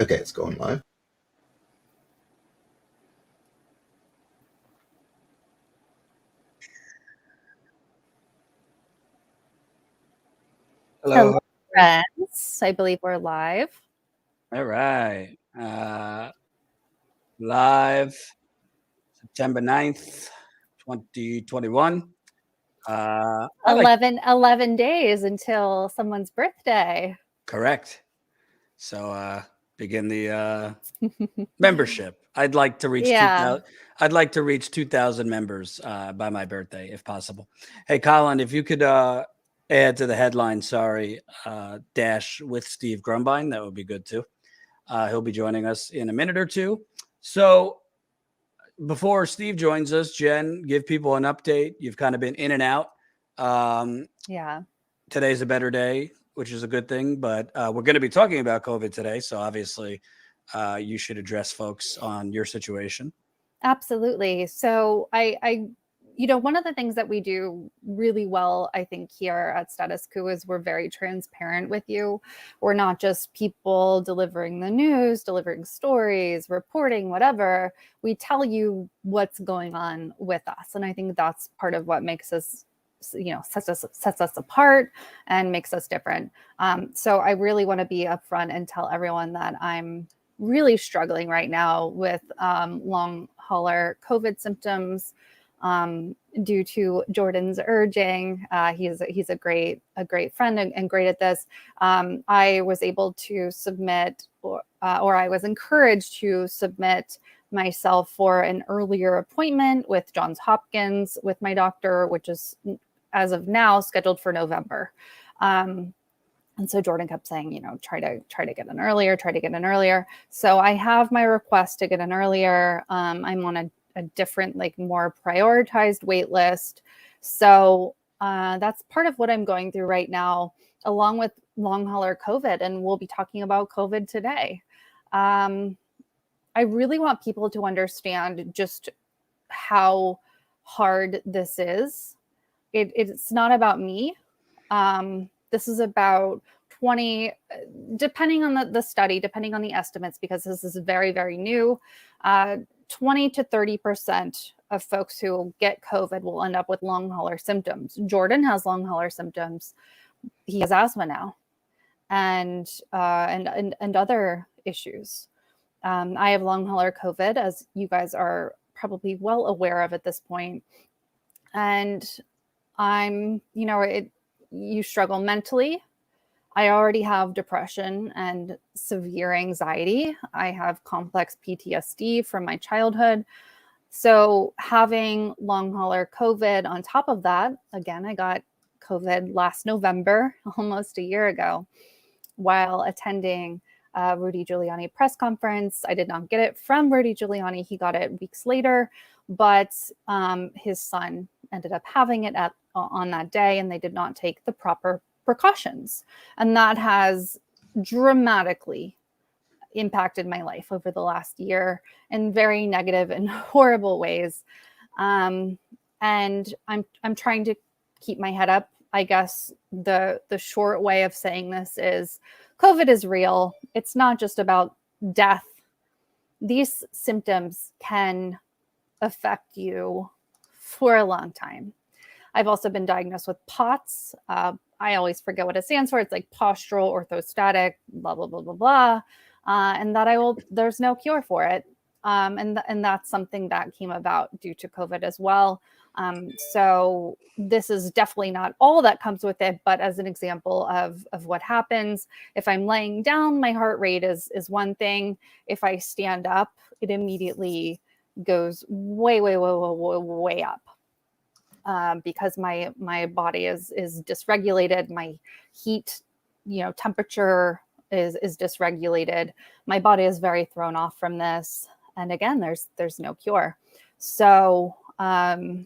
Okay, it's going live. Hello, friends. I believe we're live. All right. Live September 9th, 2021. 11 days until someone's birthday. Correct. So begin the membership. I'd like to reach 2,000. I'd like to reach 2,000 members by my birthday, if possible. Hey, Colin, if you could add to the headline, dash with Steve Grumbine, that would be good too. He'll be joining us in a minute or two. So before Steve joins us, Jen, give people an update. You've kind of been in and out. Today's a better day, which is a good thing, but we're going to be talking about COVID today. So obviously you should address folks on your situation. Absolutely. So one of the things that we do really well, I think, here at Status Quo is we're very transparent with you. We're not just people delivering the news, delivering stories, reporting, whatever. We tell you what's going on with us. And I think that's part of what makes us, sets us apart and makes us different. So I really want to be upfront and tell everyone that I'm really struggling right now with long hauler COVID symptoms due to Jordan's urging. He's a great friend and great at this. I was able to submit, or I was encouraged to submit myself for an earlier appointment with Johns Hopkins with my doctor, which is as of now scheduled for November. And so Jordan kept saying, try to get in earlier, So I have my request to get in earlier. I'm on a different, more prioritized wait list. So that's part of what I'm going through right now, along with long hauler COVID. And we'll be talking about COVID today. I really want people to understand just how hard this is. It's not about me. This is about 20, depending on the study, depending on the estimates, because this is very, very new, 20 to 30% of folks who get COVID will end up with long hauler symptoms. Jordan has long hauler symptoms. He has asthma now, and other issues. I have long hauler COVID, as you guys are probably well aware of at this point. And I'm, you struggle mentally. I already have depression and severe anxiety. I have complex PTSD from my childhood. So having long hauler COVID on top of that, again, I got COVID last November, almost a year ago, while attending a Rudy Giuliani press conference. I did not get it from Rudy Giuliani. He got it weeks later, but his son ended up having it on that day, and they did not take the proper precautions. And that has dramatically impacted my life over the last year in very negative and horrible ways. And I'm trying to keep my head up. I guess the short way of saying this is COVID is real. It's not just about death. These symptoms can affect you for a long time. I've also been diagnosed with POTS. I always forget what it stands for. It's like postural orthostatic, blah, blah, blah, blah, blah. And that there's no cure for it. And that's something that came about due to COVID as well. So this is definitely not all that comes with it, but as an example of what happens, if I'm laying down, my heart rate is one thing. If I stand up, it immediately goes way, way, way, way, way up. Because my body is dysregulated, my heat, temperature is dysregulated. My body is very thrown off from this, and again, there's no cure. So and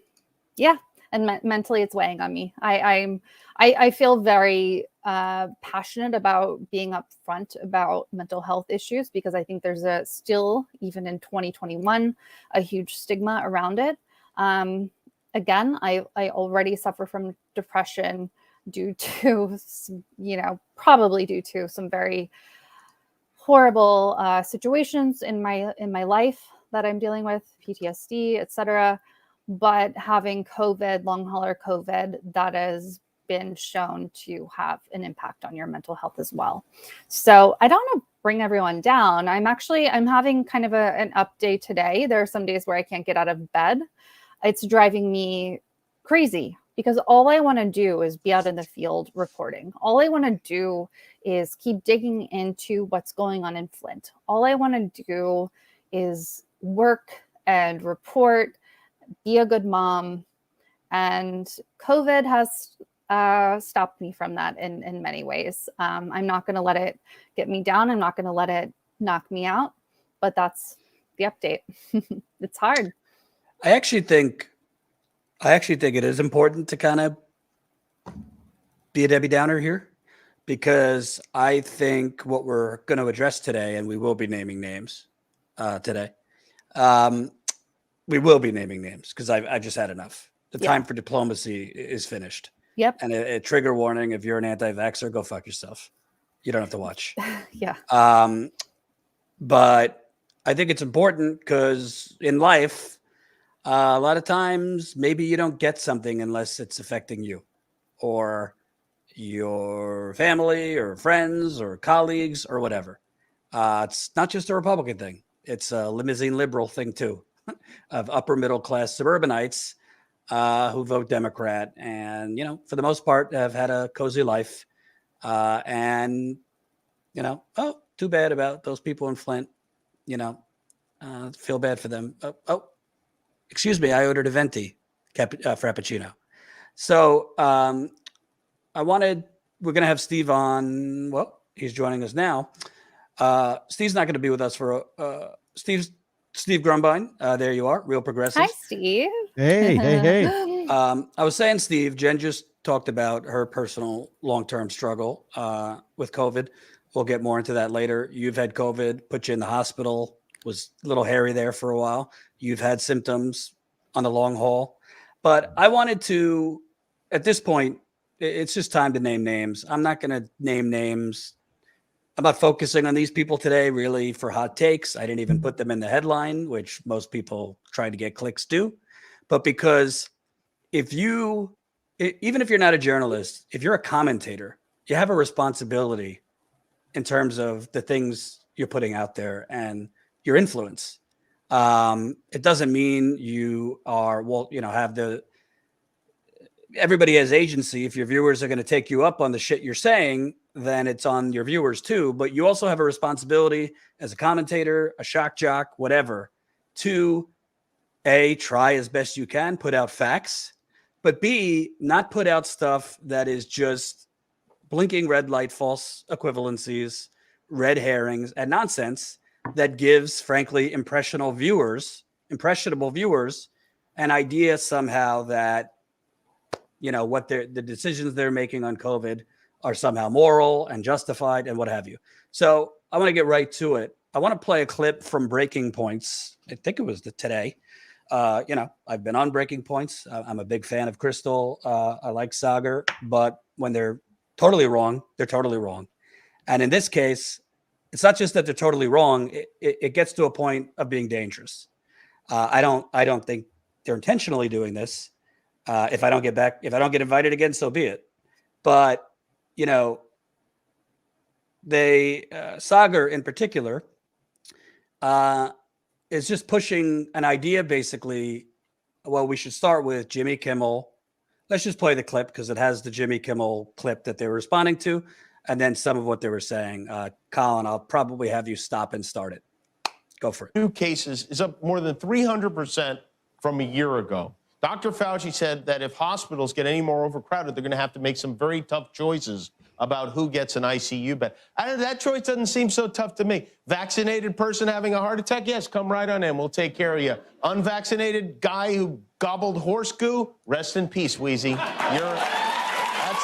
mentally, it's weighing on me. I feel very passionate about being upfront about mental health issues, because I think there's still, even in 2021, a huge stigma around it. Again, I already suffer from depression due to, probably due to some very horrible situations in my life that I'm dealing with, PTSD, etc. But having COVID, long hauler COVID, that has been shown to have an impact on your mental health as well. So I don't want to bring everyone down. I'm having kind of an up day today. There are some days where I can't get out of bed. It's driving me crazy because all I want to do is be out in the field reporting. All I want to do is keep digging into what's going on in Flint. All I want to do is work and report, be a good mom. And COVID has stopped me from that in many ways. I'm not going to let it get me down. I'm not going to let it knock me out. But that's the update. It's hard. I actually think it is important to kind of be a Debbie Downer here, because I think what we're going to address today, and we will be naming names today. We will be naming names because I've just had enough. The time for diplomacy is finished. Yep. And a trigger warning: if you're an anti-vaxxer, go fuck yourself. You don't have to watch. Yeah. But I think it's important because in life, a lot of times maybe you don't get something unless it's affecting you or your family or friends or colleagues or whatever. It's not just a Republican thing. It's a limousine liberal thing too, of upper middle class suburbanites who vote Democrat and, for the most part have had a cozy life. And, oh, too bad about those people in Flint, feel bad for them. Oh, excuse me. I ordered a venti frappuccino. So we're going to have Steve on. Well, he's joining us now. Steve's not going to be with us for Steve Grumbine. There you are, Real Progressives. Hi, Steve. Hey. I was saying, Steve, Jen just talked about her personal long-term struggle with COVID. We'll get more into that later. You've had COVID, put you in the hospital, was a little hairy there for a while. You've had symptoms on the long haul. But I wanted to, at this point, it's just time to name names. I'm not going to name names. I'm not focusing on these people today, really, for hot takes. I didn't even put them in the headline, which most people trying to get clicks do. But because even if you're not a journalist, if you're a commentator, you have a responsibility in terms of the things you're putting out there and your influence. It doesn't mean you are, everybody has agency. If your viewers are going to take you up on the shit you're saying, then it's on your viewers too. But you also have a responsibility as a commentator, a shock jock, whatever, to A, try as best you can, put out facts, but B, not put out stuff that is just blinking red light, false equivalencies, red herrings, and nonsense that gives, frankly, impressionable viewers an idea somehow that, what the decisions they're making on COVID are somehow moral and justified and what have you. So I want to get right to it. I want to play a clip from Breaking Points. I think it was today. I've been on Breaking Points. I'm a big fan of Crystal. I like Sagar, but when they're totally wrong, they're totally wrong. And in this case, it's not just that they're totally wrong. It gets to a point of being dangerous. I don't think they're intentionally doing this. If I don't get invited again, so be it. But, Sagar in particular, is just pushing an idea, basically. Well, we should start with Jimmy Kimmel. Let's just play the clip because it has the Jimmy Kimmel clip that they were responding to, and then some of what they were saying. Colin, I'll probably have you stop and start it. Go for it. New cases is up more than 300% from a year ago. Dr. Fauci said that if hospitals get any more overcrowded, they're going to have to make some very tough choices about who gets an ICU bed. That choice doesn't seem so tough to me. Vaccinated person having a heart attack? Yes, come right on in. We'll take care of you. Unvaccinated guy who gobbled horse goo? Rest in peace, Wheezy. That's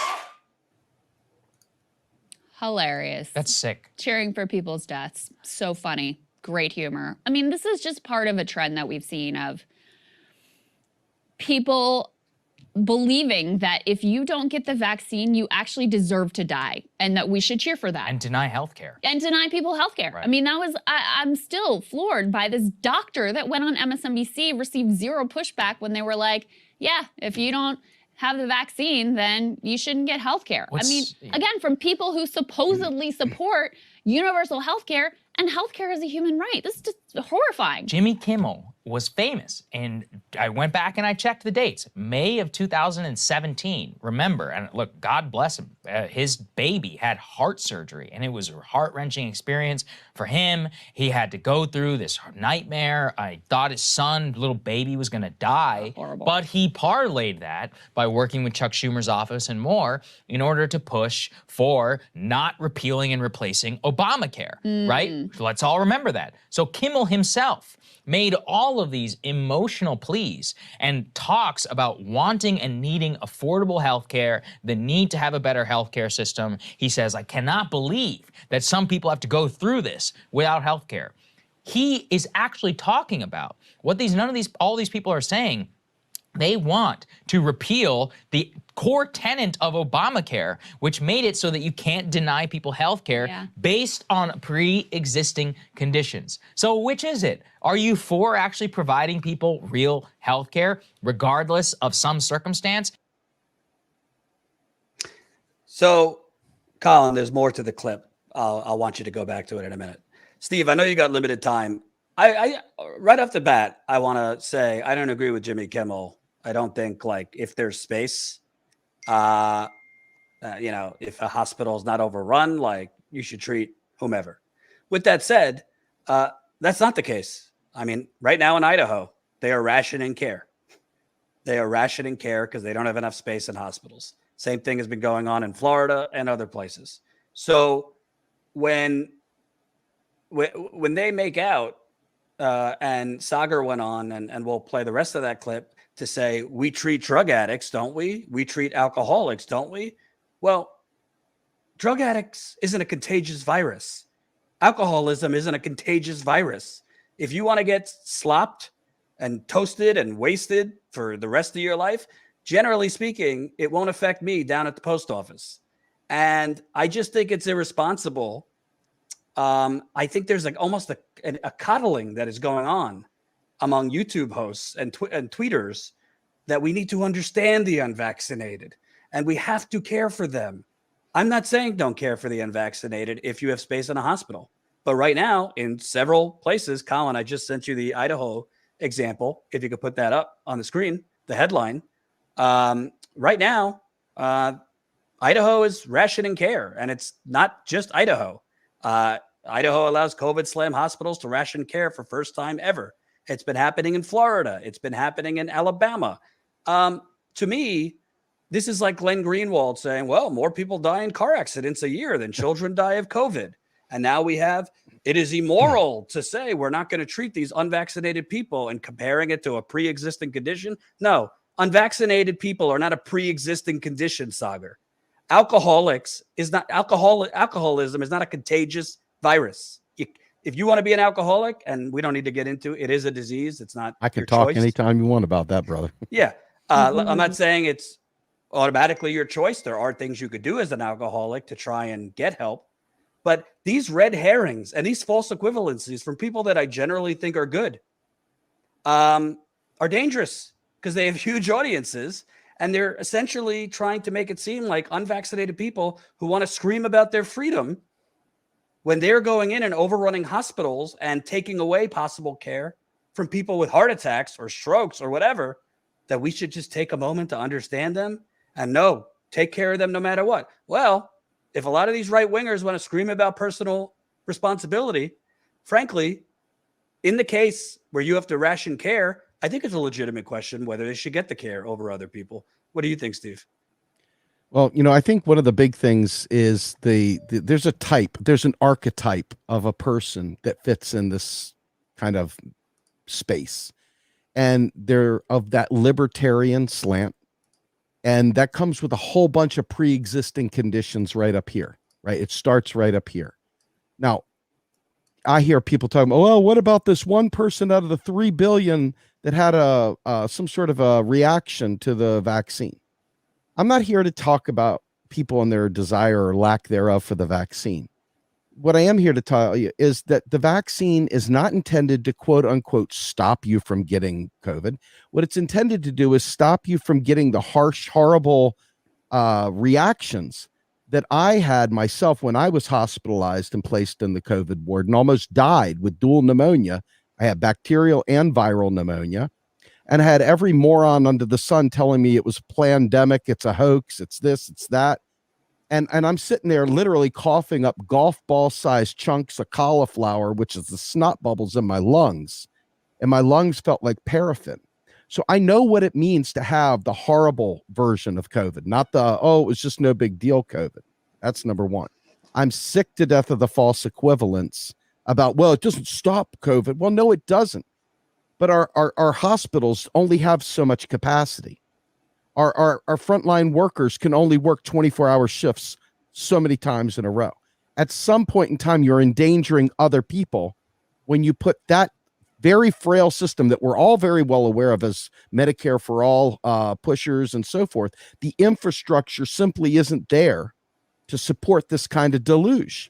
hilarious. That's sick. Cheering for people's deaths. So funny. Great humor. I mean, this is just part of a trend that we've seen of people believing that if you don't get the vaccine, you actually deserve to die, and that we should cheer for that. And deny healthcare. And deny people healthcare. Right. I mean, I'm still floored by this doctor that went on MSNBC, received zero pushback when they were like, yeah, if you don't have the vaccine, then you shouldn't get healthcare. I mean, again, from people who supposedly support universal healthcare, and healthcare is a human right. This is just horrifying. Jimmy Kimmel was famous, and I went back and I checked the dates. May of 2017. Remember, and look, God bless him. His baby had heart surgery, and it was a heart-wrenching experience for him. He had to go through this nightmare. I thought his son, little baby, was gonna die. Horrible. But he parlayed that by working with Chuck Schumer's office and more in order to push for not repealing and replacing Obamacare, right? Let's all remember that. So Kimmel himself made all of these emotional pleas and talks about wanting and needing affordable health care, the need to have a better healthcare system. He says, I cannot believe that some people have to go through this without health care. He is actually talking about what all these people are saying. They want to repeal the core tenet of Obamacare, which made it so that you can't deny people health care based on pre-existing conditions. So which is it? Are you for actually providing people real health care, regardless of some circumstance? So, Colin, there's more to the clip. I'll want you to go back to it in a minute. Steve, I know you got limited time. I right off the bat, I want to say I don't agree with Jimmy Kimmel. I don't think, like, if there's space, if a hospital is not overrun, like, you should treat whomever. With that said, that's not the case. I mean, right now in Idaho, they are rationing care. They are rationing care because they don't have enough space in hospitals. Same thing has been going on in Florida and other places. So when they make out, and Sagar went on, and we'll play the rest of that clip, to say, we treat drug addicts, don't we? We treat alcoholics, don't we? Well, drug addicts isn't a contagious virus. Alcoholism isn't a contagious virus. If you want to get slopped and toasted and wasted for the rest of your life, generally speaking, it won't affect me down at the post office. And I just think it's irresponsible. I think there's like almost a coddling that is going on among YouTube hosts and tweeters, that we need to understand the unvaccinated and we have to care for them. I'm not saying don't care for the unvaccinated if you have space in a hospital. But right now, in several places, Colin, I just sent you the Idaho example. If you could put that up on the screen, the headline. Right now, Idaho is rationing care, and it's not just Idaho. Idaho allows COVID slam hospitals to ration care for first time ever. It's been happening in Florida. It's been happening in Alabama. To me, this is like Glenn Greenwald saying, well, more people die in car accidents a year than children die of COVID. And now we have, it is immoral to say we're not going to treat these unvaccinated people, and comparing it to a pre-existing condition. No, unvaccinated people are not a pre-existing condition, Sagar. Alcoholism is not a contagious virus. If you want to be an alcoholic, and we don't need to get into it, is a disease. It's not. I can talk anytime you want about that, brother. Yeah. I'm not saying it's automatically your choice. There are things you could do as an alcoholic to try and get help. But these red herrings and these false equivalencies from people that I generally think are good are dangerous, because they have huge audiences, and they're essentially trying to make it seem like unvaccinated people who want to scream about their freedom, when they're going in and overrunning hospitals and taking away possible care from people with heart attacks or strokes or whatever, that we should just take a moment to understand them and take care of them no matter what. Well, if a lot of these right wingers want to scream about personal responsibility, frankly, in the case where you have to ration care, I think it's a legitimate question whether they should get the care over other people. What do you think, Steve? Well, I think one of the big things is there's an archetype of a person that fits in this kind of space, and they're of that libertarian slant, and that comes with a whole bunch of pre-existing conditions right up here, right? It starts right up here. Now, I hear people talking, oh, well, what about this one person out of the 3 billion that had some sort of a reaction to the vaccine? I'm not here to talk about people and their desire or lack thereof for the vaccine. What I am here to tell you is that the vaccine is not intended to quote unquote stop you from getting COVID. What it's intended to do is stop you from getting the harsh, horrible reactions that I had myself when I was hospitalized and placed in the COVID ward and almost died with dual pneumonia. I had bacterial and viral pneumonia, and I had every moron under the sun telling me it was a pandemic, it's a hoax, it's this, it's that. And I'm sitting there literally coughing up golf ball sized chunks of cauliflower, which is the snot bubbles in my lungs. And my lungs felt like paraffin. So I know what it means to have the horrible version of COVID, not the, oh, it was just no big deal COVID. That's number one. I'm sick to death of the false equivalence about, well, it doesn't stop COVID. Well, no, it doesn't. But our hospitals only have so much capacity. Our frontline workers can only work 24-hour shifts so many times in a row. At some point in time, you're endangering other people when you put that very frail system that we're all very well aware of as Medicare for all pushers and so forth. The infrastructure simply isn't there to support this kind of deluge.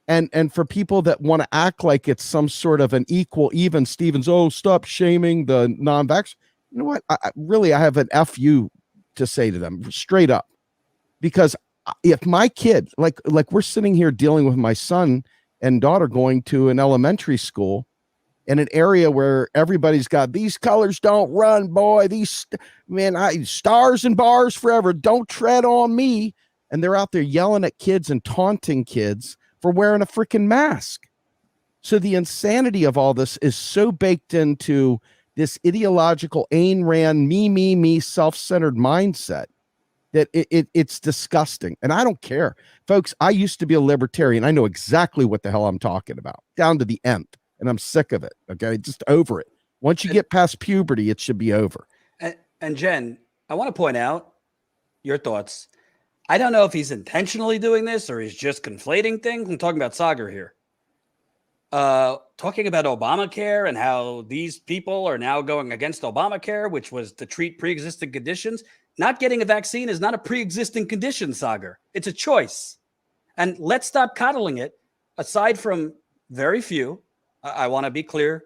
And for people that want to act like it's some sort of an equal, even Stevens, oh, stop shaming the non-vax. You know what? I have an FU to say to them straight up, because if my kid, like we're sitting here dealing with my son and daughter going to an elementary school in an area where everybody's got these colors don't run, boy, these stars and bars forever, don't tread on me. And they're out there yelling at kids and taunting kids for wearing a freaking mask. So the insanity of all this is so baked into this ideological Ayn Rand, me, self-centered mindset that it's disgusting. And I don't care. Folks, I used to be a libertarian. I know exactly what the hell I'm talking about, down to the nth. And I'm sick of it. Okay, just over it. Once you get past puberty, it should be over. And Jen, I want to point out your thoughts. I don't know if he's intentionally doing this or he's just conflating things. I'm talking about Sagar here. Talking about Obamacare and how these people are now going against Obamacare, which was to treat pre-existing conditions. Not getting a vaccine is not a pre-existing condition, Sagar. It's a choice. And let's stop coddling it. Aside from very few, I want to be clear,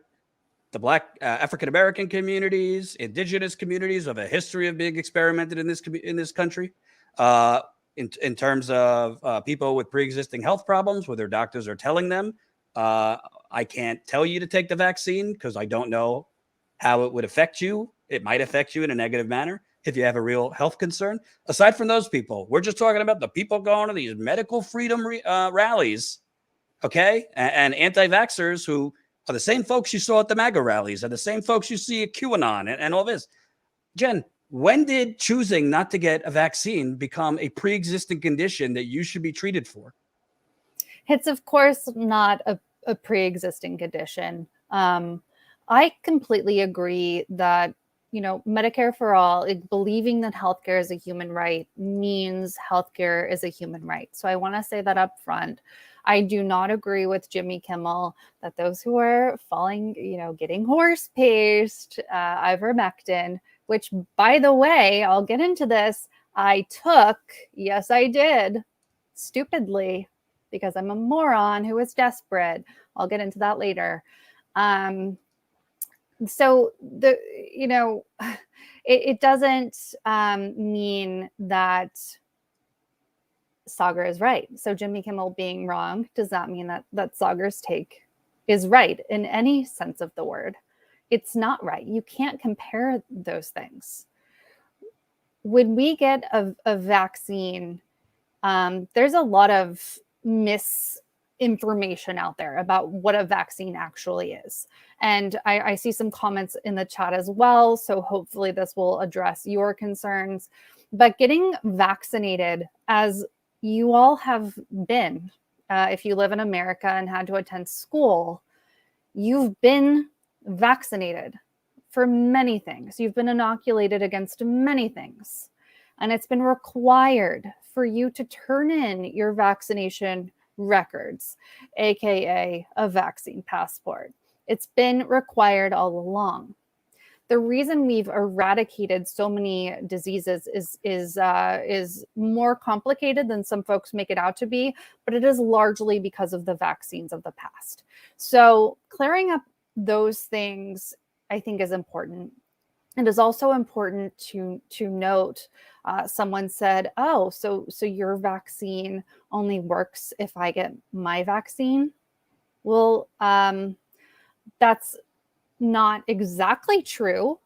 the Black African-American communities, indigenous communities have a history of being experimented in this country. In terms of people with pre-existing health problems where their doctors are telling them, I can't tell you to take the vaccine because I don't know how it would affect you. It might affect you in a negative manner if you have a real health concern. Aside from those people, we're just talking about the people going to these medical freedom rallies, okay? And anti-vaxxers who are the same folks you saw at the MAGA rallies and the same folks you see at QAnon and all this. Jen, when did choosing not to get a vaccine become a pre-existing condition that you should be treated for? It's, of course, not a pre-existing condition. I completely agree that, Medicare for all, believing that healthcare is a human right means healthcare is a human right. So I want to say that up front. I do not agree with Jimmy Kimmel that those who are getting horse paste, Ivermectin, which, by the way, I'll get into this, I took, yes, I did, stupidly, because I'm a moron who was desperate. I'll get into that later. So it doesn't mean that Sagar is right. So Jimmy Kimmel being wrong does not mean that Sagar's take is right in any sense of the word. It's not right. You can't compare those things. When we get a vaccine, there's a lot of misinformation out there about what a vaccine actually is. And I see some comments in the chat as well. So hopefully this will address your concerns. But getting vaccinated, as you all have been, if you live in America and had to attend school, you've been vaccinated for many things. You've been inoculated against many things. And it's been required for you to turn in your vaccination records, aka a vaccine passport. It's been required all along. The reason we've eradicated so many diseases is more complicated than some folks make it out to be, but it is largely because of the vaccines of the past. So clearing up those things, I think, is important. It is also important to note. Someone said, "Oh, so your vaccine only works if I get my vaccine." Well, that's not exactly true,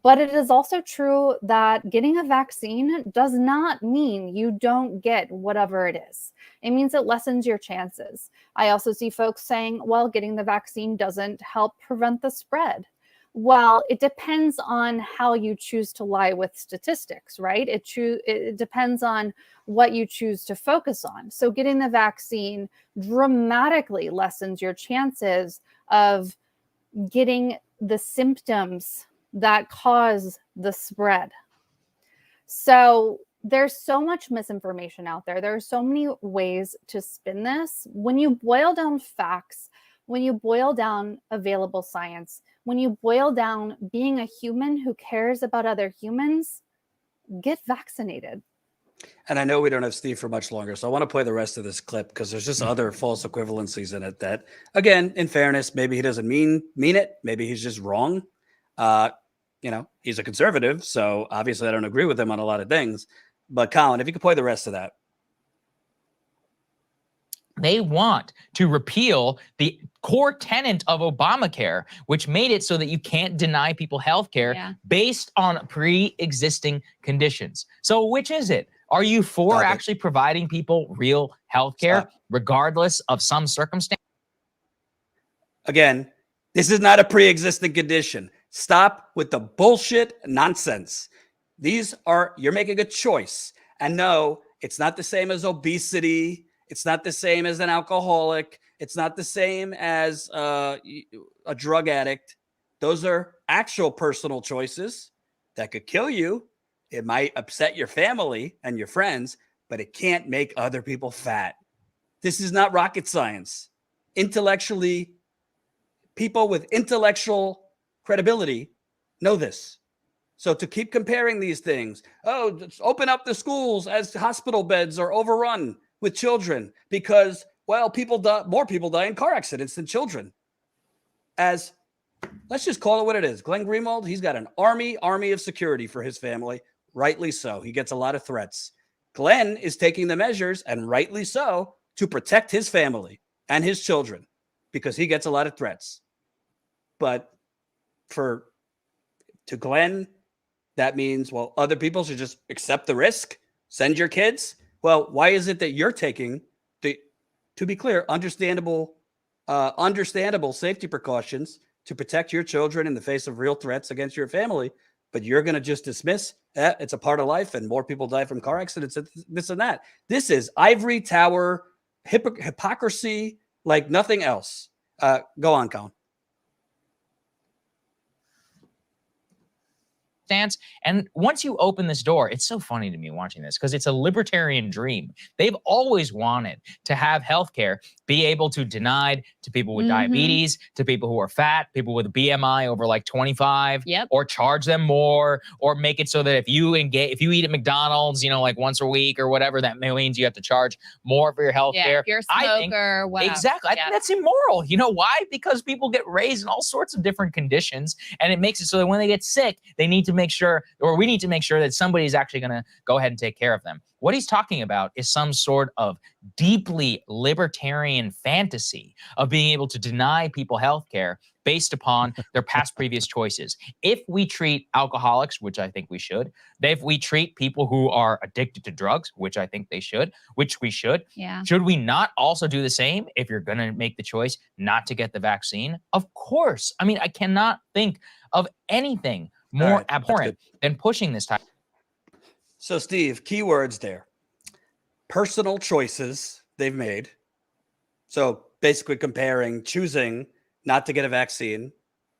but it is also true that getting a vaccine does not mean you don't get whatever it is. It means it lessens your chances. I also see folks saying, well, getting the vaccine doesn't help prevent the spread. Well, it depends on how you choose to lie with statistics, right? It depends on what you choose to focus on. So getting the vaccine dramatically lessens your chances of getting the symptoms that cause the spread. So there's so much misinformation out there. There are so many ways to spin this. When you boil down facts, when you boil down available science, when you boil down being a human who cares about other humans, get vaccinated. And I know we don't have Steve for much longer, so I want to play the rest of this clip because there's just other false equivalencies in it that, again, in fairness, maybe he doesn't mean it. Maybe he's just wrong. He's a conservative, so obviously I don't agree with him on a lot of things. But Colin, if you could play the rest of that. They want to repeal the core tenet of Obamacare, which made it so that you can't deny people health care based on pre-existing conditions. So which is it? Are you for actually providing people real health care regardless of some circumstance? Again, this is not a pre-existing condition. Stop with the bullshit nonsense. You're making a choice. And no, it's not the same as obesity. It's not the same as an alcoholic. It's not the same as a drug addict. Those are actual personal choices that could kill you. It might upset your family and your friends, but it can't make other people fat. This is not rocket science. Intellectually, people with intellectual credibility know this. So to keep comparing these things, let's open up the schools as hospital beds are overrun with children because, well, more people die in car accidents than children. Let's just call it what it is. Glenn Greenwald, he's got an army of security for his family. Rightly so. He gets a lot of threats. Glenn is taking the measures, and rightly so, to protect his family and his children because he gets a lot of threats. But to Glenn, that means, well, other people should just accept the risk, send your kids. Well, why is it that you're taking to be clear, understandable safety precautions to protect your children in the face of real threats against your family, but you're going to just dismiss it's a part of life and more people die from car accidents, this and that. This is ivory tower hypocrisy like nothing else. Go on, Colin. Stance. And once you open this door, it's so funny to me watching this because it's a libertarian dream. They've always wanted to have healthcare be able to denied to people with diabetes, to people who are fat, people with a BMI over like 25, or charge them more, or make it so that if you eat at McDonald's, like once a week or whatever, that means you have to charge more for your healthcare. If you're a smoker, whatever. Exactly. I think that's immoral. You know why? Because people get raised in all sorts of different conditions, and it makes it so that when they get sick, they need to make sure, or we need to make sure that somebody's actually going to go ahead and take care of them. What he's talking about is some sort of deeply libertarian fantasy of being able to deny people health care based upon their past previous choices. If we treat alcoholics, which I think we should, if we treat people who are addicted to drugs, which I think they should, which we should, should we not also do the same if you're going to make the choice not to get the vaccine? Of course. I mean, I cannot think of anything more abhorrent than pushing this type. So, Steve, keywords there. Personal choices they've made. So basically choosing not to get a vaccine,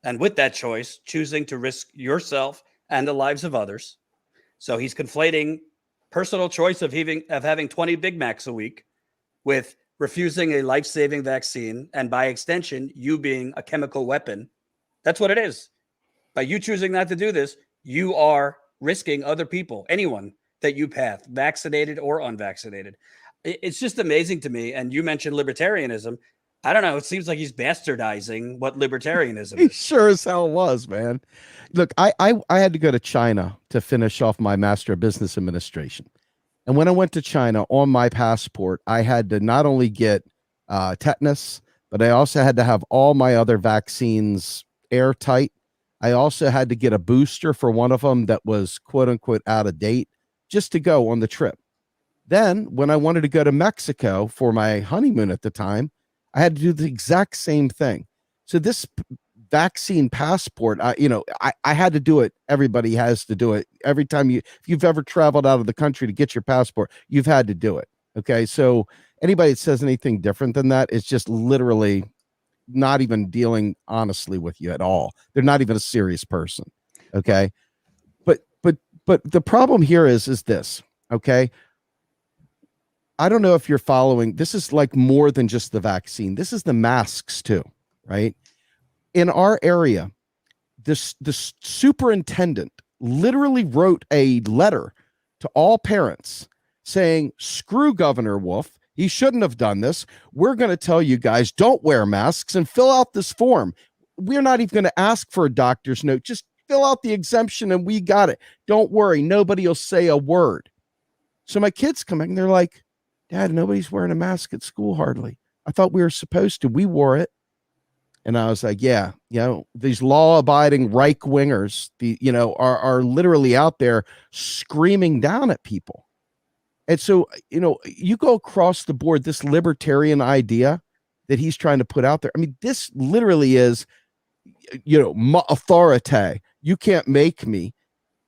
and with that choice, choosing to risk yourself and the lives of others. So he's conflating personal choice of having 20 Big Macs a week with refusing a life-saving vaccine, and by extension, you being a chemical weapon. That's what it is. By you choosing not to do this, you are risking other people, anyone that you path, vaccinated or unvaccinated. It's just amazing to me. And you mentioned libertarianism. I don't know. It seems like he's bastardizing what libertarianism He is. sure as hell was, man. Look, I had to go to China to finish off my Master of Business Administration. And when I went to China, on my passport, I had to not only get tetanus, but I also had to have all my other vaccines airtight. I also had to get a booster for one of them that was quote unquote out of date just to go on the trip. Then when I wanted to go to Mexico for my honeymoon at the time, I had to do the exact same thing. So this vaccine passport, I had to do it. Everybody has to do it. Every time if you've ever traveled out of the country to get your passport, you've had to do it. Okay. So anybody that says anything different than that is just literally not even dealing honestly with you at all. They're not even a serious person. Okay. But the problem here is this. Okay. I don't know if you're following. This is like more than just the vaccine. This is the masks too, right? In our area, the superintendent literally wrote a letter to all parents saying, screw Governor Wolf. He shouldn't have done this. We're going to tell you guys, don't wear masks and fill out this form. We're not even going to ask for a doctor's note. Just fill out the exemption and we got it. Don't worry. Nobody will say a word. So my kids come in and they're like, Dad, nobody's wearing a mask at school hardly. I thought we were supposed to. We wore it. And I was like, yeah, these law-abiding right-wingers, are literally out there screaming down at people. And so, you go across the board, this libertarian idea that he's trying to put out there. I mean, this literally is, authority. You can't make me.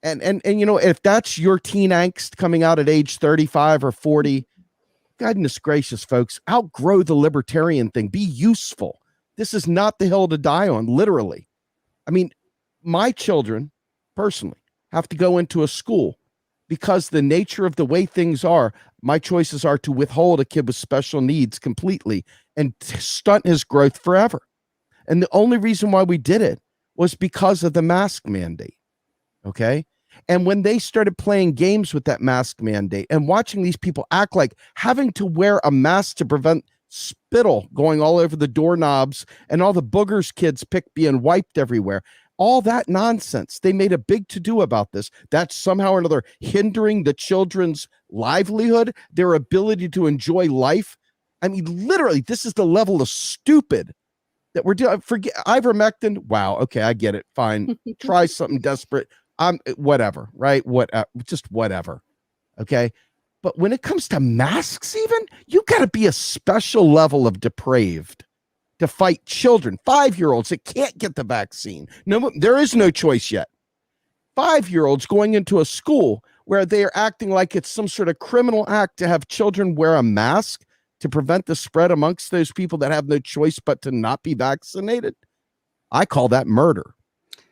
And if that's your teen angst coming out at age 35 or 40, goodness gracious, folks, outgrow the libertarian thing. Be useful. This is not the hill to die on, literally. I mean, my children, personally, have to go into a school because the nature of the way things are, my choices are to withhold a kid with special needs completely and stunt his growth forever. And the only reason why we did it was because of the mask mandate. Okay? And when they started playing games with that mask mandate and watching these people act like having to wear a mask to prevent spittle going all over the doorknobs and all the boogers kids pick being wiped everywhere, all that nonsense, they made a big to-do about this. That's somehow or another hindering the children's livelihood, their ability to enjoy life. I mean, literally, this is the level of stupid that we're doing. Forget Ivermectin. Wow. Okay. I get it. Fine. Try something desperate. Whatever, right? Just whatever. Okay. But when it comes to masks, even, you got to be a special level of depraved to fight children, 5-year-olds that can't get the vaccine. No, there is no choice yet. 5-year-olds going into a school where they are acting like it's some sort of criminal act to have children wear a mask to prevent the spread amongst those people that have no choice but to not be vaccinated. I call that murder.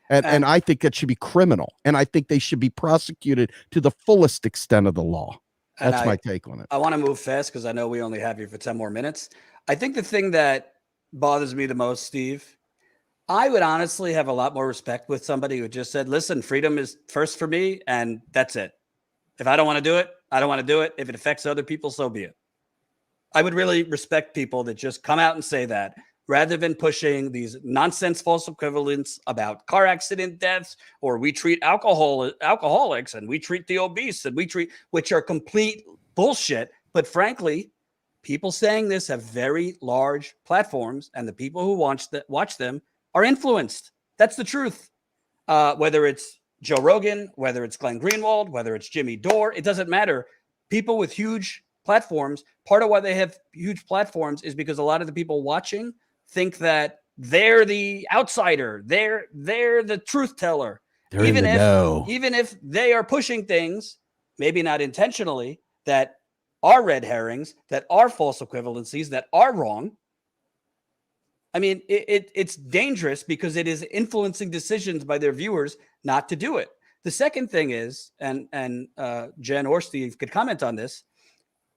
And I think it should be criminal. And I think they should be prosecuted to the fullest extent of the law. That's my take on it. I want to move fast because I know we only have you for 10 more minutes. I think the thing that bothers me the most, Steve, I would honestly have a lot more respect with somebody who just said, listen, freedom is first for me, and that's it. If I don't want to do it, I don't want to do it. If it affects other people, so be it. I would really respect people that just come out and say that, rather than pushing these nonsense false equivalents about car accident deaths, or we treat alcoholics and we treat the obese and which are complete bullshit. But frankly, people saying this have very large platforms, and the people who watch them are influenced. That's the truth. Whether it's Joe Rogan, whether it's Glenn Greenwald, whether it's Jimmy Dore, it doesn't matter. People with huge platforms, part of why they have huge platforms is because a lot of the people watching think that they're the outsider, they're the truth teller. Even if they are pushing things, maybe not intentionally, that are red herrings, that are false equivalencies, that are wrong. I mean, it's dangerous because it is influencing decisions by their viewers not to do it. The second thing is, and Jen or Steve could comment on this,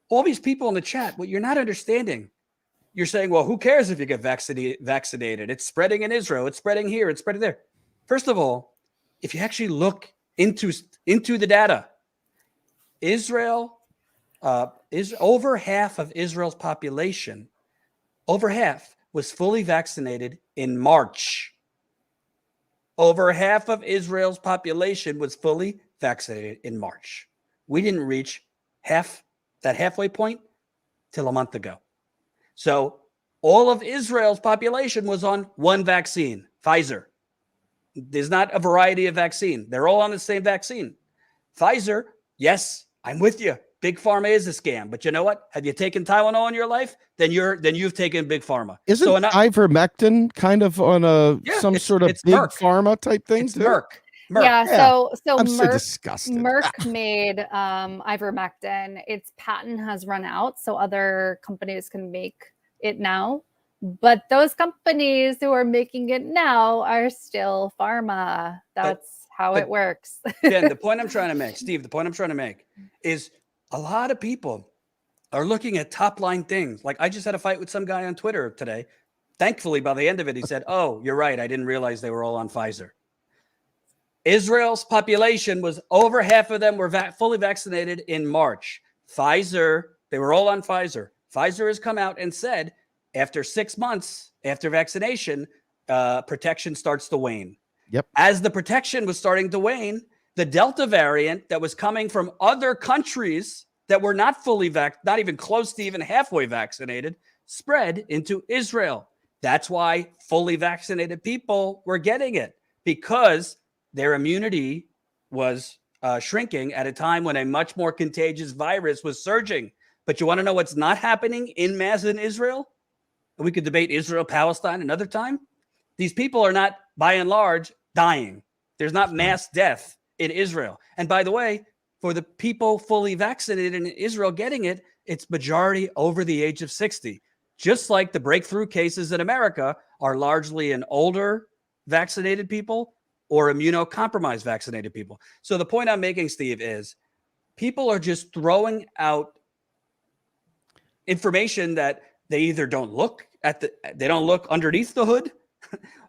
all these people in the chat, what you're not understanding you're saying, well, who cares if you get vaccinated? It's spreading in Israel. It's spreading here. It's spreading there. First of all, if you actually look into the data, Israel is over half of Israel's population, over half was fully vaccinated in March. Over half of Israel's population was fully vaccinated in March. We didn't reach that halfway point till a month ago. So all of Israel's population was on one vaccine, Pfizer. There's not a variety of vaccine. They're all on the same vaccine. Pfizer, yes, I'm with you. Big Pharma is a scam. But you know what? Have you taken Tylenol in your life? Then you've taken Big Pharma. Isn't Ivermectin kind of on some sort of big Merck. Pharma type thing It's too? Merck. Yeah, so I'm Merck, so disgusted. Merck made ivermectin. Its patent has run out, so other companies can make it now. But those companies who are making it now are still pharma. That's how it works. Jen, the point I'm trying to make, Steve, the point I'm trying to make is a lot of people are looking at top line things. Like I just had a fight with some guy on Twitter today. Thankfully, by the end of it, he said, "Oh, you're right. I didn't realize they were all on Pfizer." Israel's population was over half of them were fully vaccinated in March. Pfizer, they were all on Pfizer. Pfizer has come out and said after 6 months after vaccination, protection starts to wane. Yep. As the protection was starting to wane, the Delta variant that was coming from other countries that were not fully not even close to even halfway vaccinated, spread into Israel. That's why fully vaccinated people were getting it, because their immunity was shrinking at a time when a much more contagious virus was surging. But you want to know what's not happening in mass in Israel? We could debate Israel, Palestine another time. These people are not, by and large, dying. There's not mass death in Israel. And by the way, for the people fully vaccinated in Israel getting it, it's majority over the age of 60. Just like the breakthrough cases in America are largely in older vaccinated people or immunocompromised vaccinated people. So the point I'm making, Steve, is people are just throwing out information that they either don't look they don't look underneath the hood,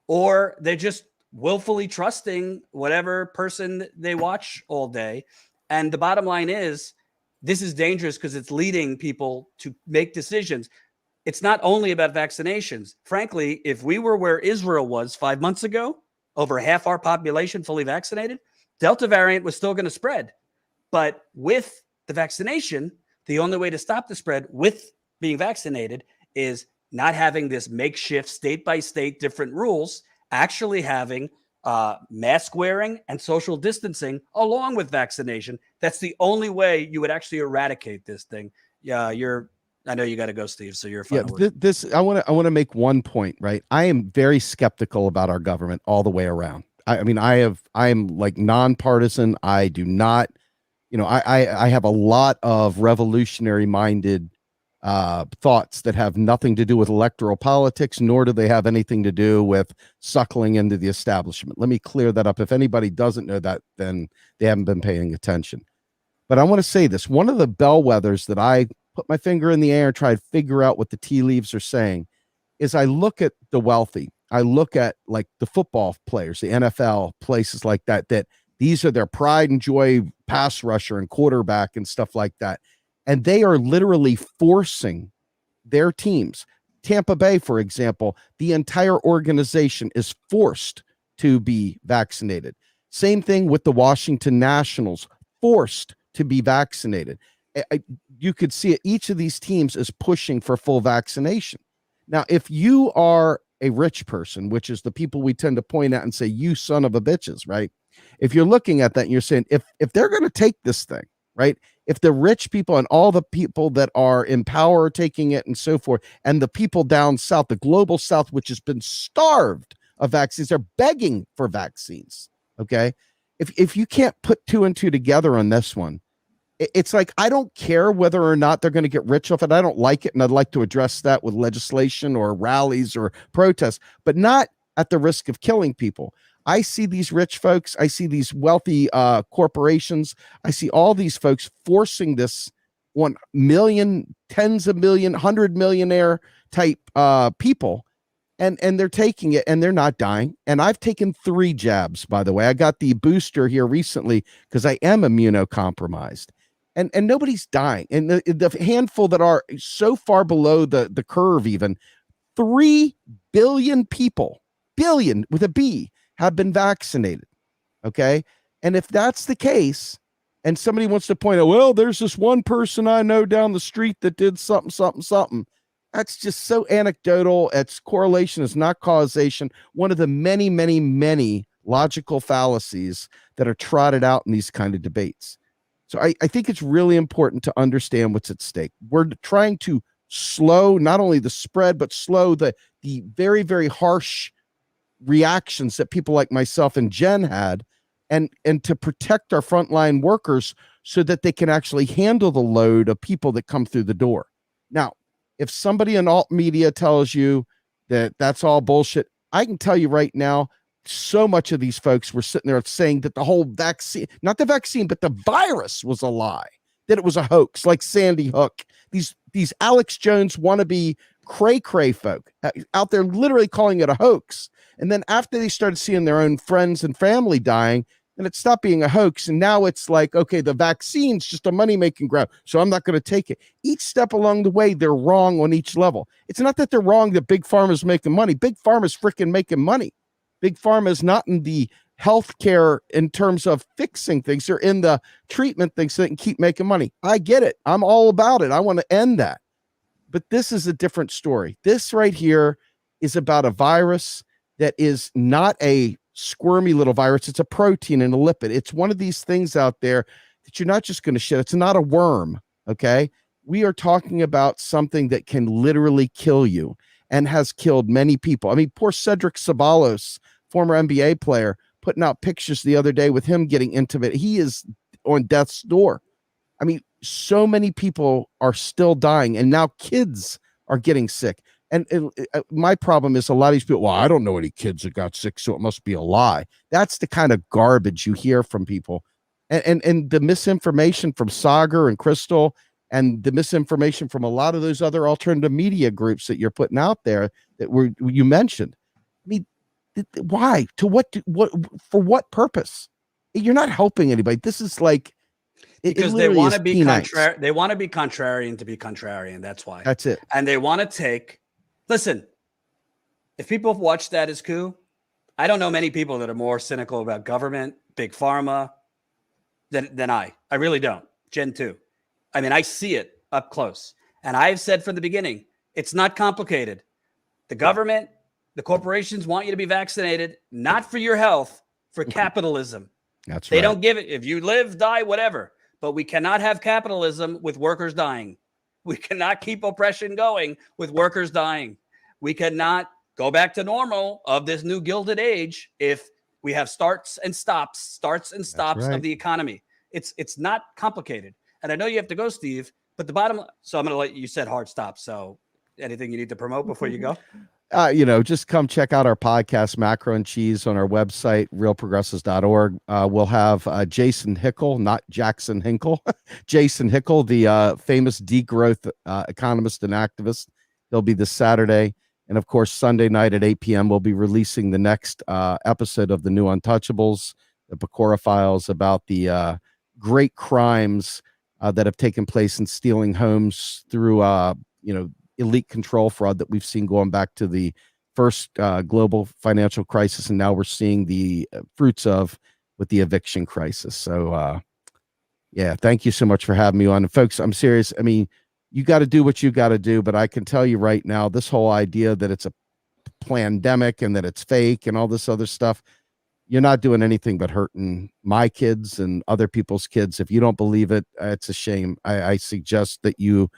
or they're just willfully trusting whatever person they watch all day. And the bottom line is, this is dangerous because it's leading people to make decisions. It's not only about vaccinations. Frankly, if we were where Israel was 5 months ago, over half our population fully vaccinated, Delta variant was still going to spread. But with the vaccination, the only way to stop the spread with being vaccinated is not having this makeshift state by state different rules, actually having mask wearing and social distancing along with vaccination. That's the only way you would actually eradicate this thing. Yeah, I know you got to go, Steve. So you're fine. I want to make one point, right? I am very skeptical about our government all the way around. I am like nonpartisan. I do not, I have a lot of revolutionary minded thoughts that have nothing to do with electoral politics, nor do they have anything to do with suckling into the establishment. Let me clear that up. If anybody doesn't know that, then they haven't been paying attention. But I want to say this. One of the bellwethers that I put my finger in the air and try to figure out what the tea leaves are saying is I look at the wealthy. I look at like the football players, the NFL, places like that these are their pride and joy, pass rusher and quarterback and stuff like that. And they are literally forcing their teams. Tampa Bay, for example, the entire organization is forced to be vaccinated. Same thing with the Washington Nationals, forced to be vaccinated. You could see it. Each of these teams is pushing for full vaccination. Now, if you are a rich person, which is the people we tend to point at and say, you son of a bitches, right? If you're looking at that and you're saying, if they're going to take this thing, right? If the rich people and all the people that are in power are taking it and so forth, and the people down south, the global south, which has been starved of vaccines, are begging for vaccines. Okay. If you can't put two and two together on this one, it's like, I don't care whether or not they're going to get rich off it. I don't like it. And I'd like to address that with legislation or rallies or protests, but not at the risk of killing people. I see these rich folks. I see these wealthy corporations. I see all these folks forcing this 1 million, tens of million, 100 millionaire type people, and they're taking it and they're not dying. And I've taken 3 jabs, by the way. I got the booster here recently because I am immunocompromised, and nobody's dying. And the handful that are so far below the curve, even 3 billion people, billion with a B, have been vaccinated. Okay. And if that's the case, and somebody wants to point out, well, there's this one person I know down the street that did something, something, something. That's just so anecdotal. It's correlation, is not causation. One of the many, many, many logical fallacies that are trotted out in these kind of debates. So I think it's really important to understand what's at stake. We're trying to slow not only the spread, but slow the very, very harsh reactions that people like myself and Jen had, and to protect our frontline workers so that they can actually handle the load of people that come through the door. Now, if somebody in alt media tells you that that's all bullshit, I can tell you right now, so much of these folks were sitting there saying that the whole vaccine, not the vaccine, but the virus was a lie, that it was a hoax, like Sandy Hook. These Alex Jones wannabe cray folk out there literally calling it a hoax. And then after they started seeing their own friends and family dying, and it stopped being a hoax. And now it's like, okay, the vaccine's just a money-making grab, so I'm not going to take it. Each step along the way, they're wrong on each level. It's not that they're wrong that Big Pharma's making money. Big Pharma's freaking making money. Big Pharma is not in the healthcare in terms of fixing things. They're in the treatment things so they can keep making money. I get it. I'm all about it. I want to end that. But this is a different story. This right here is about a virus that is not a squirmy little virus. It's a protein and a lipid. It's one of these things out there that you're not just going to shit. It's not a worm. Okay. We are talking about something that can literally kill you and has killed many people. I mean, poor Cedric Ceballos, former NBA player, putting out pictures the other day with him getting intimate. He is on death's door. I mean, so many people are still dying, and now kids are getting sick. And my problem is a lot of these people, well, I don't know any kids that got sick, so it must be a lie. That's the kind of garbage you hear from people. And the misinformation from Sagar and Crystal, and the misinformation from a lot of those other alternative media groups that you're putting out there that you mentioned. I mean, why? To what for what purpose? You're not helping anybody. This is like, because they want to be contrarian. They want to be contrarian to be contrarian. That's why. That's it. And they want to take. Listen, if people have watched Status Coup, I don't know many people that are more cynical about government, big pharma, than I. I really don't. Gen 2. I mean, I see it up close. And I've said from the beginning, it's not complicated. The government, the corporations want you to be vaccinated, not for your health, for capitalism. That's right. They don't give it. If you live, die, whatever. But we cannot have capitalism with workers dying. We cannot keep oppression going with workers dying. We cannot go back to normal of this new Gilded Age if we have starts and stops of the economy. It's not complicated. And I know you have to go, Steve, but the bottom, so I'm going to let you said hard stop. So anything you need to promote before you go? Just come check out our podcast, Macro and Cheese, on our website, realprogressives.org. We'll have Jason Hickel, not Jackson Hinkle, Jason Hickel, the famous degrowth economist and activist. He'll be this Saturday. And of course, Sunday night at 8 p.m., we'll be releasing the next episode of the new Untouchables, the Pecora Files, about the great crimes that have taken place in stealing homes through, elite control fraud that we've seen going back to the first global financial crisis. And now we're seeing the fruits of with the eviction crisis. So, thank you so much for having me on. And folks, I'm serious. I mean, you got to do what you got to do, but I can tell you right now, this whole idea that it's a pandemic and that it's fake and all this other stuff, you're not doing anything but hurting my kids and other people's kids. If you don't believe it, it's a shame. I suggest that you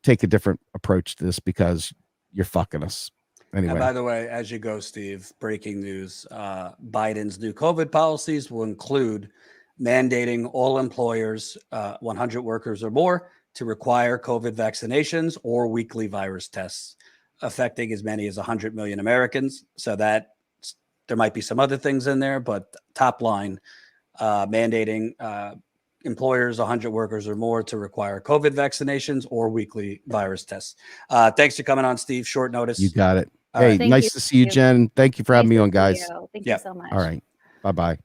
take a different approach to this because you're fucking us. Anyway. And by the way, as you go, Steve, breaking news, Biden's new COVID policies will include mandating all employers, 100 workers or more, to require COVID vaccinations or weekly virus tests, affecting as many as 100 million Americans. So that there might be some other things in there, but top line, mandating employers 100 workers or more to require COVID vaccinations or weekly virus tests. Thanks for coming on, Steve. Short notice. You got it. All Hey, right. Thank nice you. to see you, Jen. Thank you for having Nice me to on, see guys. you. Thank Yeah. you so much. All right. Bye-bye.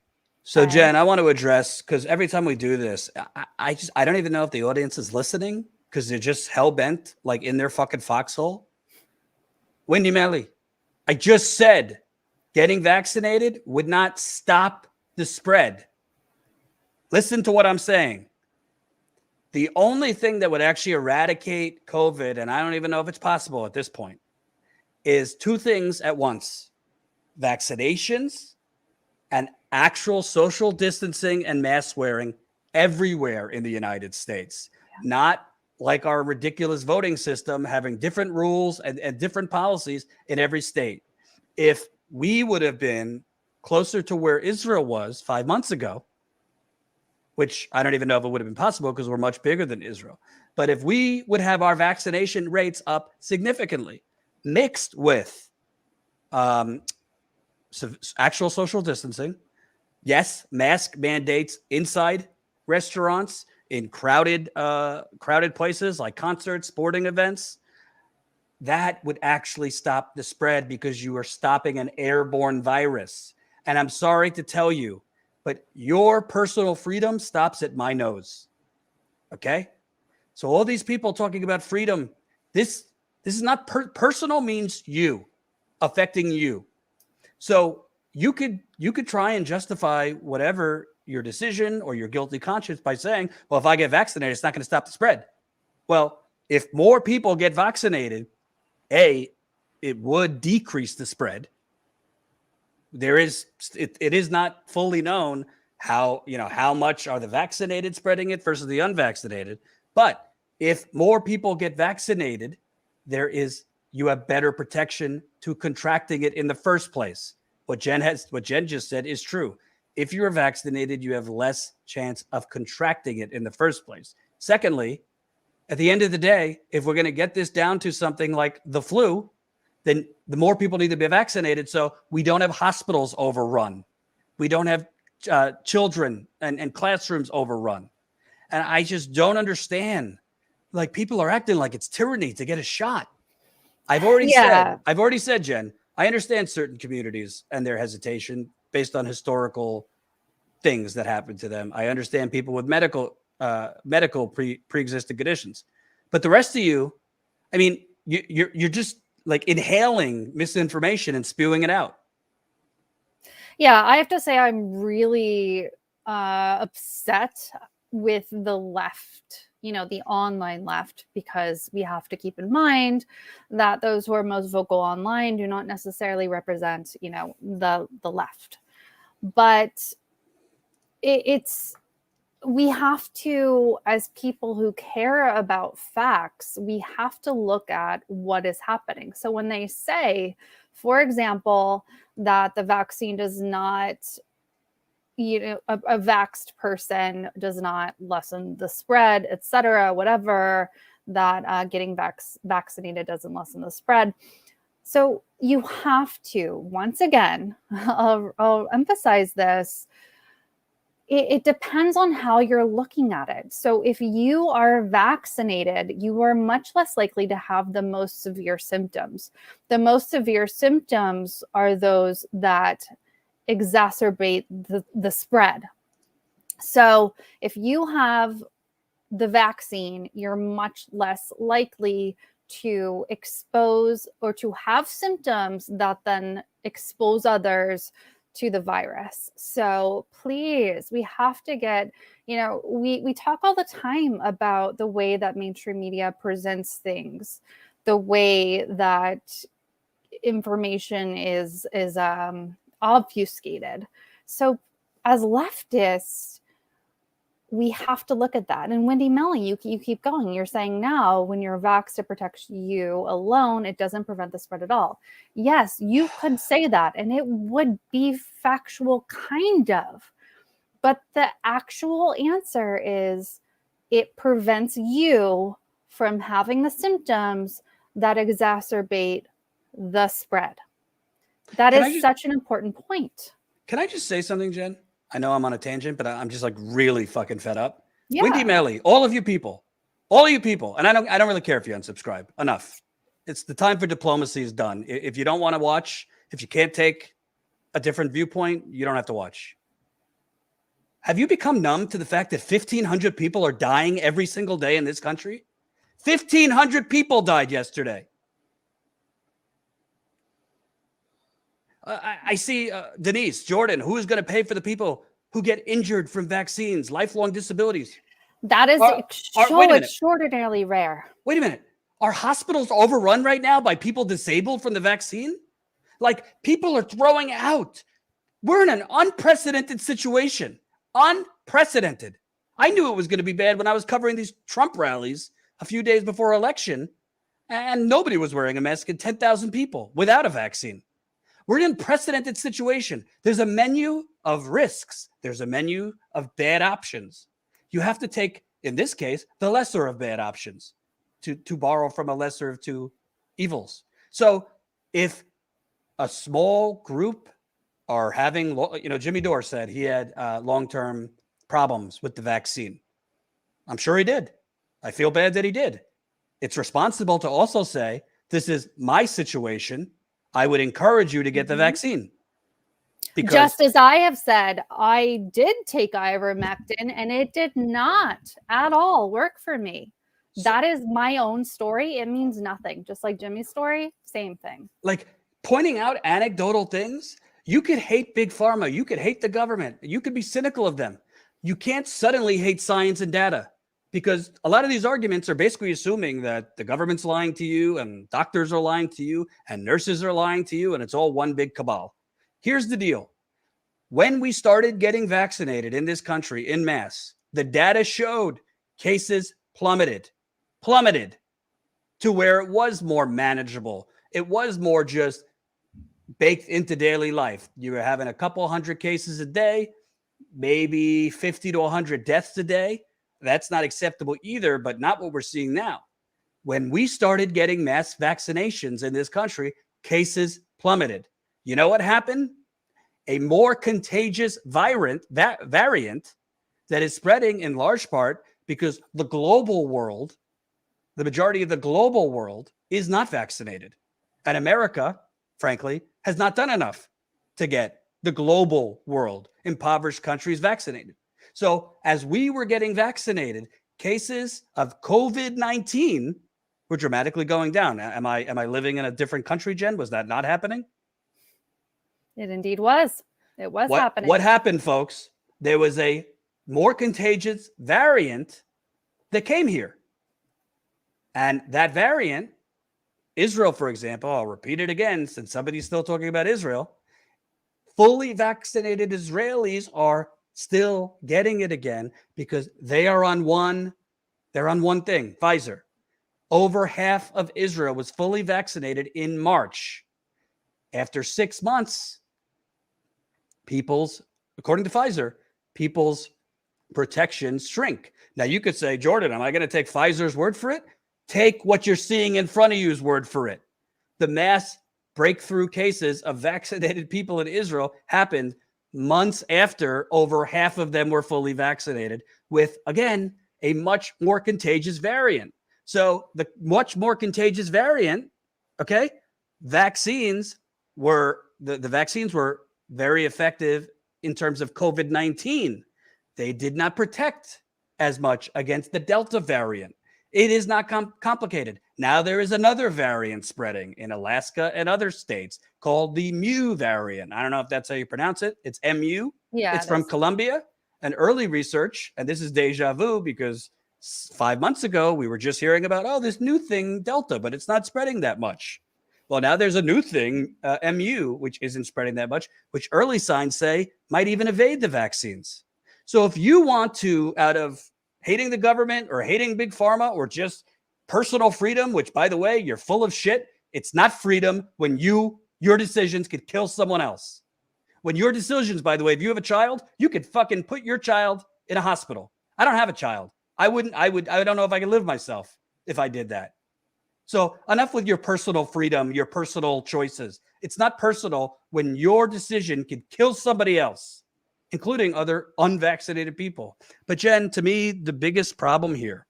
So Bye. Jen, I want to address, because every time we do this, I don't even know if the audience is listening because they're just hell bent, like in their fucking foxhole. Wendy Melly, I just said getting vaccinated would not stop the spread. Listen to what I'm saying. The only thing that would actually eradicate COVID, and I don't even know if it's possible at this point, is two things at once: vaccinations and actual social distancing and mask wearing everywhere in the United States. Not like our ridiculous voting system having different rules and different policies in every state. If we would have been closer to where Israel was 5 months ago, which I don't even know if it would have been possible because we're much bigger than Israel. But if we would have our vaccination rates up significantly, mixed with actual social distancing, yes, mask mandates inside restaurants, in crowded places like concerts, sporting events, that would actually stop the spread because you are stopping an airborne virus. And I'm sorry to tell you, but your personal freedom stops at my nose. Okay? So all these people talking about freedom, this is not personal, means you, affecting you. So you could try and justify whatever your decision or your guilty conscience by saying, well, if I get vaccinated, it's not going to stop the spread. Well, if more people get vaccinated, it would decrease the spread. It is not fully known how much are the vaccinated spreading it versus the unvaccinated. But if more people get vaccinated, you have better protection to contracting it in the first place. What Jen just said is true. If you're vaccinated, you have less chance of contracting it in the first place. Secondly, at the end of the day, if we're going to get this down to something like the flu, then the more people need to be vaccinated so we don't have hospitals overrun. We don't have children and classrooms overrun. And I just don't understand. Like, people are acting like it's tyranny to get a shot. I've already said, Jen, I understand certain communities and their hesitation based on historical things that happened to them. I understand people with medical pre-existing conditions, but the rest of you, I mean, you're just like inhaling misinformation and spewing it out. Yeah, I have to say I'm really upset with the left, the online left, because we have to keep in mind that those who are most vocal online do not necessarily represent, the left. But we have to, as people who care about facts, we have to look at what is happening. So when they say, for example, that the vaccine does not, a vaxxed person does not lessen the spread, etc., whatever, that getting vaccinated doesn't lessen the spread. So you have to, once again, I'll emphasize this, it depends on how you're looking at it. So if you are vaccinated, you are much less likely to have the most severe symptoms. The most severe symptoms are those that exacerbate the spread. So if you have the vaccine, you're much less likely to expose or to have symptoms that then expose others to the virus. So please, we have to get, we talk all the time about the way that mainstream media presents things, the way that information is obfuscated. So as leftists, we have to look at that. And Wendy Melly, you keep going. You're saying now when you're vaxxed to protect you alone, it doesn't prevent the spread at all. Yes, you could say that, and it would be factual, kind of. But the actual answer is it prevents you from having the symptoms that exacerbate the spread. That is such an important point. Can I just say something, Jen? I know I'm on a tangent, but I'm just like really fucking fed up. Yeah. Wendy Melly, all of you people, and I don't really care if you unsubscribe. Enough. It's the time for diplomacy is done. If you don't want to watch, if you can't take a different viewpoint, you don't have to watch. Have you become numb to the fact that 1,500 people are dying every single day in this country? 1,500 people died yesterday. I see Denise, Jordan, who is going to pay for the people who get injured from vaccines, lifelong disabilities? That is wait a minute. extraordinarily rare. Wait a minute. Are hospitals overrun right now by people disabled from the vaccine? Like, people are throwing out. We're in an unprecedented situation. Unprecedented. I knew it was going to be bad when I was covering these Trump rallies a few days before election, and nobody was wearing a mask and 10,000 people without a vaccine. We're in an unprecedented situation. There's a menu of risks. There's a menu of bad options. You have to take, in this case, the lesser of bad options to borrow from a lesser of two evils. So if a small group are having, Jimmy Dore said he had long-term problems with the vaccine. I'm sure he did. I feel bad that he did. It's responsible to also say, this is my situation. I would encourage you to get the vaccine. Because just as I have said, I did take ivermectin and it did not at all work for me. That is my own story. It means nothing. Just like Jimmy's story, same thing. Like, pointing out anecdotal things, you could hate big pharma. You could hate the government. You could be cynical of them. You can't suddenly hate science and data, because a lot of these arguments are basically assuming that the government's lying to you and doctors are lying to you and nurses are lying to you, and it's all one big cabal. Here's the deal. When we started getting vaccinated in this country in mass, the data showed cases plummeted to where it was more manageable. It was more just baked into daily life. You were having a couple hundred cases a day, maybe 50 to 100 deaths a day. That's not acceptable either, but not what we're seeing now. When we started getting mass vaccinations in this country, cases plummeted. You know what happened? A more contagious variant that is spreading in large part because the global world, the majority of the global world, is not vaccinated. And America, frankly, has not done enough to get the global world, impoverished countries, vaccinated. So as we were getting vaccinated, cases of COVID-19 were dramatically going down. Am I living in a different country, Jen? Was that not happening? It indeed was. It was happening. What happened, folks? There was a more contagious variant that came here. And that variant, Israel, for example, I'll repeat it again since somebody's still talking about Israel, fully vaccinated Israelis are still getting it again because they are on one thing, Pfizer. Over half of Israel was fully vaccinated in March. After 6 months, according to Pfizer, people's protections shrink. Now you could say, Jordan, am I going to take Pfizer's word for it? Take what you're seeing in front of you's word for it. The mass breakthrough cases of vaccinated people in Israel happened months after over half of them were fully vaccinated with, again, a much more contagious variant. So the much more contagious variant, okay, vaccines were, the vaccines were very effective in terms of COVID-19. They did not protect as much against the Delta variant. It is not complicated. Now there is another variant spreading in Alaska and other states called the Mu variant. I don't know if that's how you pronounce it. It's MU. Yeah, it's from Colombia. And early research, and this is deja vu because 5 months ago we were just hearing about, this new thing, Delta, but it's not spreading that much. Well, now there's a new thing, MU, which isn't spreading that much, which early signs say might even evade the vaccines. So if you want to, out of hating the government or hating big pharma or just personal freedom, which, by the way, you're full of shit, it's not freedom when your decisions could kill someone else. When your decisions, by the way, if you have a child, you could fucking put your child in a hospital. I don't have a child. I don't know if I could live myself if I did that. So enough with your personal freedom, your personal choices. It's not personal when your decision could kill somebody else. including other unvaccinated people. But Jen, to me, the biggest problem here,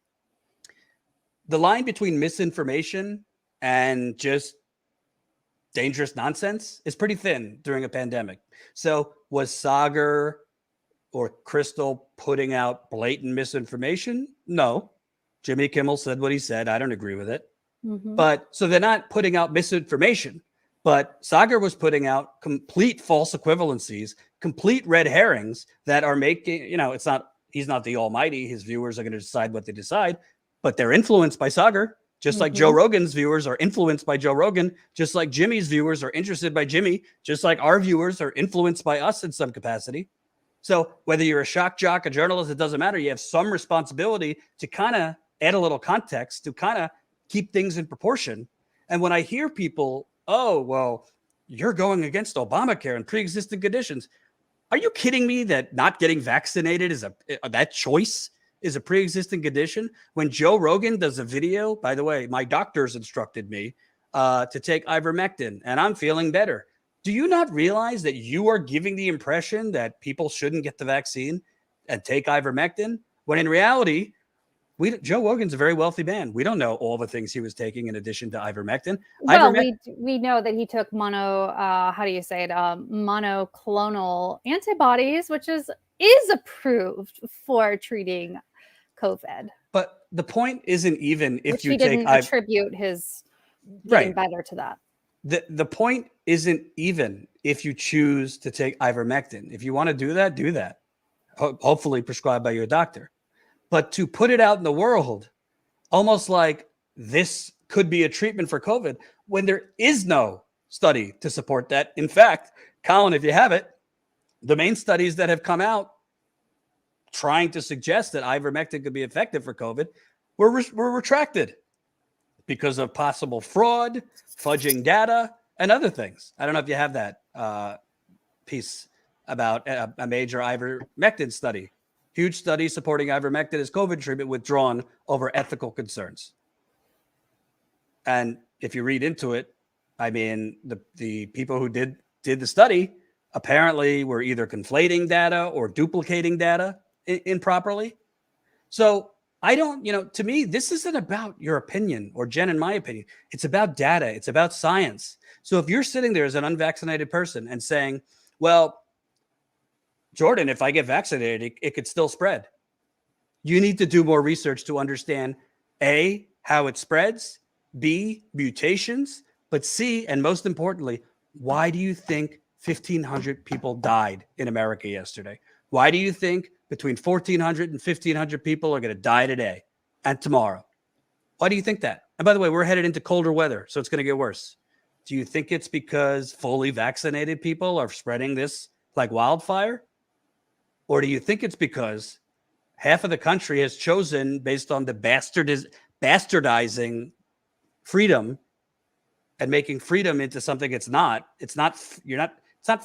the line between misinformation and just dangerous nonsense is pretty thin during a pandemic. So was Sagar or Crystal putting out blatant misinformation? No. Jimmy Kimmel said what he said. I don't agree with it. But so they're not putting out misinformation, but Sagar was putting out complete false equivalencies, complete red herrings that are making, he's not the almighty. His viewers are going to decide what they decide, but they're influenced by Sagar, just like Joe Rogan's viewers are influenced by Joe Rogan, just like Jimmy's viewers are interested by Jimmy, just like our viewers are influenced by us in some capacity. So whether you're a shock jock, a journalist, it doesn't matter. You have some responsibility to kind of add a little context, to kind of keep things in proportion. And when I hear people, oh, well, you're going against Obamacare and pre-existing conditions. Are you kidding me that not getting vaccinated is that choice is a pre-existing condition? When Joe Rogan does a video, by the way, my doctors instructed me to take ivermectin and I'm feeling better. Do you not realize that you are giving the impression that people shouldn't get the vaccine and take ivermectin? When in reality, Joe Rogan's a very wealthy man. We don't know all the things he was taking in addition to ivermectin. Well, we know that he took monoclonal antibodies, which is approved for treating COVID. But the point isn't even if which you he take didn't attribute his getting better to that. The point isn't even if you choose to take ivermectin. If you want to do that, do that. Hopefully prescribed by your doctor. But to put it out in the world, almost like this could be a treatment for COVID, when there is no study to support that. In fact, Colin, if you have it, the main studies that have come out trying to suggest that ivermectin could be effective for COVID were retracted because of possible fraud, fudging data, and other things. I don't know if you have that piece about a major ivermectin study. Huge study supporting ivermectin as COVID treatment withdrawn over ethical concerns. And if you read into it, I mean, the people who did the study apparently were either conflating data or duplicating data improperly. So I don't, to me, this isn't about your opinion or Jen and my opinion. It's about data. It's about science. So if you're sitting there as an unvaccinated person and saying, well, Jordan, if I get vaccinated, it could still spread. You need to do more research to understand A, how it spreads, B, mutations, but C, and most importantly, why do you think 1,500 people died in America yesterday? Why do you think between 1,400 and 1,500 people are going to die today and tomorrow? Why do you think that? And by the way, we're headed into colder weather, so it's going to get worse. Do you think it's because fully vaccinated people are spreading this like wildfire? Or do you think it's because half of the country has chosen, based on the bastardizing freedom and making freedom into something it's not? It's not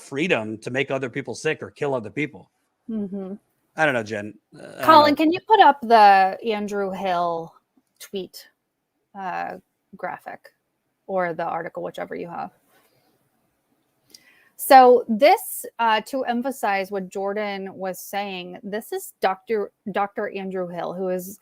freedom to make other people sick or kill other people. Mm-hmm. I don't know, Jen. Colin, can you put up the Andrew Hill tweet graphic or the article, whichever you have? So this, to emphasize what Jordan was saying, this is Dr. Andrew Hill, who is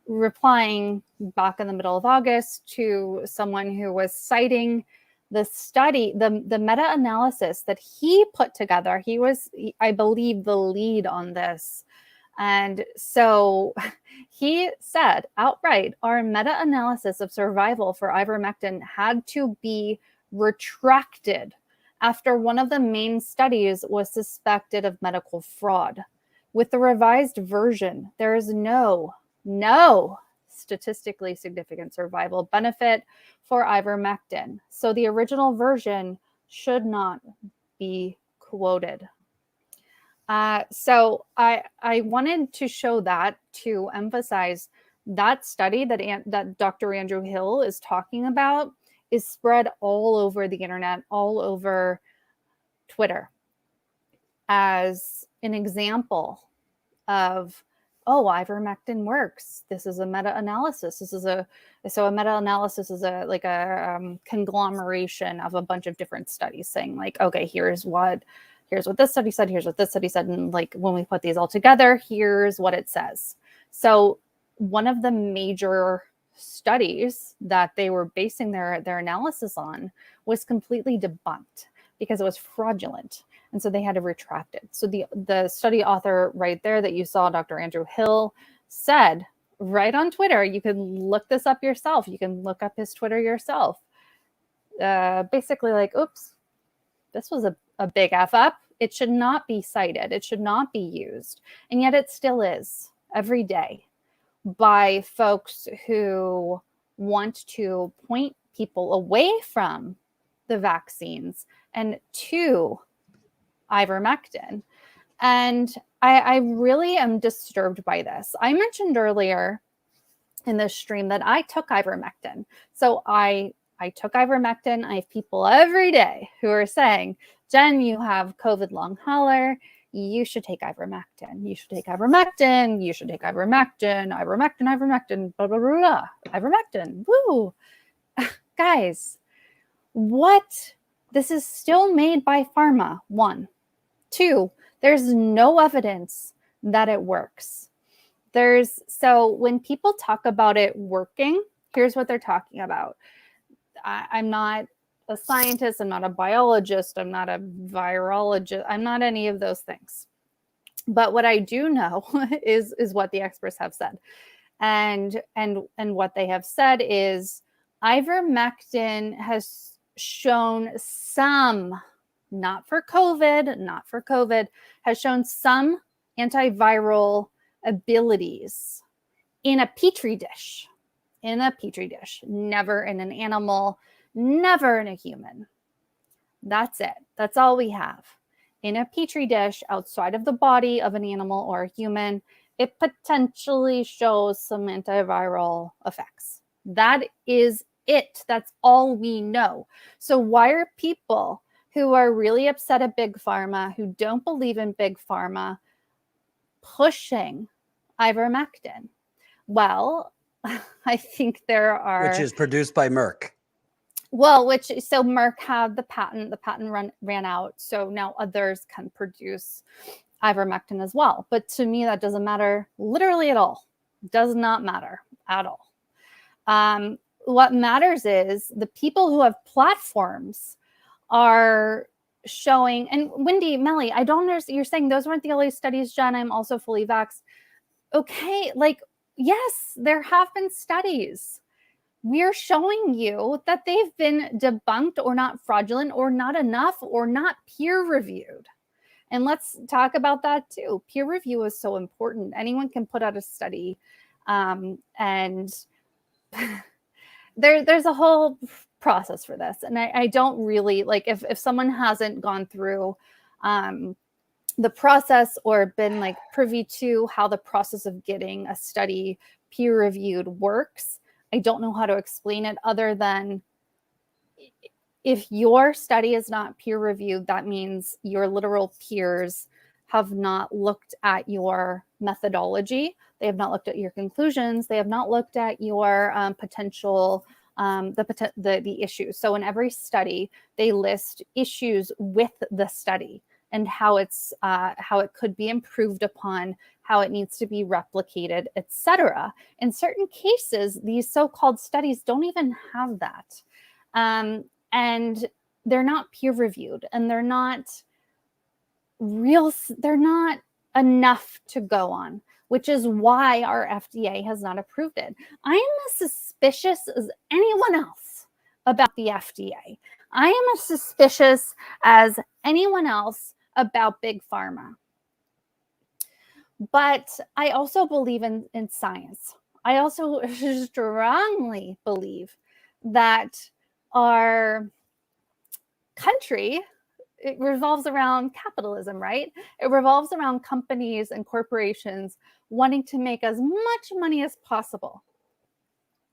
replying back in the middle of August to someone who was citing the study, the meta-analysis that he put together. He was, I believe, the lead on this. And so he said outright, our meta-analysis of survival for ivermectin had to be retracted after one of the main studies was suspected of medical fraud. With the revised version, there is no statistically significant survival benefit for ivermectin. So the original version should not be quoted. So I wanted to show that to emphasize that study that Dr. Andrew Hill is talking about is spread all over the internet, all over Twitter, as an example of, oh, ivermectin works. This is a meta-analysis. A meta-analysis is a conglomeration of a bunch of different studies saying like, okay, here's what here's what this study said, here's what this study said. And like when we put these all together, here's what it says. So one of the major studies that they were basing their analysis on was completely debunked because it was fraudulent. And so they had to retract it. So the study author right there that you saw, Dr. Andrew Hill, said right on Twitter, you can look this up yourself. You can look up his Twitter yourself. Basically like, oops, this was a big F up. It should not be cited. It should not be used. And yet it still is every day by folks who want to point people away from the vaccines and to ivermectin. And I really am disturbed by this. I mentioned earlier in this stream that I took ivermectin. So I took ivermectin. I have people every day who are saying, Jen, you have COVID long hauler. You should take ivermectin. You should take ivermectin. You should take ivermectin. Ivermectin, blah, blah, blah, blah. Ivermectin. Woo. Guys, what? This is still made by pharma, 1. 2, there's no evidence that it works. So when people talk about it working, here's what they're talking about. I'm not a scientist, I'm not a biologist, I'm not a virologist, I'm not any of those things. But what I do know is what the experts have said. And what they have said is ivermectin has shown some, not for COVID, has shown some antiviral abilities in a petri dish, never in an animal, never in a human. That's it. That's all we have. In a petri dish outside of the body of an animal or a human, it potentially shows some antiviral effects. That is it. That's all we know. So why are people who are really upset at Big Pharma, who don't believe in Big Pharma, pushing ivermectin? Well, I think there are... Which is produced by Merck. Well, so Merck had the patent ran out. So now others can produce ivermectin as well. But to me, that doesn't matter literally at all. Does not matter at all. What matters is the people who have platforms are showing, and Wendy, Melly, I don't understand. You're saying those weren't the only studies, Jen. I'm also fully vaxxed. Okay, like, yes, there have been studies. We're showing you that they've been debunked or not fraudulent or not enough or not peer reviewed. And let's talk about that too. Peer review is so important. Anyone can put out a study, and there's a whole process for this. And I don't really like if someone hasn't gone through the process or been like privy to how the process of getting a study peer reviewed works. I don't know how to explain it other than if your study is not peer reviewed, that means your literal peers have not looked at your methodology. They have not looked at your conclusions. They have not looked at your potential, the issues. So in every study, they list issues with the study and how it could be improved upon, how it needs to be replicated, etc. In certain cases, these so-called studies don't even have that. And they're not peer reviewed and they're not enough to go on, which is why our FDA has not approved it. I am as suspicious as anyone else about the FDA. I am as suspicious as anyone else about Big Pharma. But I also believe in science. I also strongly believe that our country, it revolves around capitalism, right? It revolves around companies and corporations wanting to make as much money as possible.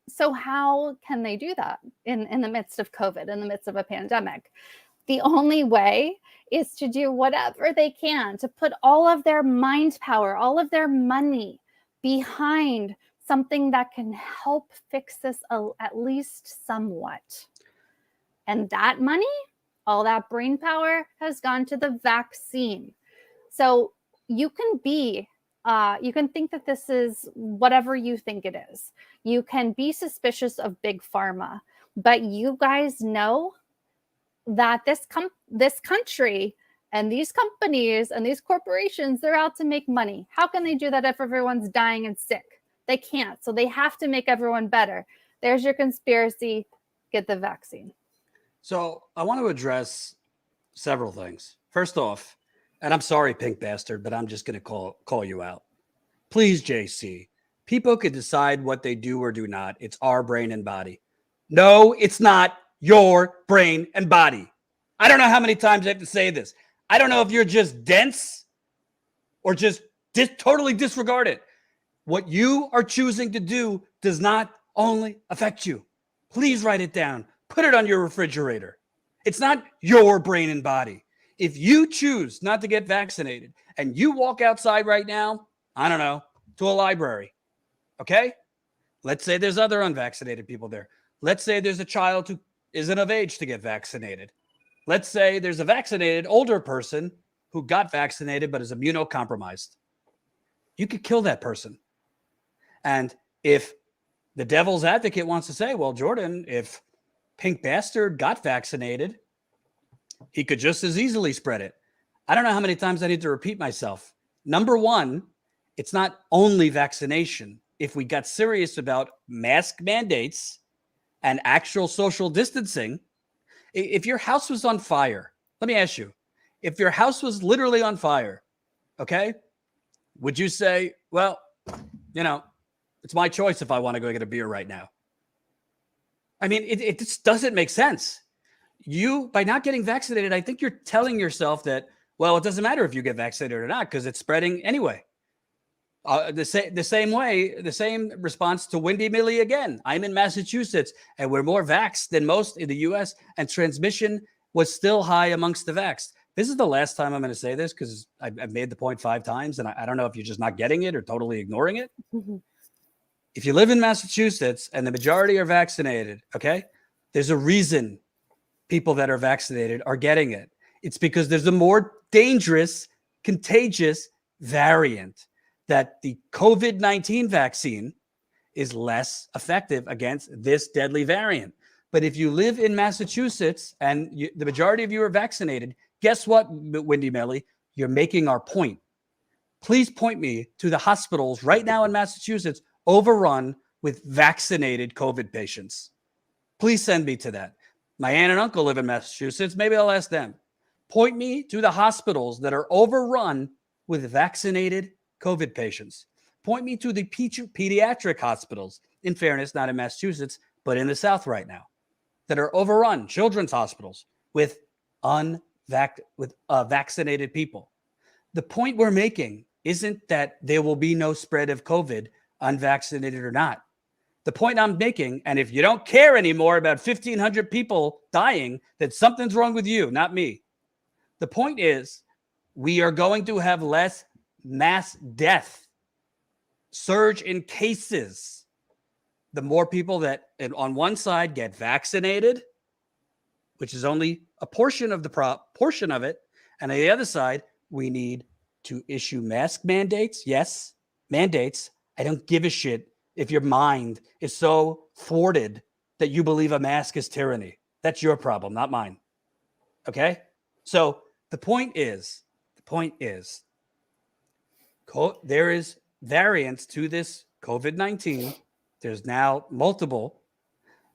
So how can they do that in the midst of COVID, in the midst of a pandemic? The only way is to do whatever they can to put all of their mind power, all of their money behind something that can help fix this at least somewhat. And that money All that brain power has gone to the vaccine. So you can think that this is whatever you think it is. You can be suspicious of big pharma, but you guys know that this country and these companies and these corporations, they're out to make money. How can they do that if everyone's dying and sick? They can't. So they have to make everyone better. There's your conspiracy. Get the vaccine. So I want to address several things. First off, and I'm sorry, pink bastard, but I'm just going to call you out. Please, JC, people can decide what they do or do not. It's our brain and body. No, it's not your brain and body. I don't know how many times I have to say this. I don't know if you're just dense or just totally disregard it. What you are choosing to do does not only affect you. Please write it down. Put it on your refrigerator. It's not your brain and body. If you choose not to get vaccinated and you walk outside right now, I don't know, to a library, okay? Let's say there's other unvaccinated people there. Let's say there's a child who isn't of age to get vaccinated. Let's say there's a vaccinated older person who got vaccinated but is immunocompromised. You could kill that person. And if the devil's advocate wants to say, well, Jordan, if Pink Bastard got vaccinated, he could just as easily spread it. I don't know how many times I need to repeat myself. Number one, it's not only vaccination. If we got serious about mask mandates and actual social distancing, if your house was on fire, let me ask you, if your house was literally on fire, okay, would you say, well, you know, it's my choice if I want to go get a beer right now? I mean, it just doesn't make sense. You, by not getting vaccinated, I think you're telling yourself that, well, it doesn't matter if you get vaccinated or not because it's spreading anyway. The same response to Windy Millie again. I'm in Massachusetts and we're more vaxxed than most in the US and transmission was still high amongst the vaxxed. This is the last time I'm going to say this because I've made the point 5 times and I don't know if you're just not getting it or totally ignoring it. Mm-hmm. If you live in Massachusetts and the majority are vaccinated, okay, there's a reason people that are vaccinated are getting it. It's because there's a more dangerous, contagious variant that the COVID-19 vaccine is less effective against this deadly variant. But if you live in Massachusetts and the majority of you are vaccinated, guess what, Windy Melly? You're making our point. Please point me to the hospitals right now in Massachusetts overrun with vaccinated COVID patients. Please send me to that. My aunt and uncle live in Massachusetts. Maybe I'll ask them. Point me to the hospitals that are overrun with vaccinated COVID patients. Point me to the pediatric hospitals, in fairness, not in Massachusetts, but in the South right now, that are overrun, children's hospitals with vaccinated people. The point we're making isn't that there will be no spread of COVID, unvaccinated or not. The point I'm making, and if you don't care anymore about 1,500 people dying, then something's wrong with you, not me. The point is, we are going to have less mass death, surge in cases. The more people that on one side get vaccinated, which is only a portion of portion of it, and on the other side, we need to issue mask mandates. Yes, mandates. I don't give a shit if your mind is so thwarted that you believe a mask is tyranny. That's your problem, not mine. Okay? So the point is, there is variants to this COVID-19. There's now multiple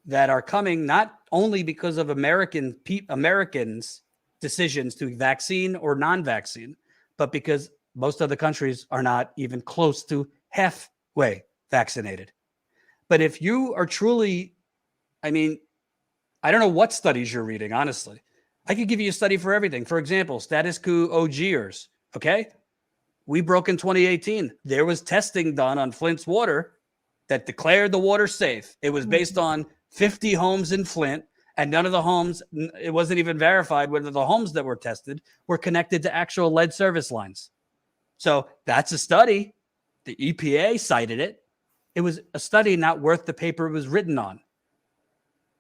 that are coming not only because of Americans' decisions to vaccine or non-vaccine, but because most other countries are not even close to halfway vaccinated. But if you are truly, I mean, I don't know what studies you're reading, honestly. I could give you a study for everything. For example, status quo OGers, okay? We broke in 2018. There was testing done on Flint's water that declared the water safe. It was based on 50 homes in Flint, and none of the homes, it wasn't even verified whether the homes that were tested were connected to actual lead service lines. So that's a study. The EPA cited it. It was a study not worth the paper it was written on.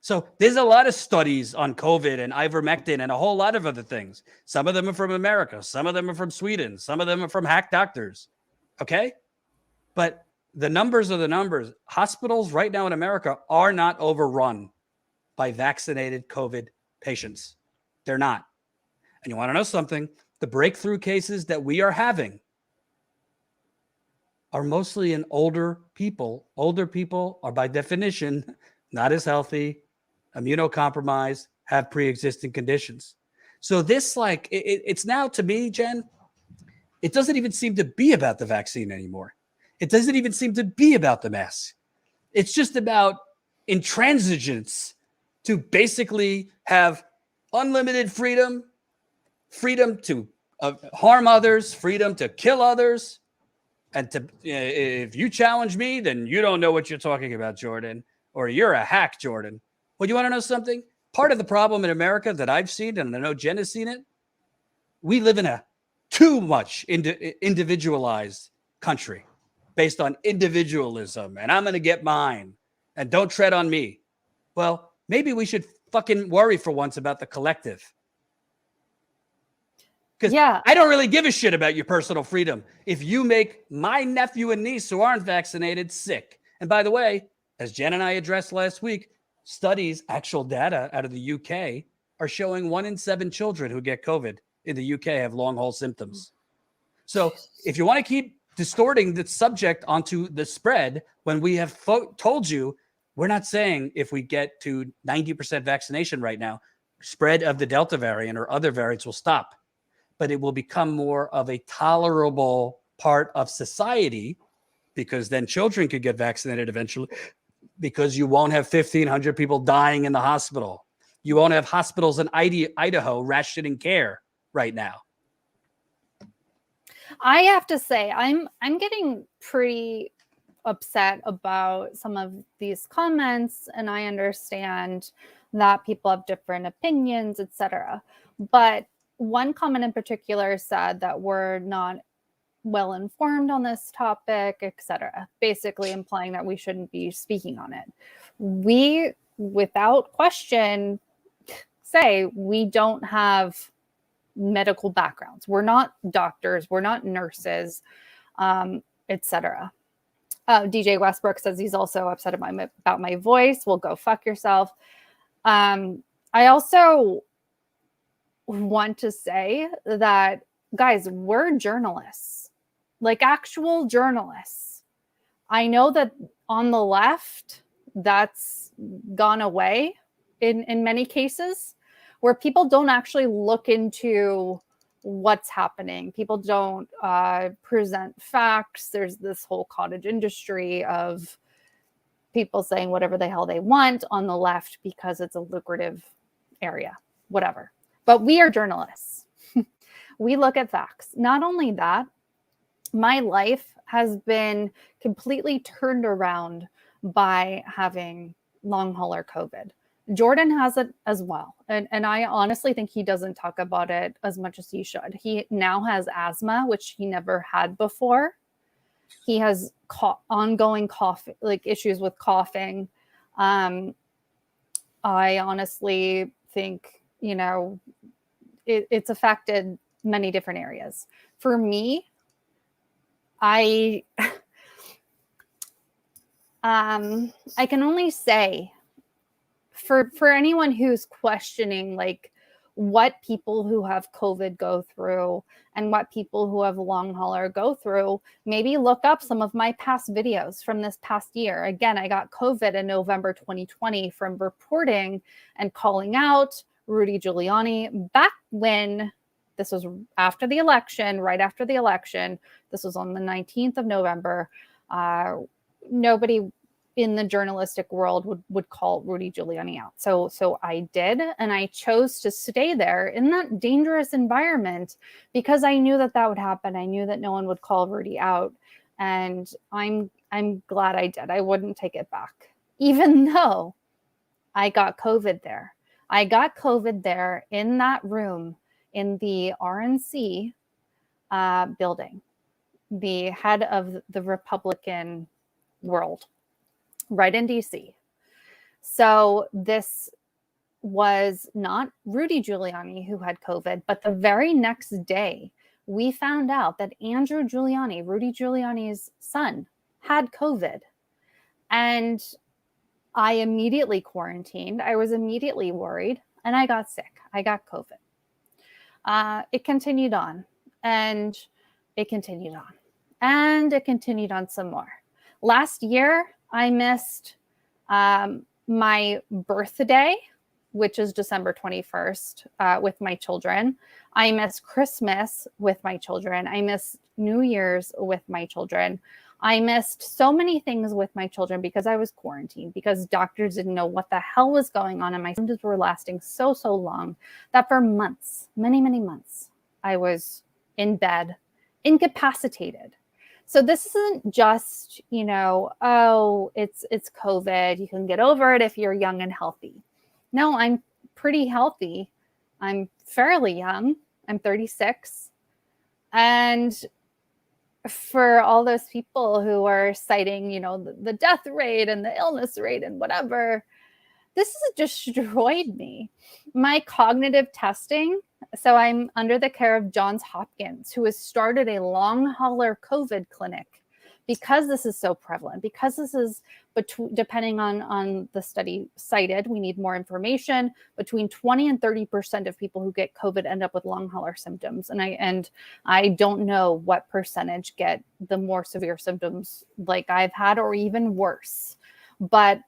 So there's a lot of studies on COVID and ivermectin and a whole lot of other things. Some of them are from America. Some of them are from Sweden. Some of them are from hack doctors. Okay. But the numbers are the numbers. Hospitals right now in America are not overrun by vaccinated COVID patients. They're not. And you want to know something? The breakthrough cases that we are having are mostly in older people. Older people are by definition not as healthy, immunocompromised, have pre-existing conditions. So this, like, it's now, to me, Jen, it doesn't even seem to be about the vaccine anymore. It doesn't even seem to be about the mask. It's just about intransigence to basically have unlimited freedom, freedom to harm others, freedom to kill others. And to, if you challenge me, then you don't know what you're talking about, Jordan, or you're a hack, Jordan. Well, you want to know something? Part of the problem in America that I've seen, and I know Jen has seen it, we live in a too much individualized country based on individualism, and I'm going to get mine, and don't tread on me. Well, maybe we should fucking worry for once about the collective. Because I don't really give a shit about your personal freedom if you make my nephew and niece who aren't vaccinated sick. And by the way, as Jen and I addressed last week, studies, actual data out of the UK are showing 1 in 7 children who get COVID in the UK have long haul symptoms. So if you want to keep distorting the subject onto the spread, when we have told you, we're not saying if we get to 90% vaccination right now, spread of the Delta variant or other variants will stop. But it will become more of a tolerable part of society, because then children could get vaccinated eventually, because you won't have 1,500 people dying in the hospital. You won't have hospitals in Idaho rationing care right now. I have to say, I'm getting pretty upset about some of these comments, and I understand that people have different opinions, etc. But one comment in particular said that we're not well informed on this topic, etc., basically implying that we shouldn't be speaking on it. We, without question, say we don't have medical backgrounds. We're not doctors. We're not nurses, etc. DJ Westbrook says he's also upset about my voice. Well, go fuck yourself. I also want to say that, guys, we're journalists, like actual journalists. I know that on the left, that's gone away in many cases, where people don't actually look into what's happening. People don't present facts. There's this whole cottage industry of people saying whatever the hell they want on the left because it's a lucrative area, whatever. But we are journalists. We look at facts. Not only that, my life has been completely turned around by having long hauler COVID. Jordan has it as well. And I honestly think he doesn't talk about it as much as he should. He now has asthma, which he never had before. He has ongoing cough, like issues with coughing. I honestly think, it's affected many different areas. For me, I can only say, for anyone who's questioning like what people who have COVID go through and what people who have long hauler go through, maybe look up some of my past videos from this past year. Again, I got COVID in November 2020 from reporting and calling out Rudy Giuliani back when this was after the election, right after the election. This was on the 19th of November. Nobody in the journalistic world would call Rudy Giuliani out. So I did, and I chose to stay there in that dangerous environment because I knew that would happen. I knew that no one would call Rudy out, and I'm glad I did. I wouldn't take it back, even though I got COVID there. I got COVID there in that room in the RNC building, the head of the Republican world, right in DC. So this was not Rudy Giuliani who had COVID, but the very next day, we found out that Andrew Giuliani, Rudy Giuliani's son, had COVID. And I immediately quarantined. I was immediately worried, and I got sick. I got COVID. It continued on, and it continued on, and it continued on some more. Last year, I missed my birthday, which is December 21st, with my children. I missed Christmas with my children. I missed New Year's with my children. I missed so many things with my children because I was quarantined, because doctors didn't know what the hell was going on. And my symptoms were lasting so long that for months, many months, I was in bed, incapacitated. So this isn't just, oh, it's COVID. You can get over it if you're young and healthy. No, I'm pretty healthy. I'm fairly young. I'm 36. And for all those people who are citing, the death rate and the illness rate and whatever, this has destroyed me. My cognitive testing, so I'm under the care of Johns Hopkins, who has started a long hauler COVID clinic because this is so prevalent, because this is, depending on the study cited, we need more information, between 20 and 30% of people who get COVID end up with long hauler symptoms. And I don't know what percentage get the more severe symptoms like I've had, or even worse. But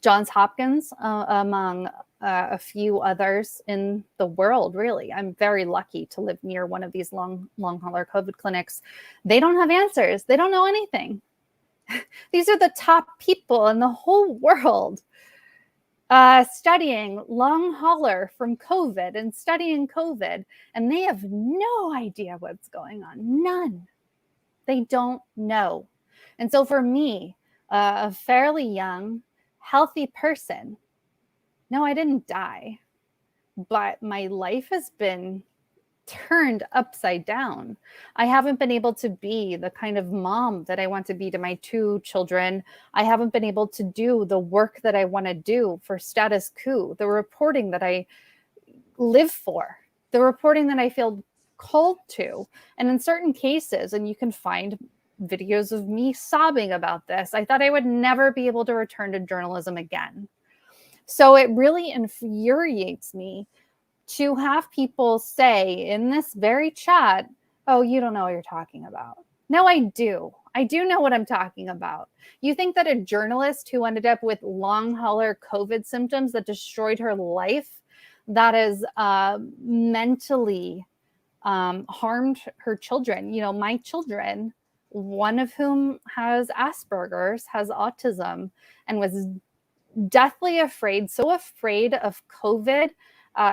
Johns Hopkins, among a few others in the world, really. I'm very lucky to live near one of these long hauler COVID clinics. They don't have answers. They don't know anything. These are the top people in the whole world studying long hauler from COVID and studying COVID, and they have no idea what's going on. None. They don't know. And so for me, a fairly young, healthy person, no, I didn't die, but my life has been turned upside down. I haven't been able to be the kind of mom that I want to be to my 2 children. I haven't been able to do the work that I want to do for Status Quo, the reporting that I live for, the reporting that I feel called to. And in certain cases, and you can find videos of me sobbing about this, I thought I would never be able to return to journalism again. So it really infuriates me to have people say in this very chat, oh, you don't know what you're talking about. No, I do. I do know what I'm talking about. You think that a journalist who ended up with long hauler COVID symptoms that destroyed her life, that is mentally harmed her children, my children, one of whom has Asperger's, has autism, and was deathly afraid, so afraid of COVID.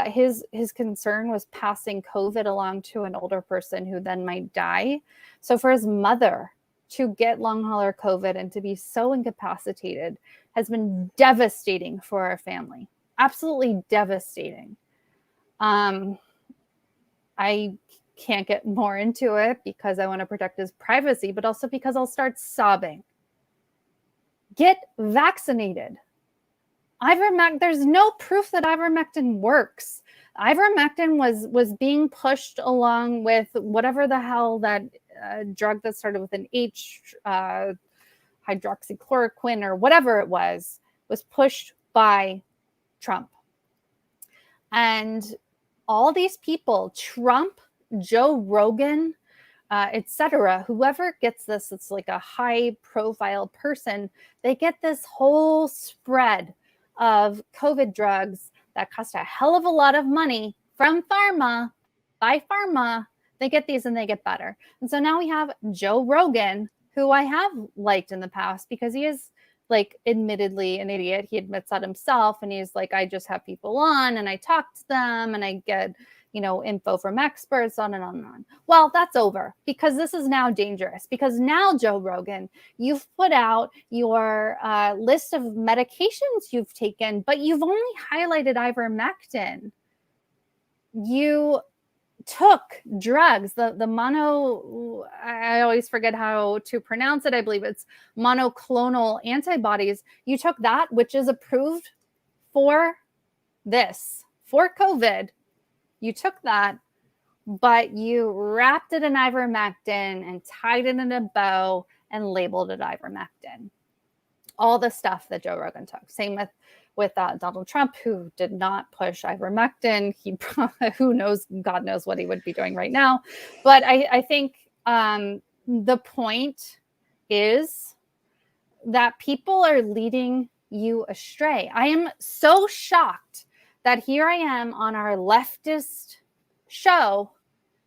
His concern was passing COVID along to an older person who then might die. So for his mother to get long hauler COVID and to be so incapacitated has been devastating for our family. Absolutely devastating. I can't get more into it because I want to protect his privacy, but also because I'll start sobbing. Get vaccinated. Ivermectin, there's no proof that ivermectin works. Ivermectin was being pushed along with whatever the hell that drug that started with an H, hydroxychloroquine or whatever it was pushed by Trump. And all these people, Trump, Joe Rogan, etc., whoever gets this, it's like a high profile person, they get this whole spread of COVID drugs that cost a hell of a lot of money from pharma, by pharma. They get these and they get better. And so now we have Joe Rogan, who I have liked in the past because he is, like, admittedly an idiot. He admits that himself. And he's like, I just have people on and I talk to them and I get, info from experts, on and on and on. Well, that's over because this is now dangerous, because now, Joe Rogan, you've put out your list of medications you've taken, but you've only highlighted ivermectin. You took drugs, the mono, I always forget how to pronounce it. I believe it's monoclonal antibodies. You took that, which is approved for COVID. You took that, but you wrapped it in ivermectin and tied it in a bow and labeled it ivermectin. All the stuff that Joe Rogan took. Same with Donald Trump, who did not push ivermectin. He who knows, God knows what he would be doing right now. But I think the point is that people are leading you astray. I am so shocked that here I am on our leftist show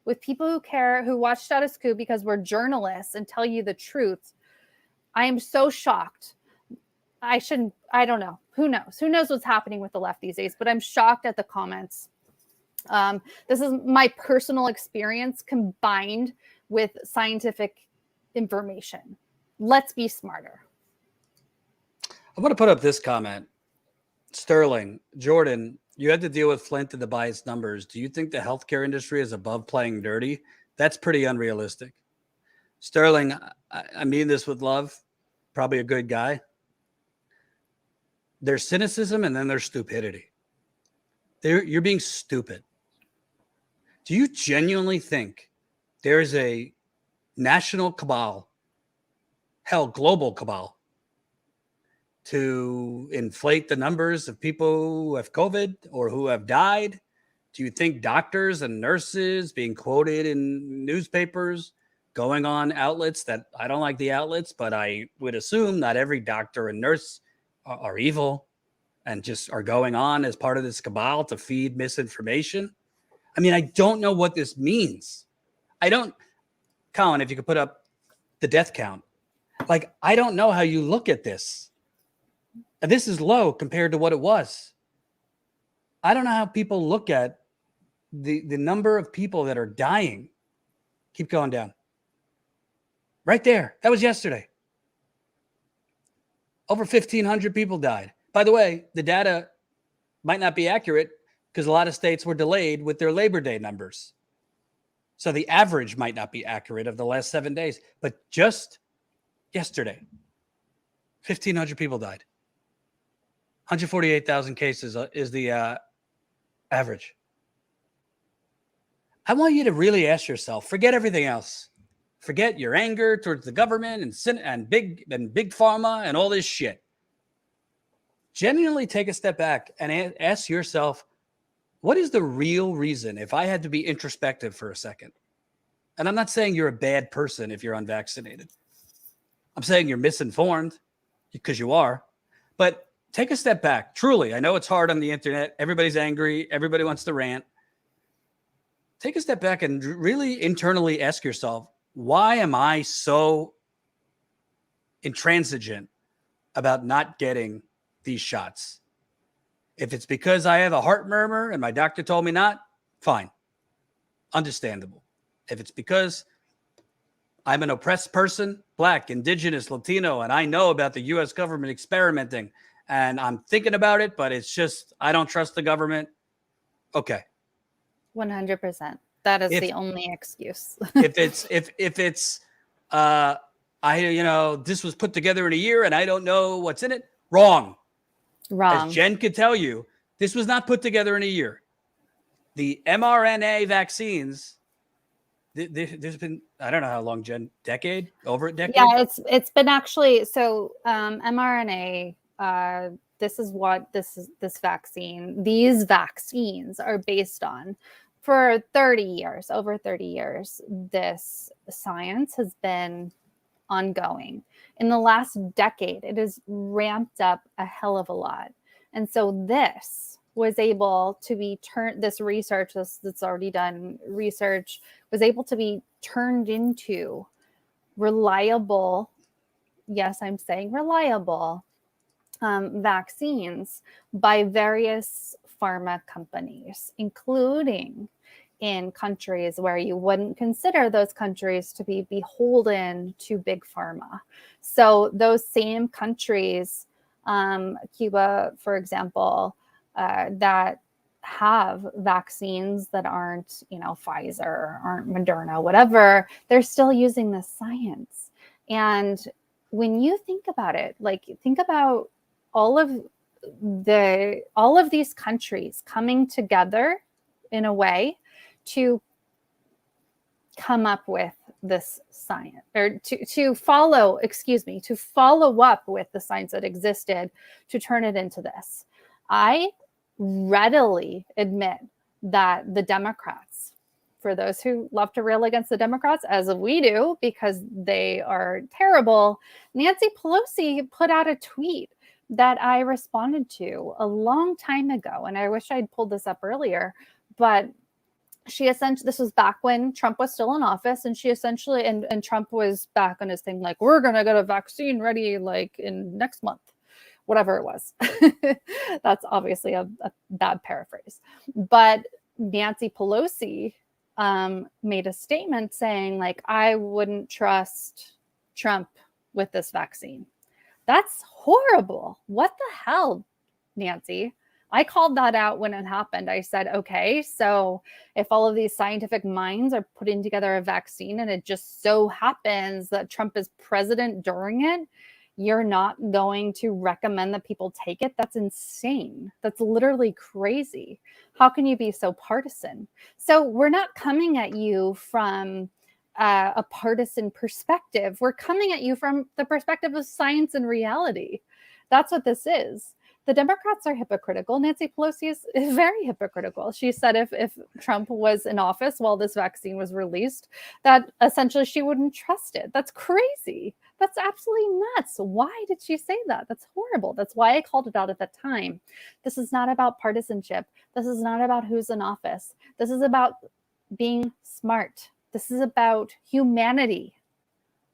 with people who care, who watch Status Quo because we're journalists and tell you the truth. I am so shocked. I don't know. Who knows? Who knows what's happening with the left these days? But I'm shocked at the comments. This is my personal experience combined with scientific information. Let's be smarter. I want to put up this comment. Sterling, Jordan, you had to deal with Flint and the biased numbers. Do you think the healthcare industry is above playing dirty? That's pretty unrealistic. Sterling, I mean this with love. Probably a good guy. There's cynicism and then there's stupidity. You're being stupid. Do you genuinely think there is a national cabal, hell, global cabal, to inflate the numbers of people who have COVID or who have died? Do you think doctors and nurses being quoted in newspapers, going on outlets that I don't like the outlets, but I would assume not every doctor and nurse are evil and just are going on as part of this cabal to feed misinformation? I mean, I don't know what this means. Colin, if you could put up the death count. Like, I don't know how you look at this. And this is low compared to what it was. I don't know how people look at the number of people that are dying. Keep going down. Right there. That was yesterday. Over 1,500 people died. By the way, the data might not be accurate because a lot of states were delayed with their Labor Day numbers. So the average might not be accurate of the last 7 days. But just yesterday, 1,500 people died. 148,000 cases is the average. I want you to really ask yourself, forget everything else. Forget your anger towards the government and big pharma and all this shit. Genuinely take a step back and ask yourself, what is the real reason, if I had to be introspective for a second? And I'm not saying you're a bad person if you're unvaccinated. I'm saying you're misinformed, because you are. But take a step back. Truly, I know it's hard on the internet. Everybody's angry. Everybody wants to rant. Take a step back and really internally ask yourself, why am I so intransigent about not getting these shots? If it's because I have a heart murmur and my doctor told me not, fine. Understandable. If it's because I'm an oppressed person, Black, Indigenous, Latino, and I know about the U.S. government experimenting and I'm thinking about it, but it's just, I don't trust the government. Okay. 100%. That is the only excuse. if it's, this was put together in a year and I don't know what's in it. Wrong. As Jen could tell you, this was not put together in a year. The mRNA vaccines, there's been, I don't know how long, Jen, over a decade? Yeah, it's been actually, so mRNA, these vaccines are based on for over 30 years. This science has been ongoing. In the last decade, it has ramped up a hell of a lot. And so this was able to be this research that's already done research was able to be turned into reliable, yes, I'm saying reliable, vaccines by various pharma companies, including in countries where you wouldn't consider those countries to be beholden to big pharma. So those same countries, Cuba, for example, that have vaccines that aren't, Pfizer, aren't Moderna, whatever, they're still using the science. And when you think about it, like think about all of these countries coming together in a way to come up with this science, or to follow up with the science that existed to turn it into this. I readily admit that the Democrats, for those who love to rail against the Democrats, as we do, because they are terrible, Nancy Pelosi put out a tweet that I responded to a long time ago. And I wish I'd pulled this up earlier, but she essentially, this was back when Trump was still in office, and she essentially, and Trump was back on his thing, like, we're going to get a vaccine ready like in next month, whatever it was. That's obviously a bad paraphrase. But Nancy Pelosi made a statement saying, like, I wouldn't trust Trump with this vaccine. That's horrible. What the hell, Nancy? I called that out when it happened. I said, okay, so if all of these scientific minds are putting together a vaccine and it just so happens that Trump is president during it, you're not going to recommend that people take it? That's insane. That's literally crazy. How can you be so partisan? So we're not coming at you from a partisan perspective. We're coming at you from the perspective of science and reality. That's what this is. The Democrats are hypocritical. Nancy Pelosi is very hypocritical. She said if Trump was in office while this vaccine was released, that essentially she wouldn't trust it. That's crazy. That's absolutely nuts. Why did she say that? That's horrible. That's why I called it out at the time. This is not about partisanship. This is not about who's in office. This is about being smart. This is about humanity.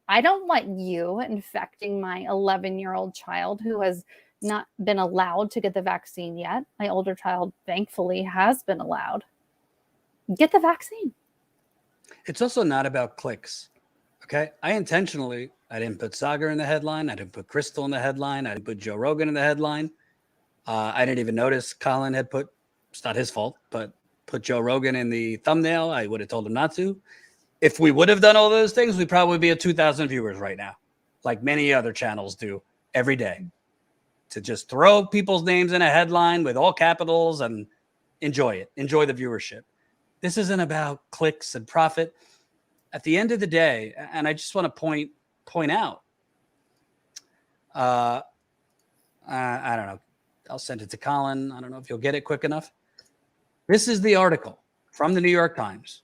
I don't want you infecting my 11-year-old child who has not been allowed to get the vaccine yet. My older child, thankfully, has been allowed. Get the vaccine. It's also not about clicks. Okay. I didn't put Sagar in the headline. I didn't put Crystal in the headline. I didn't put Joe Rogan in the headline. I didn't even notice Colin had it's not his fault, but put Joe Rogan in the thumbnail. I would have told him not to. If we would have done all those things, we'd probably be at 2,000 viewers right now, like many other channels do every day. To just throw people's names in a headline with all capitals and enjoy it. Enjoy the viewership. This isn't about clicks and profit. At the end of the day, and I just want to point out, I don't know. I'll send it to Colin. I don't know if you'll get it quick enough. This is the article from the New York Times.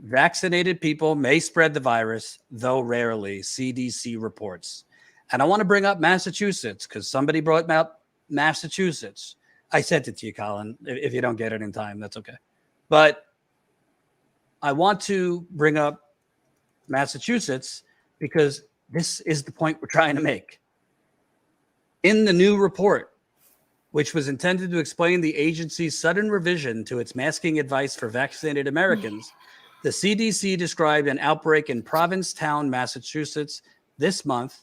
Vaccinated people may spread the virus, though rarely, CDC reports. And I want to bring up Massachusetts because somebody brought up Massachusetts. I sent it to you, Colin. If you don't get it in time, that's okay. But I want to bring up Massachusetts because this is the point we're trying to make. In the new report, which was intended to explain the agency's sudden revision to its masking advice for vaccinated Americans, the CDC described an outbreak in Provincetown, Massachusetts this month.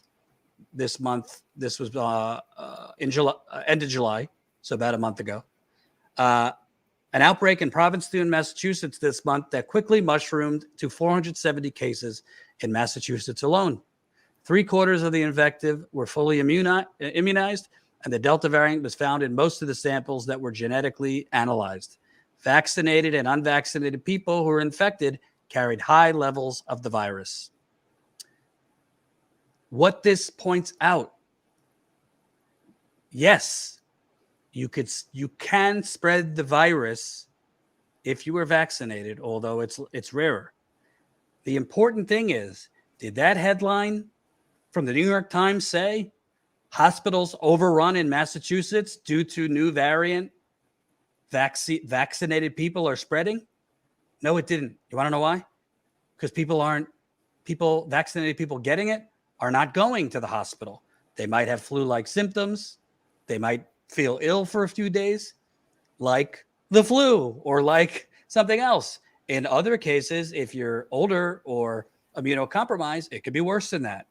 This was in July, end of July, so about a month ago. An outbreak in Provincetown, Massachusetts this month that quickly mushroomed to 470 cases in Massachusetts alone. 3/4 of the infected were fully immunized, and the Delta variant was found in most of the samples that were genetically analyzed. Vaccinated and unvaccinated people who were infected carried high levels of the virus. What this points out, yes, you can spread the virus if you were vaccinated, although it's rarer. The important thing is, did that headline from the New York Times say hospitals overrun in Massachusetts due to new variant vaccinated people are spreading? No, it didn't. You want to know why? Because vaccinated people getting it are not going to the hospital. They might have flu-like symptoms. They might feel ill for a few days, like the flu or like something else. In other cases, if you're older or immunocompromised, it could be worse than that.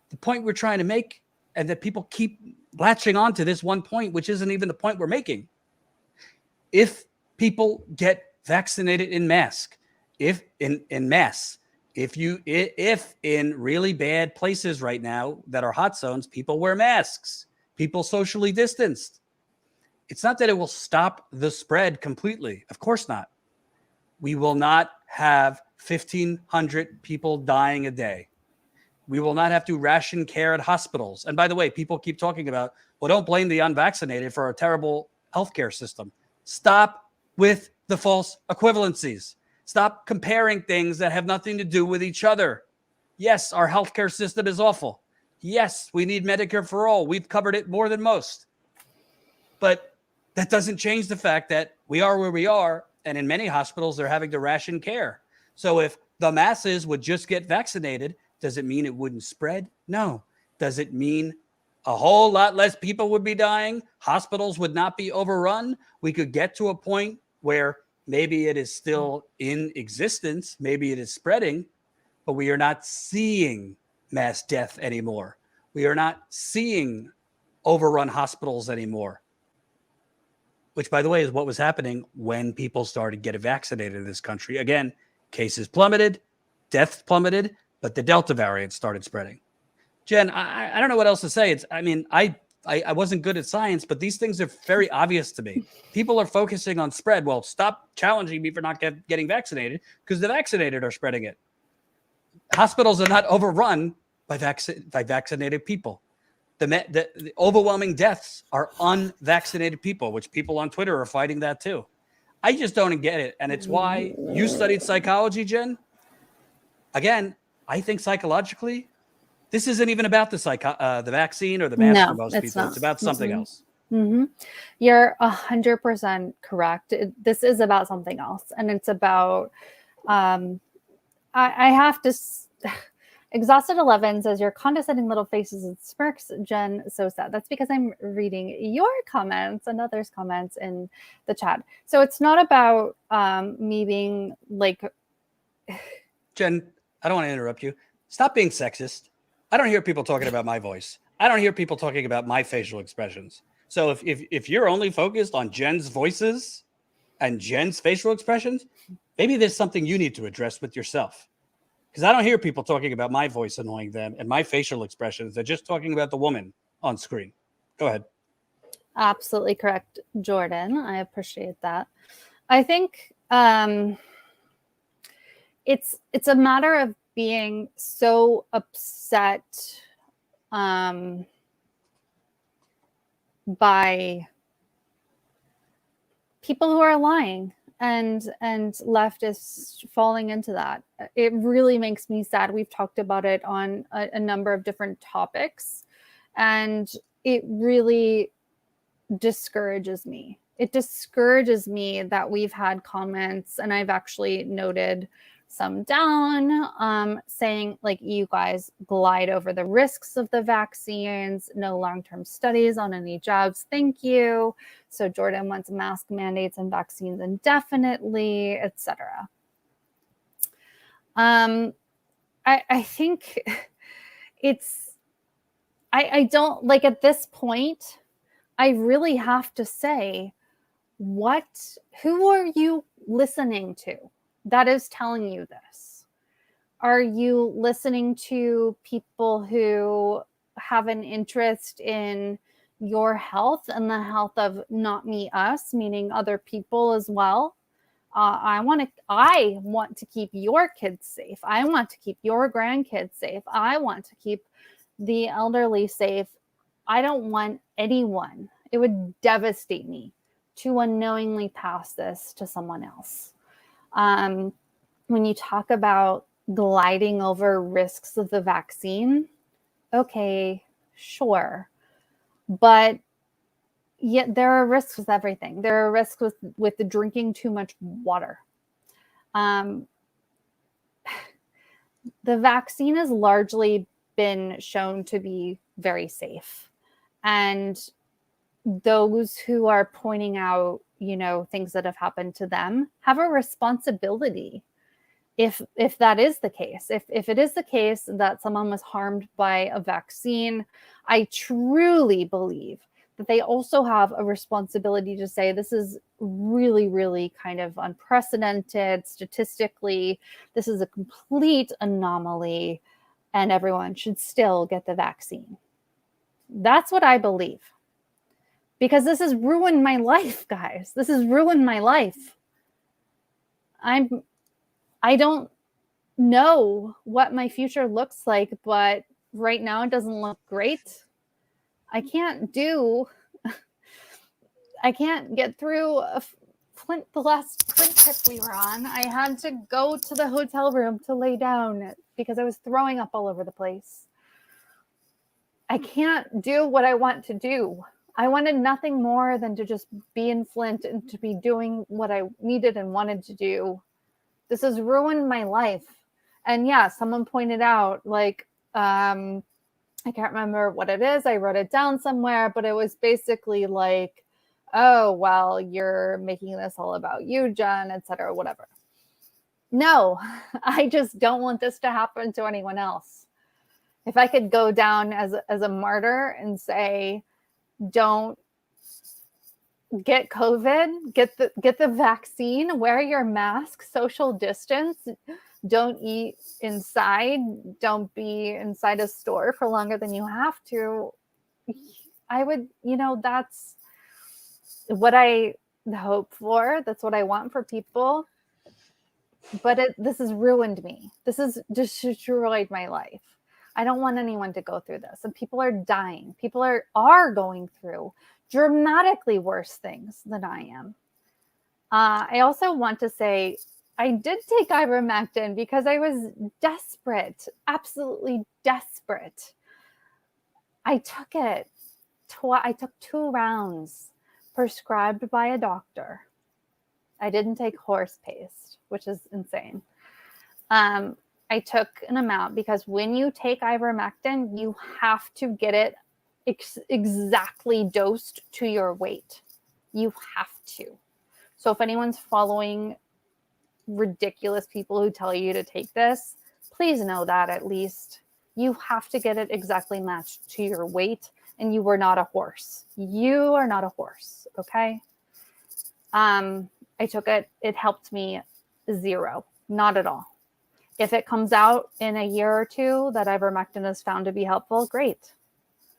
The point we're trying to make, and that people keep latching on to this one point, which isn't even the point we're making. If people get vaccinated in mass. If in really bad places right now that are hot zones, people wear masks, people socially distanced. It's not that it will stop the spread completely. Of course not. We will not have 1,500 people dying a day. We will not have to ration care at hospitals. And by the way, people keep talking about, well, don't blame the unvaccinated for a terrible healthcare system. Stop with the false equivalencies. Stop comparing things that have nothing to do with each other. Yes, our healthcare system is awful. Yes, we need Medicare for all. We've covered it more than most. But that doesn't change the fact that we are where we are. And in many hospitals, they're having to ration care. So if the masses would just get vaccinated, does it mean it wouldn't spread? No. Does it mean a whole lot less people would be dying? Hospitals would not be overrun? We could get to a point where maybe it is still in existence, maybe it is spreading, but we are not seeing mass death anymore. We are not seeing overrun hospitals anymore, which, by the way, is what was happening when people started getting vaccinated in this country. Again, cases plummeted, deaths plummeted, but the Delta variant started spreading. Jen, I don't know what else to say. I wasn't good at science, but these things are very obvious to me. People are focusing on spread. Well, stop challenging me for not getting vaccinated because the vaccinated are spreading it. Hospitals are not overrun by vaccinated people. The overwhelming deaths are unvaccinated people, which people on Twitter are fighting that too. I just don't get it. And it's why you studied psychology, Jen. Again, I think psychologically, this isn't even about the vaccine or the mask for most people. It's about something else. Mm-hmm. You're 100% correct. This is about something else. And it's about, I have to... Exhausted 11 says, your condescending little faces and smirks, Jen, so sad. That's because I'm reading your comments and others' comments in the chat. So it's not about me being like... Jen, I don't want to interrupt you. Stop being sexist. I don't hear people talking about my voice. I don't hear people talking about my facial expressions. So if you're only focused on Jen's voices and Jen's facial expressions, maybe there's something you need to address with yourself. Because I don't hear people talking about my voice annoying them and my facial expressions. They're just talking about the woman on screen. Go ahead. Absolutely correct, Jordan. I appreciate that. I think it's a matter of being so upset by people who are lying and leftists falling into that. It really makes me sad. We've talked about it on a number of different topics, and it really discourages me. It discourages me that we've had comments, and I've actually noted some down saying, like, you guys glide over the risks of the vaccines, no long-term studies on any jabs, thank you. So Jordan wants mask mandates and vaccines indefinitely, etc. I think it's, I don't, like, at this point, I really have to say, who are you listening to that is telling you this? Are you listening to people who have an interest in your health and the health of not me, us, meaning other people as well? I want to keep your kids safe. I want to keep your grandkids safe. I want to keep the elderly safe. I don't want anyone. It would devastate me to unknowingly pass this to someone else. When you talk about gliding over risks of the vaccine, okay, sure. But yet there are risks with everything. There are risks with drinking too much water. The vaccine has largely been shown to be very safe. And those who are pointing out, things that have happened to them have a responsibility. If that is the case, if it is the case that someone was harmed by a vaccine, I truly believe that they also have a responsibility to say, this is really, really kind of unprecedented statistically. This is a complete anomaly, and everyone should still get the vaccine. That's what I believe. Because this has ruined my life, guys. This has ruined my life. I don't know what my future looks like, but right now it doesn't look great. I can't get through the last Flint trip we were on. I had to go to the hotel room to lay down because I was throwing up all over the place. I can't do what I want to do. I wanted nothing more than to just be in Flint and to be doing what I needed and wanted to do. This has ruined my life. And yeah, someone pointed out, like, I can't remember what it is. I wrote it down somewhere, but it was basically like, oh, well, you're making this all about you, Jen, et cetera, whatever. No, I just don't want this to happen to anyone else. If I could go down as a martyr and say, don't get COVID, get the vaccine, wear your mask, social distance, don't eat inside, don't be inside a store for longer than you have to, I would, that's what I hope for. That's what I want for people. But this has ruined me. This has destroyed my life. I don't want anyone to go through this. And people are dying. People are going through dramatically worse things than I am. I also want to say I did take ivermectin because I was desperate, absolutely desperate. I took it. I took 2 rounds prescribed by a doctor. I didn't take horse paste, which is insane. I took an amount because when you take ivermectin, you have to get it exactly dosed to your weight. You have to. So if anyone's following ridiculous people who tell you to take this, please know that at least you have to get it exactly matched to your weight, and you are not a horse. You are not a horse, okay? I took it. It helped me 0, not at all. If it comes out in a year or 2 that ivermectin is found to be helpful, great.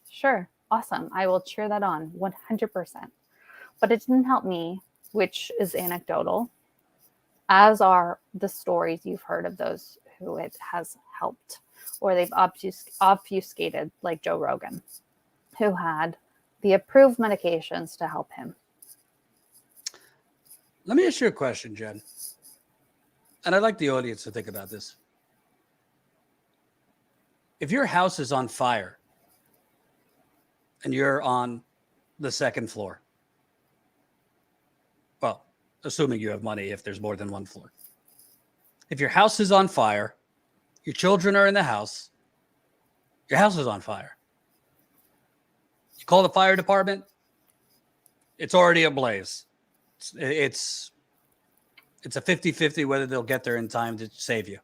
Sure, awesome. I will cheer that on 100%. But it didn't help me, which is anecdotal, as are the stories you've heard of those who it has helped, or they've obfuscated, like Joe Rogan, who had the approved medications to help him. Let me ask you a question, Jen. And I'd like the audience to think about this. If your house is on fire and you're on the 2nd floor, well, assuming you have money if there's more than 1 floor. If your house is on fire, your children are in the house, your house is on fire. You call the fire department, it's already ablaze. It's a 50-50 whether they'll get there in time to save you.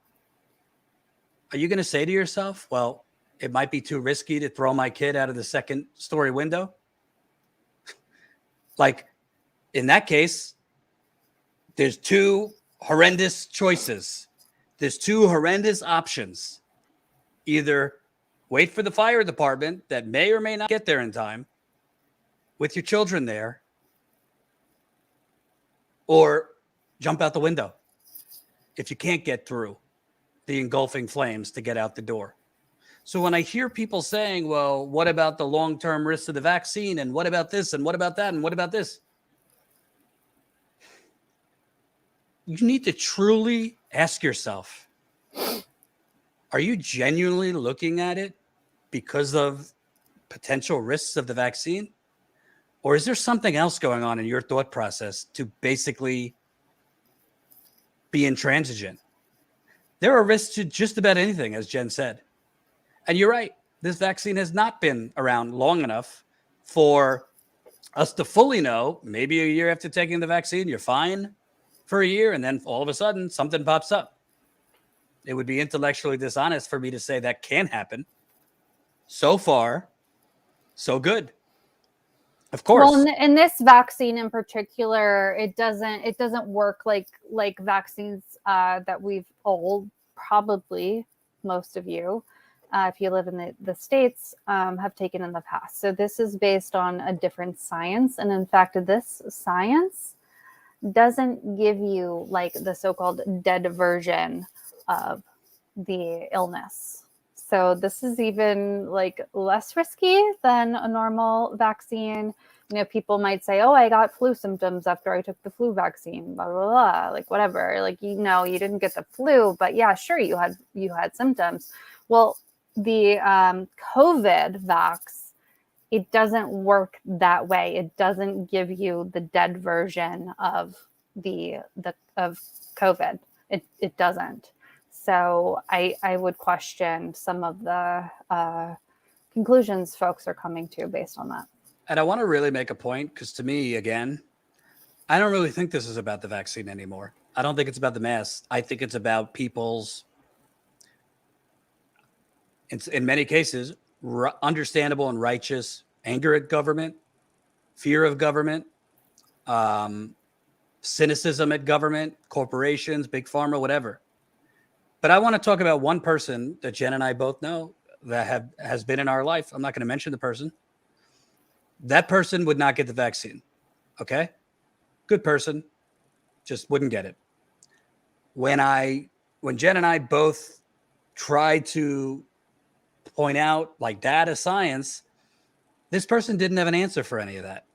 Are you going to say to yourself, well, it might be too risky to throw my kid out of the 2nd story window? Like, in that case, there's 2 horrendous choices. There's 2 horrendous options. Either wait for the fire department that may or may not get there in time with your children there, or jump out the window if you can't get through the engulfing flames to get out the door. So when I hear people saying, well, what about the long-term risks of the vaccine? And what about this? And what about that? And what about this? You need to truly ask yourself, are you genuinely looking at it because of potential risks of the vaccine? Or is there something else going on in your thought process to basically be intransigent? There are risks to just about anything, as Jen said. And you're right. This vaccine has not been around long enough for us to fully know. Maybe a year after taking the vaccine, you're fine for a year, and then all of a sudden something pops up. It would be intellectually dishonest for me to say that can happen. So far, so good. Of course. Well, in this vaccine in particular, it doesn't work like vaccines that we've all probably, most of you, if you live in the States, have taken in the past. So this is based on a different science. And in fact, this science doesn't give you like the so-called dead version of the illness. So this is even like less risky than a normal vaccine. You know, people might say, "Oh, I got flu symptoms after I took the flu vaccine." Blah blah blah. Like whatever. Like you know, you didn't get the flu, but yeah, sure, you had symptoms. Well, the COVID vax, it doesn't work that way. It doesn't give you the dead version of of COVID. It doesn't. So I would question some of the conclusions folks are coming to based on that. And I want to really make a point because to me, again, I don't really think this is about the vaccine anymore. I don't think it's about the mask. I think it's about people's, in many cases, understandable and righteous anger at government, fear of government, cynicism at government, corporations, big pharma, whatever. But I want to talk about one person that Jen and I both know that has been in our life. I'm not going to mention the person. That person would not get the vaccine. Okay? Good person, just wouldn't get it. When Jen and I both tried to point out like data science, this person didn't have an answer for any of that.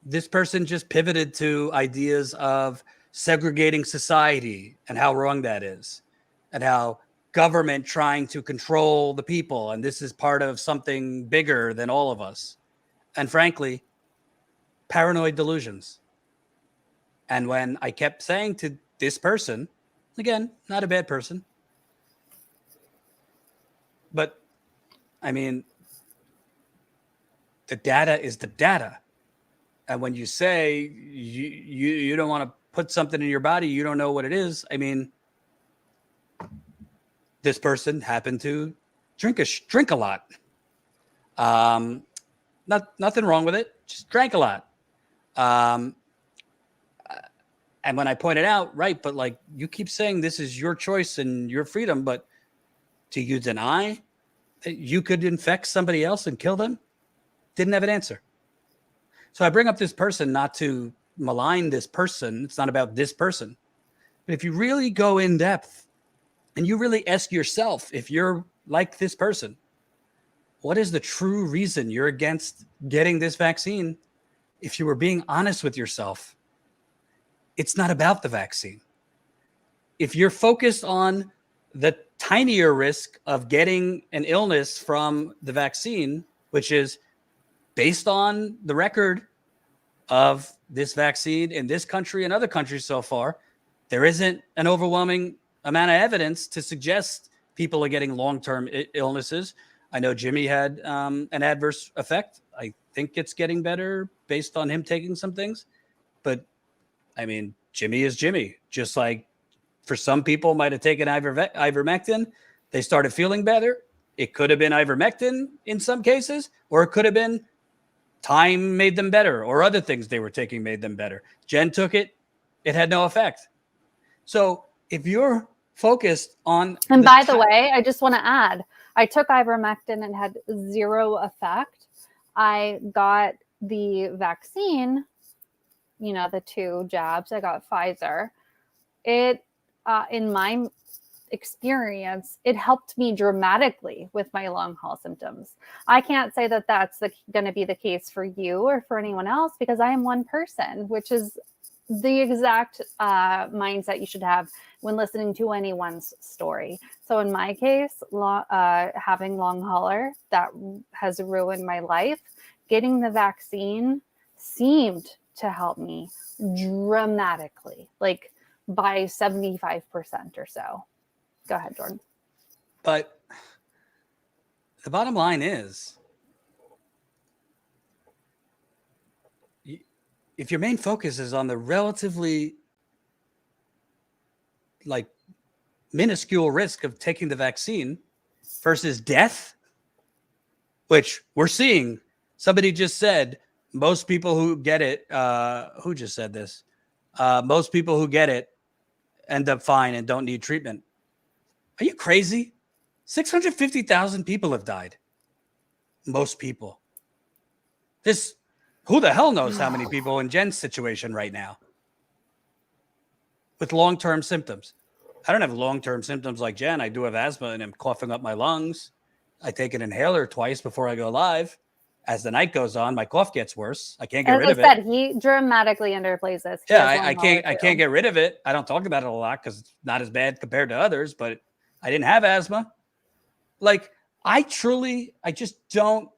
This person just pivoted to ideas of segregating society and how wrong that is, and how government trying to control the people, and this is part of something bigger than all of us. And frankly, paranoid delusions. And when I kept saying to this person, again, not a bad person, but I mean, the data is the data. And when you say you don't want to put something in your body, you don't know what it is. I mean, this person happened to drink a lot. Nothing wrong with it. Just drank a lot. And when I pointed out, right, but like you keep saying this is your choice and your freedom, but do you deny that you could infect somebody else and kill them? Didn't have an answer. So I bring up this person not to malign this person. It's not about this person. But if you really go in depth and you really ask yourself, if you're like this person, what is the true reason you're against getting this vaccine? If you were being honest with yourself, it's not about the vaccine. If you're focused on the tinier risk of getting an illness from the vaccine, which is based on the record of this vaccine in this country and other countries so far, there isn't an overwhelming amount of evidence to suggest people are getting long-term illnesses. I know Jimmy had an adverse effect. I think it's getting better based on him taking some things. But, I mean, Jimmy is Jimmy. Just like for some people might have taken Ivermectin, they started feeling better. It could have been Ivermectin in some cases, or it could have been time made them better, or other things they were taking made them better. Jen took it. It had no effect. So if you're focused on... And by the way, I just want to add, I took ivermectin and had zero effect. I got the vaccine, you know, the 2 jabs. I got Pfizer. It, in my experience, it helped me dramatically with my long haul symptoms. I can't say that that's going to be the case for you or for anyone else, because I am one person, which is the exact mindset you should have when listening to anyone's story. So in my case, having long hauler, that has ruined my life. Getting the vaccine seemed to help me dramatically, like by 75% or so. Go ahead, Jordan. But the bottom line is, if your main focus is on the relatively like minuscule risk of taking the vaccine versus death, which we're seeing Somebody just said most people who get it, who just said this? Most people who get it end up fine and don't need treatment. Are you crazy? 650,000 people have died. Most people. Who the hell knows how many people in Jen's situation right now with long-term symptoms? I don't have long-term symptoms like Jen. I do have asthma and I'm coughing up my lungs. I take an inhaler twice before I go live. As the night goes on, my cough gets worse. I can't get rid of As I it. said, he dramatically underplays this. He Yeah, has I long hauler can't too. get rid of it. I don't talk about it a lot because it's not as bad compared to others, but I didn't have asthma. Like, I just don't.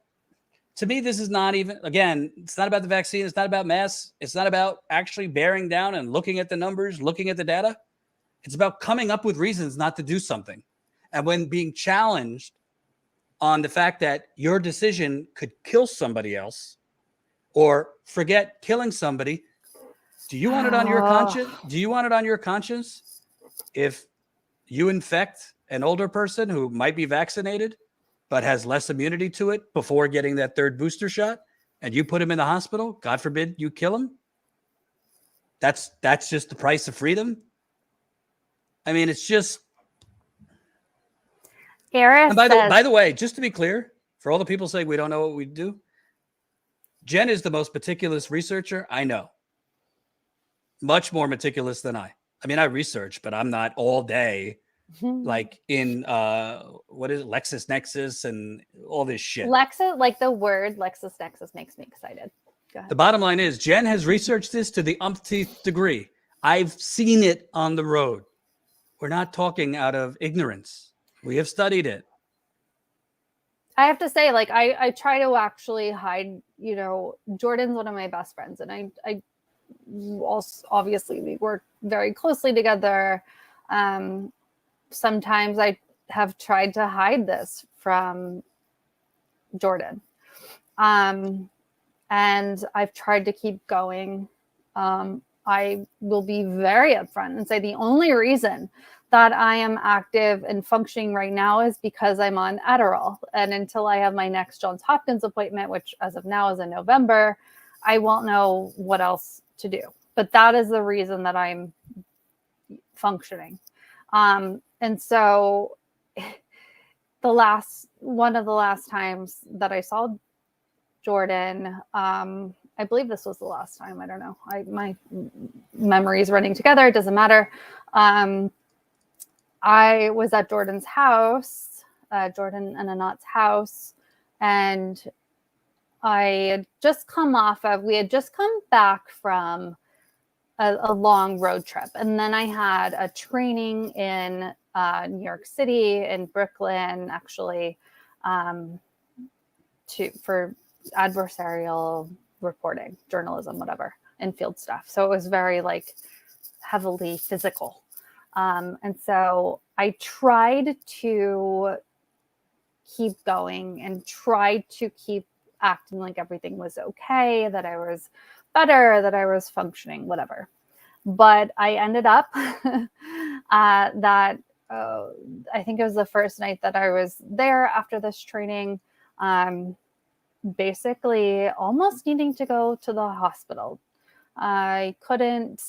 To me, this is not even, again, it's not about the vaccine. It's not about masks. It's not about actually bearing down and looking at the numbers, looking at the data. It's about coming up with reasons not to do something. And when being challenged on the fact that your decision could kill somebody else, or forget killing somebody, do you want it on your conscience? Do you want it on your conscience if you infect an older person who might be vaccinated but has less immunity to it before getting that third booster shot, and you put him in the hospital? God forbid you kill him. That's just the price of freedom. I mean, it's just. Eris By the way, just to be clear, for all the people saying we don't know what we do, Jen is the most meticulous researcher I know. Much more meticulous than I. I mean, I research, but I'm not all day like in what is it, LexisNexis and all this shit. Like the word LexisNexis makes me excited. Go ahead. The bottom line is Jen has researched this to the umpteenth degree. I've seen it on the road. We're not talking out of ignorance. We have studied it. I have to say, like, I try to actually hide, Jordan's one of my best friends, and I also, obviously we work very closely together. Sometimes I have tried to hide this from Jordan. And I've tried to keep going. I will be very upfront and say the only reason that I am active and functioning right now is because I'm on Adderall. And until I have my next Johns Hopkins appointment, which as of now is in November, I won't know what else to do. But that is the reason that I'm functioning. And so one of the last times that I saw Jordan, I believe this was the last time. I don't know. My memory is running together. It doesn't matter. I was at Jordan's house, Jordan and Anat's house, and we had just come back from a long road trip. And then I had a training in New York City, in Brooklyn, actually, for adversarial reporting, journalism, whatever, and field stuff. So it was very heavily physical. And so I tried to keep going and tried to keep acting like everything was okay, that I was better, that I was functioning, whatever. But I ended up I think it was the first night that I was there after this training, basically almost needing to go to the hospital. I couldn't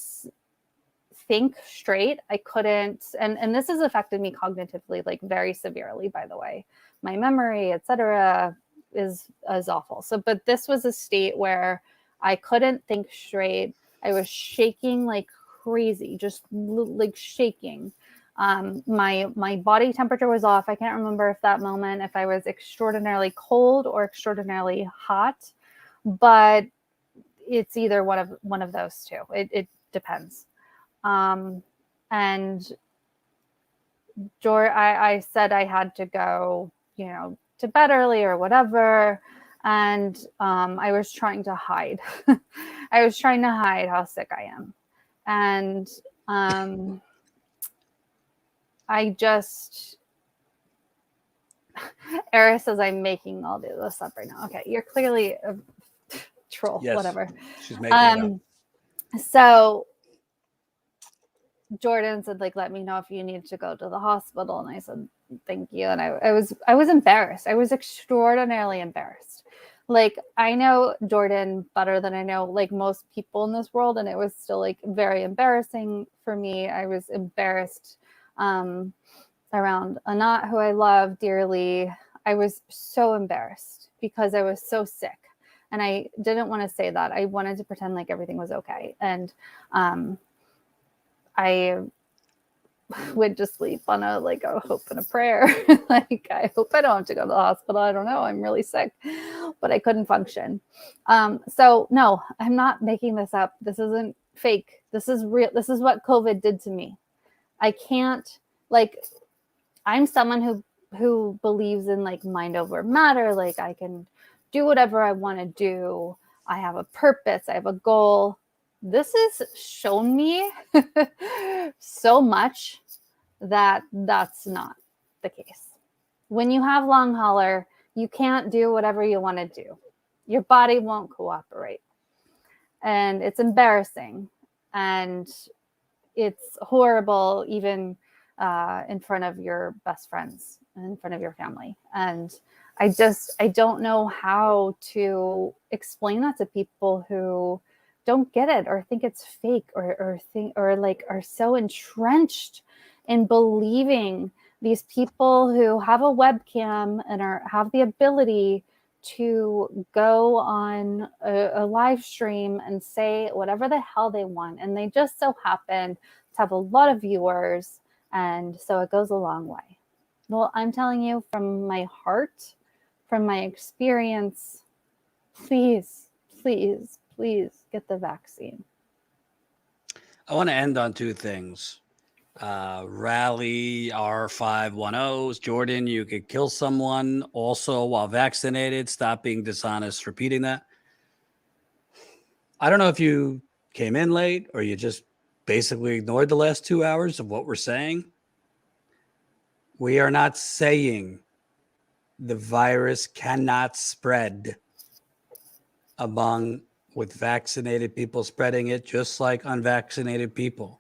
think straight. I couldn't, and this has affected me cognitively, very severely, by the way. My memory, etc., is awful. So, but this was a state where I couldn't think straight. I was shaking like crazy, just shaking. My body temperature was off. I can't remember if I was extraordinarily cold or extraordinarily hot, but it's either one of those two. It depends. And I said I had to go, to bed early or whatever. And I was trying to hide. I was trying to hide how sick I am. And Eris says I'm making all this up right now. Okay, you're clearly a troll, Yes, whatever. She's making it up. So Jordan said, let me know if you need to go to the hospital. And I said, thank you. And I was embarrassed. I was extraordinarily embarrassed. like I know Jordan better than I know like most people in this world, and it was still like very embarrassing for me. I was embarrassed around Anat, who I love dearly. I was so embarrassed because I was so sick, and I didn't want to say that. I wanted to pretend like everything was okay, and I would just sleep on a hope and a prayer. Like, I hope I don't have to go to the hospital. I don't know. I'm really sick, but I couldn't function. So no, I'm not making this up. This isn't fake. This is real. This is what COVID did to me. I can't, like, I'm someone who believes in like mind over matter. Like, I can do whatever I want to do. I have a purpose. I have a goal. This has shown me so much that that's not the case. When you have long hauler, you can't do whatever you want to do. Your body won't cooperate. And it's embarrassing. And it's horrible, even in front of your best friends and in front of your family. And I don't know how to explain that to people who don't get it or think it's fake or are so entrenched in believing these people who have a webcam and have the ability to go on a live stream and say whatever the hell they want. And they just so happen to have a lot of viewers. And so it goes a long way. Well, I'm telling you from my heart, from my experience, please, please, please get the vaccine. I want to end on two things. Rally R510s. Jordan, you could kill someone also while vaccinated. Stop being dishonest repeating that. I don't know if you came in late or you just basically ignored the last 2 hours of what we're saying. We are not saying the virus cannot spread with vaccinated people spreading it just like unvaccinated people.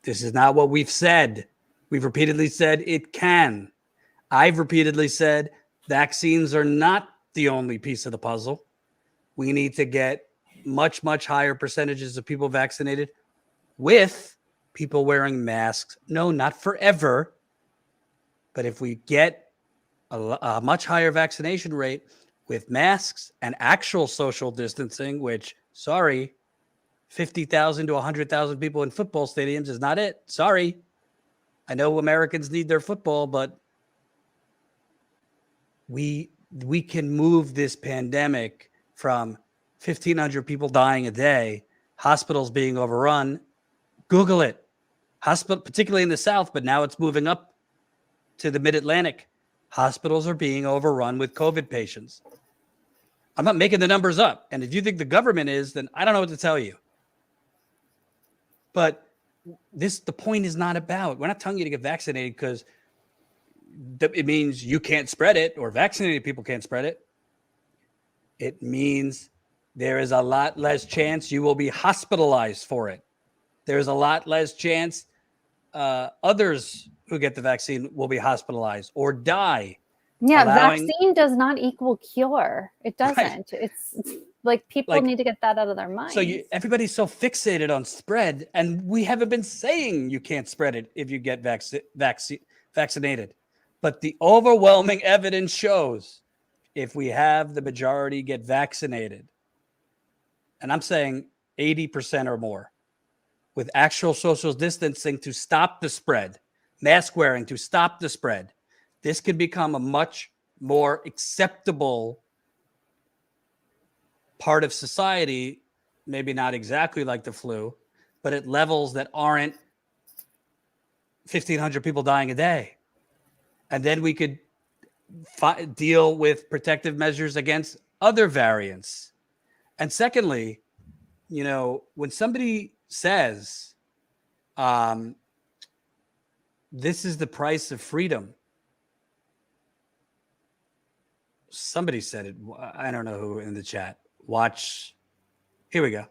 This is not what we've said. We've repeatedly said it can. I've repeatedly said vaccines are not the only piece of the puzzle. We need to get much, much higher percentages of people vaccinated with people wearing masks. No, not forever. But if we get a much higher vaccination rate with masks and actual social distancing, which, sorry, 50,000 to 100,000 people in football stadiums is not it. Sorry. I know Americans need their football, but we can move this pandemic from 1,500 people dying a day, hospitals being overrun. Google it. Hospital, particularly in the South, but now it's moving up to the Mid-Atlantic. Hospitals are being overrun with COVID patients. I'm not making the numbers up. And if you think the government is, then I don't know what to tell you. But the point is not about, we're not telling you to get vaccinated because it means you can't spread it or vaccinated people can't spread it. It means there is a lot less chance you will be hospitalized for it. There's a lot less chance others who get the vaccine will be hospitalized or die. Yeah, vaccine does not equal cure. It doesn't. Right. It's like people need to get that out of their minds. So everybody's so fixated on spread, and we haven't been saying you can't spread it if you get vaccinated. But the overwhelming evidence shows if we have the majority get vaccinated, and I'm saying 80% or more, with actual social distancing to stop the spread, mask wearing to stop the spread, this could become a much more acceptable part of society, maybe not exactly like the flu, but at levels that aren't 1,500 people dying a day. And then we could deal with protective measures against other variants. And secondly, when somebody says, this is the price of freedom, somebody said it. I don't know who in the chat. Watch. Here we go.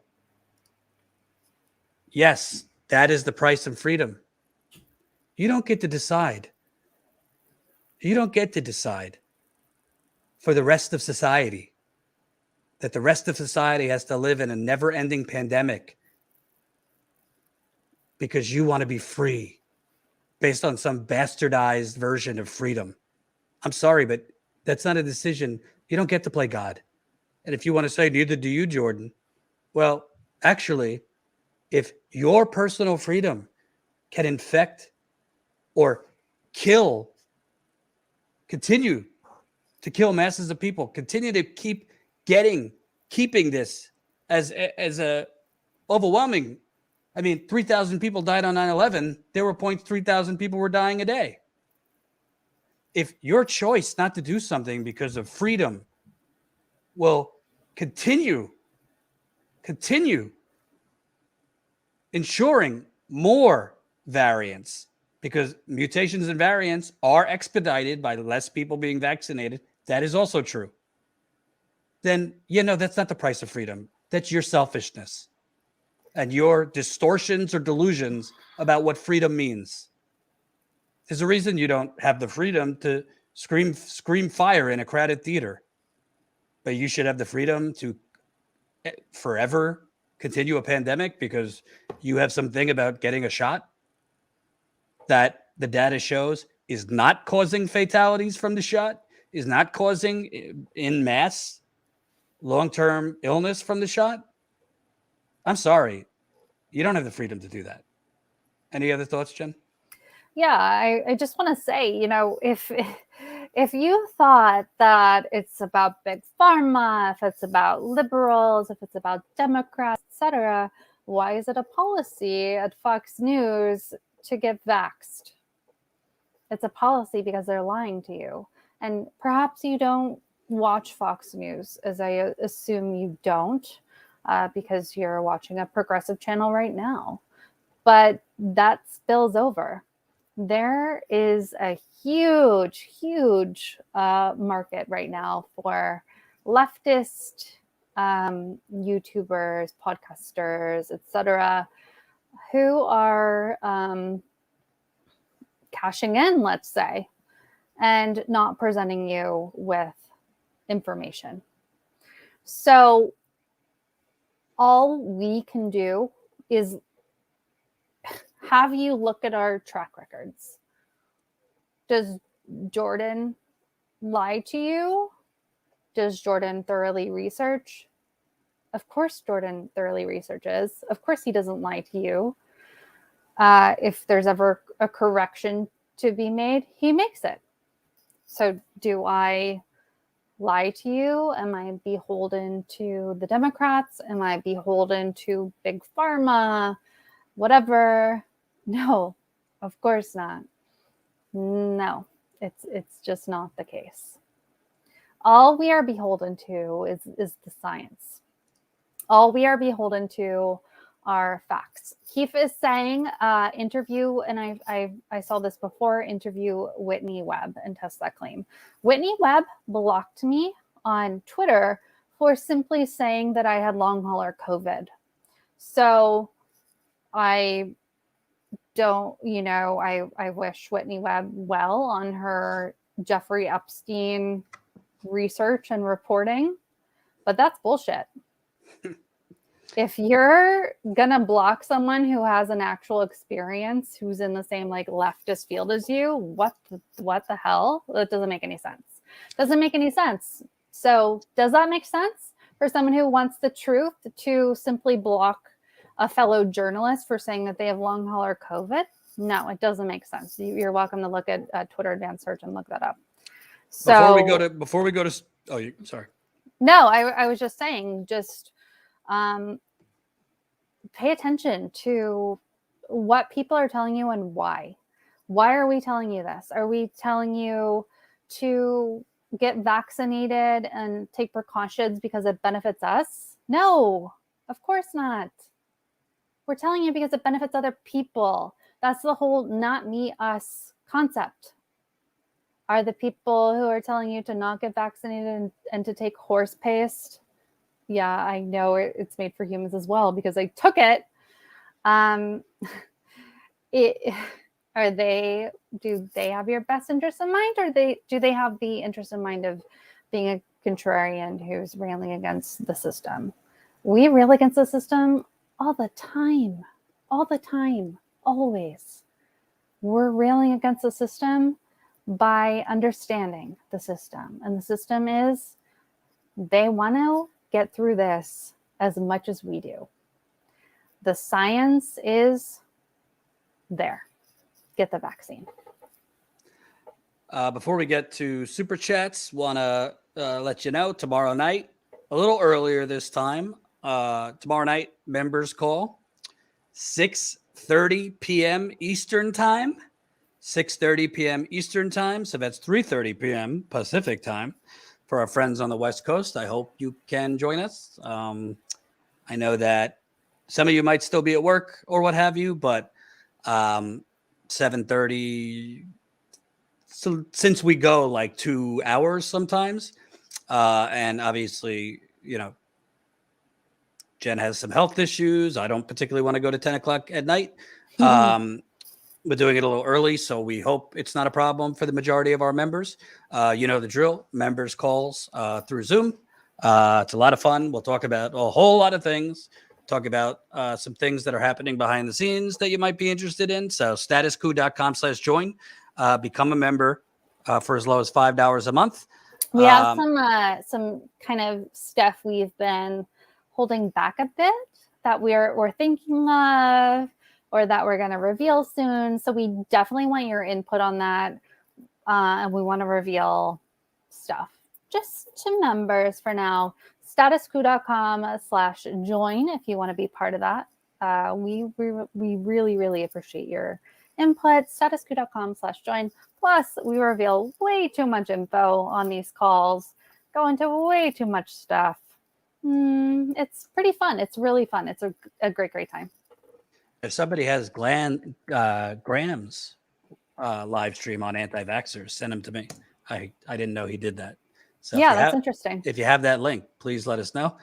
Yes, that is the price of freedom. You don't get to decide. You don't get to decide for the rest of society that the rest of society has to live in a never-ending pandemic because you want to be free based on some bastardized version of freedom. I'm sorry, but that's not a decision. You don't get to play God. And if you want to say, neither do you, Jordan. Well, actually, if your personal freedom can infect or continue to kill masses of people, continue to keeping this as a overwhelming. I mean, 3,000 people died on 9/11. There were points 3,000 people were dying a day. If your choice not to do something because of freedom will continue ensuring more variants, because mutations and variants are expedited by less people being vaccinated, that is also true, then, that's not the price of freedom. That's your selfishness and your distortions or delusions about what freedom means. There's a reason you don't have the freedom to scream fire in a crowded theater, but you should have the freedom to forever continue a pandemic because you have something about getting a shot that the data shows is not causing fatalities from the shot, is not causing in mass long-term illness from the shot. I'm sorry. You don't have the freedom to do that. Any other thoughts, Jen? Yeah, I just want to say, if you thought that it's about big pharma, if it's about liberals, if it's about Democrats, etc., why is it a policy at Fox News to get vaxxed? It's a policy because they're lying to you. And perhaps you don't watch Fox News, as I assume you don't, because you're watching a progressive channel right now. But that spills over. There is a huge market right now for leftist YouTubers, podcasters, etc., who are cashing in, let's say, and not presenting you with information. So all we can do is have you look at our track records. Does Jordan lie to you? Does Jordan thoroughly research? Of course Jordan thoroughly researches. Of course he doesn't lie to you. If there's ever a correction to be made, he makes it. So do I lie to you? Am I beholden to the Democrats? Am I beholden to big pharma? Whatever. No, of course not. No, it's just not the case. All we are beholden to is the science. All we are beholden to are facts. Keith is saying, interview, and I saw this before, interview Whitney Webb and test that claim. Whitney Webb blocked me on Twitter for simply saying that I had long hauler COVID. So I don't, I wish Whitney Webb well on her Jeffrey Epstein research and reporting, but that's bullshit. If you're gonna block someone who has an actual experience, who's in the same leftist field as you, what the hell? That doesn't make any sense. Doesn't make any sense. So does that make sense for someone who wants the truth to simply block a fellow journalist for saying that they have long hauler COVID? No, it doesn't make sense. You're welcome to look at Twitter Advanced Search and look that up. So before we go to sorry. No, I was just saying, pay attention to what people are telling you and why. Why are we telling you this? Are we telling you to get vaccinated and take precautions because it benefits us? No, of course not. We're telling you because it benefits other people. That's the whole not me, us concept. Are the people who are telling you to not get vaccinated and to take horse paste? Yeah, I know it's made for humans as well because I took it. Do they have your best interest in mind, or do they have the interest in mind of being a contrarian who's railing against the system. We rail against the system all the time, always. We're railing against the system by understanding the system. And the system is, they want to get through this as much as we do. The science is there. Get the vaccine. Before we get to super chats, want to let you know tomorrow night, a little earlier this time, tomorrow night members call 6:30 p.m. Eastern time. 6:30 p.m. Eastern time. So that's 3:30 p.m. Pacific time for our friends on the West Coast. I hope you can join us. I know that some of you might still be at work or what have you, but 7:30. So since we go like 2 hours sometimes, and obviously, you know, Jen has some health issues. I don't particularly want to go to 10 o'clock at night. We're doing it a little early, so we hope it's not a problem for the majority of our members. You know the drill. Members calls through Zoom. It's a lot of fun. We'll talk about a whole lot of things. Talk about some things that are happening behind the scenes that you might be interested in. So statuscoup.com/join. Become a member for as low as $5 a month. We have some kind of stuff we've been holding back a bit that we're thinking of, or that we're going to reveal soon. So we definitely want your input on that. And we want to reveal stuff just to members for now. Statuscoup.com/join if you want to be part of that. We really, really appreciate your input. Statuscoup.com/join. Plus, we reveal way too much info on these calls, go into way too much stuff. It's pretty fun. It's really fun. It's a great time. If somebody has Graham's live stream on anti-vaxxers, send them to me. I didn't know he did that. So yeah, that's interesting. If you have that link, please let us know.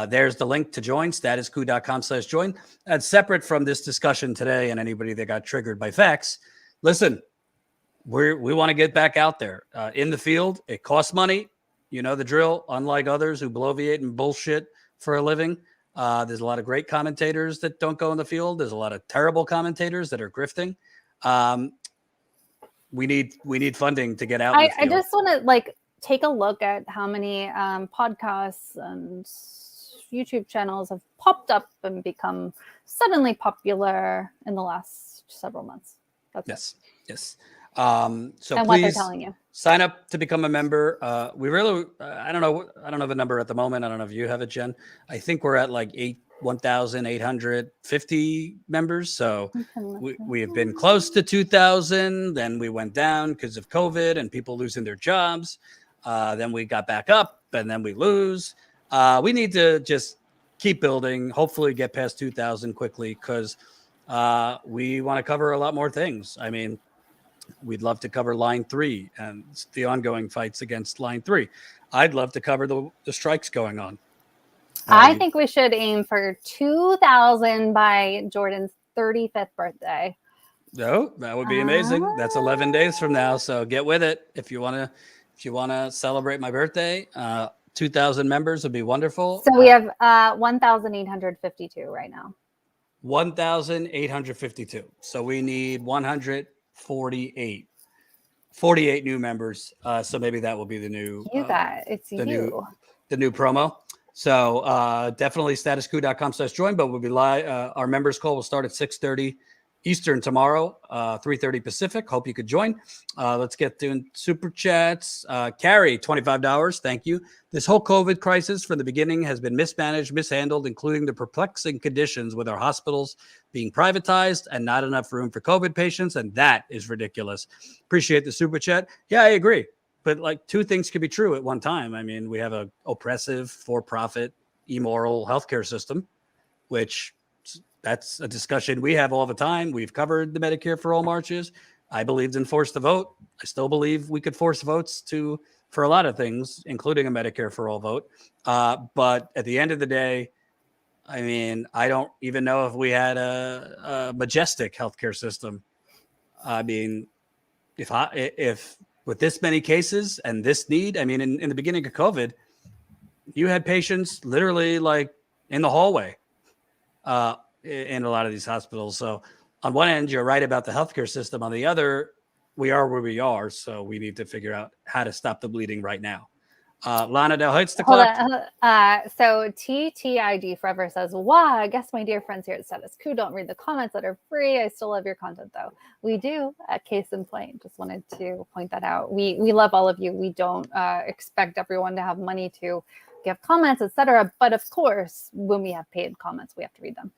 There's the link to join, statuscoup.com/join. That's separate from this discussion today and anybody that got triggered by facts. Listen, we want to get back out there in the field. It costs money. You know the drill. Unlike others who bloviate and bullshit for a living, there's a lot of great commentators that don't go in the field. There's a lot of terrible commentators that are grifting. We need funding to get out. I just want to take a look at how many podcasts and YouTube channels have popped up and become suddenly popular in the last several months. That's Yes. So and please what they're telling you. sign up to become a member. We really, I don't know the number at the moment. I don't know if you have it, Jen. I think we're at like 1,850 members. So we have been close to 2,000. Then we went down because of COVID and people losing their jobs. Then we got back up and then we lose. We need to just keep building, hopefully get past 2,000 quickly because we want to cover a lot more things. I mean, we'd love to cover Line 3 and the ongoing fights against Line 3. I'd love to cover the strikes going on. I think we should aim for 2,000 by Jordan's 35th birthday. No, that would be amazing. That's 11 days from now. So get with it. If you want to celebrate my birthday, 2,000 members would be wonderful. So we have 1,852 right now. 1,852. So we need 48 new members. So maybe that will be the new. The new promo. So definitely statuscoup.com/join. But we'll be live. Our members call will start at 6:30 Eastern tomorrow, 3:30 Pacific. Hope you could join. Let's get doing super chats. Carrie, $25. Thank you. This whole COVID crisis from the beginning has been mismanaged, mishandled, including the perplexing conditions with our hospitals being privatized and not enough room for COVID patients. And that is ridiculous. Appreciate the super chat. Yeah, I agree. But like two things could be true at one time. I mean, we have a oppressive, for-profit, immoral healthcare system, which that's a discussion we have all the time. We've covered the Medicare for All marches. I believed in force the vote. I still believe we could force votes for a lot of things, including a Medicare for All vote. But at the end of the day, I mean, I don't even know if we had a majestic healthcare system. I mean, if with this many cases and this need. I mean, in the beginning of COVID, you had patients literally like in the hallway in a lot of these hospitals. So on one end, you're right about the healthcare system. On the other, we are where we are. So we need to figure out how to stop the bleeding right now. Lana Del Heights, the Hold clock. on. So TTID Forever says, wow, I guess my dear friends here at Status Quo don't read the comments that are free. I still love your content, though. We do, at case in point. Just wanted to point that out. We love all of you. We don't expect everyone to have money to give comments, etc. But of course, when we have paid comments, we have to read them.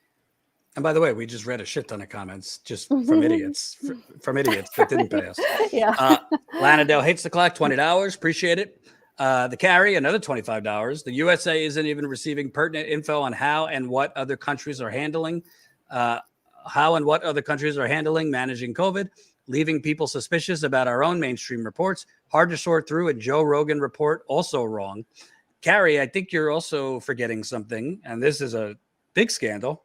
And by the way, we just read a shit ton of comments just from idiots, from idiots that didn't pay us. Yeah. Lana Del Hates the Clock, $20. Appreciate it. The Carry, another $25. The USA isn't even receiving pertinent info on how and what other countries are handling managing COVID, leaving people suspicious about our own mainstream reports. Hard to sort through. A Joe Rogan report, also wrong. Carrie, I think you're also forgetting something, and this is a big scandal.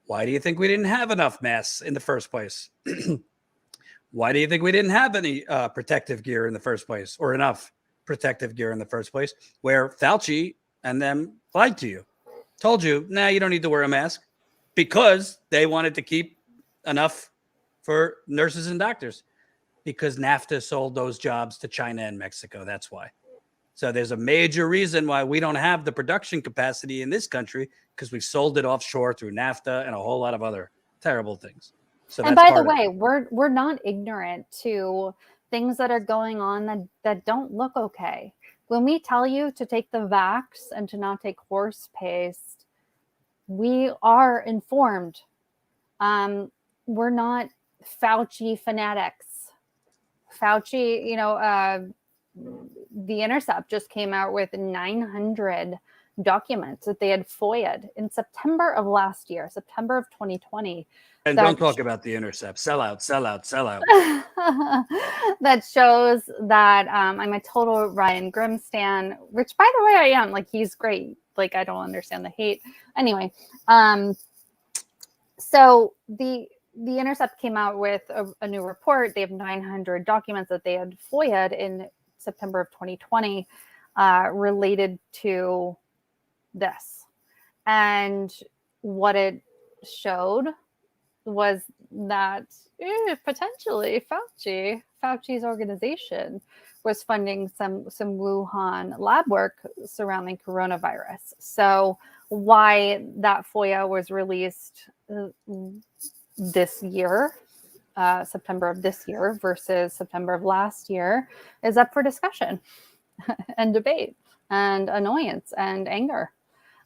Why do you think we didn't have enough masks in the first place? Why do you think we didn't have any protective gear in the first place, or enough protective gear in the first place, where Fauci and them lied to you, told you, nah, you don't need to wear a mask, because they wanted to keep enough for nurses and doctors, because NAFTA sold those jobs to China and Mexico. That's why. So there's a major reason why we don't have the production capacity in this country, because we sold it offshore through NAFTA and a whole lot of other terrible things. So and by the way, we're not ignorant to things that are going on that don't look okay. When we tell you to take the vax and to not take horse paste, we are informed. We're not Fauci fanatics. Fauci, The Intercept just came out with 900 documents that they had FOIA'd in September of last year, September of 2020. And don't talk about The Intercept. Sell out. That shows that I'm a total Ryan Grimm stan, which, by the way, I am. Like, he's great. Like, I don't understand the hate. Anyway, so the Intercept came out with a new report. They have 900 documents that they had FOIA'd in September of 2020 related to this. And what it showed was that potentially Fauci's organization was funding some Wuhan lab work surrounding coronavirus. So why that FOIA was released this year, September of this year versus September of last year, is up for discussion and debate and annoyance and anger.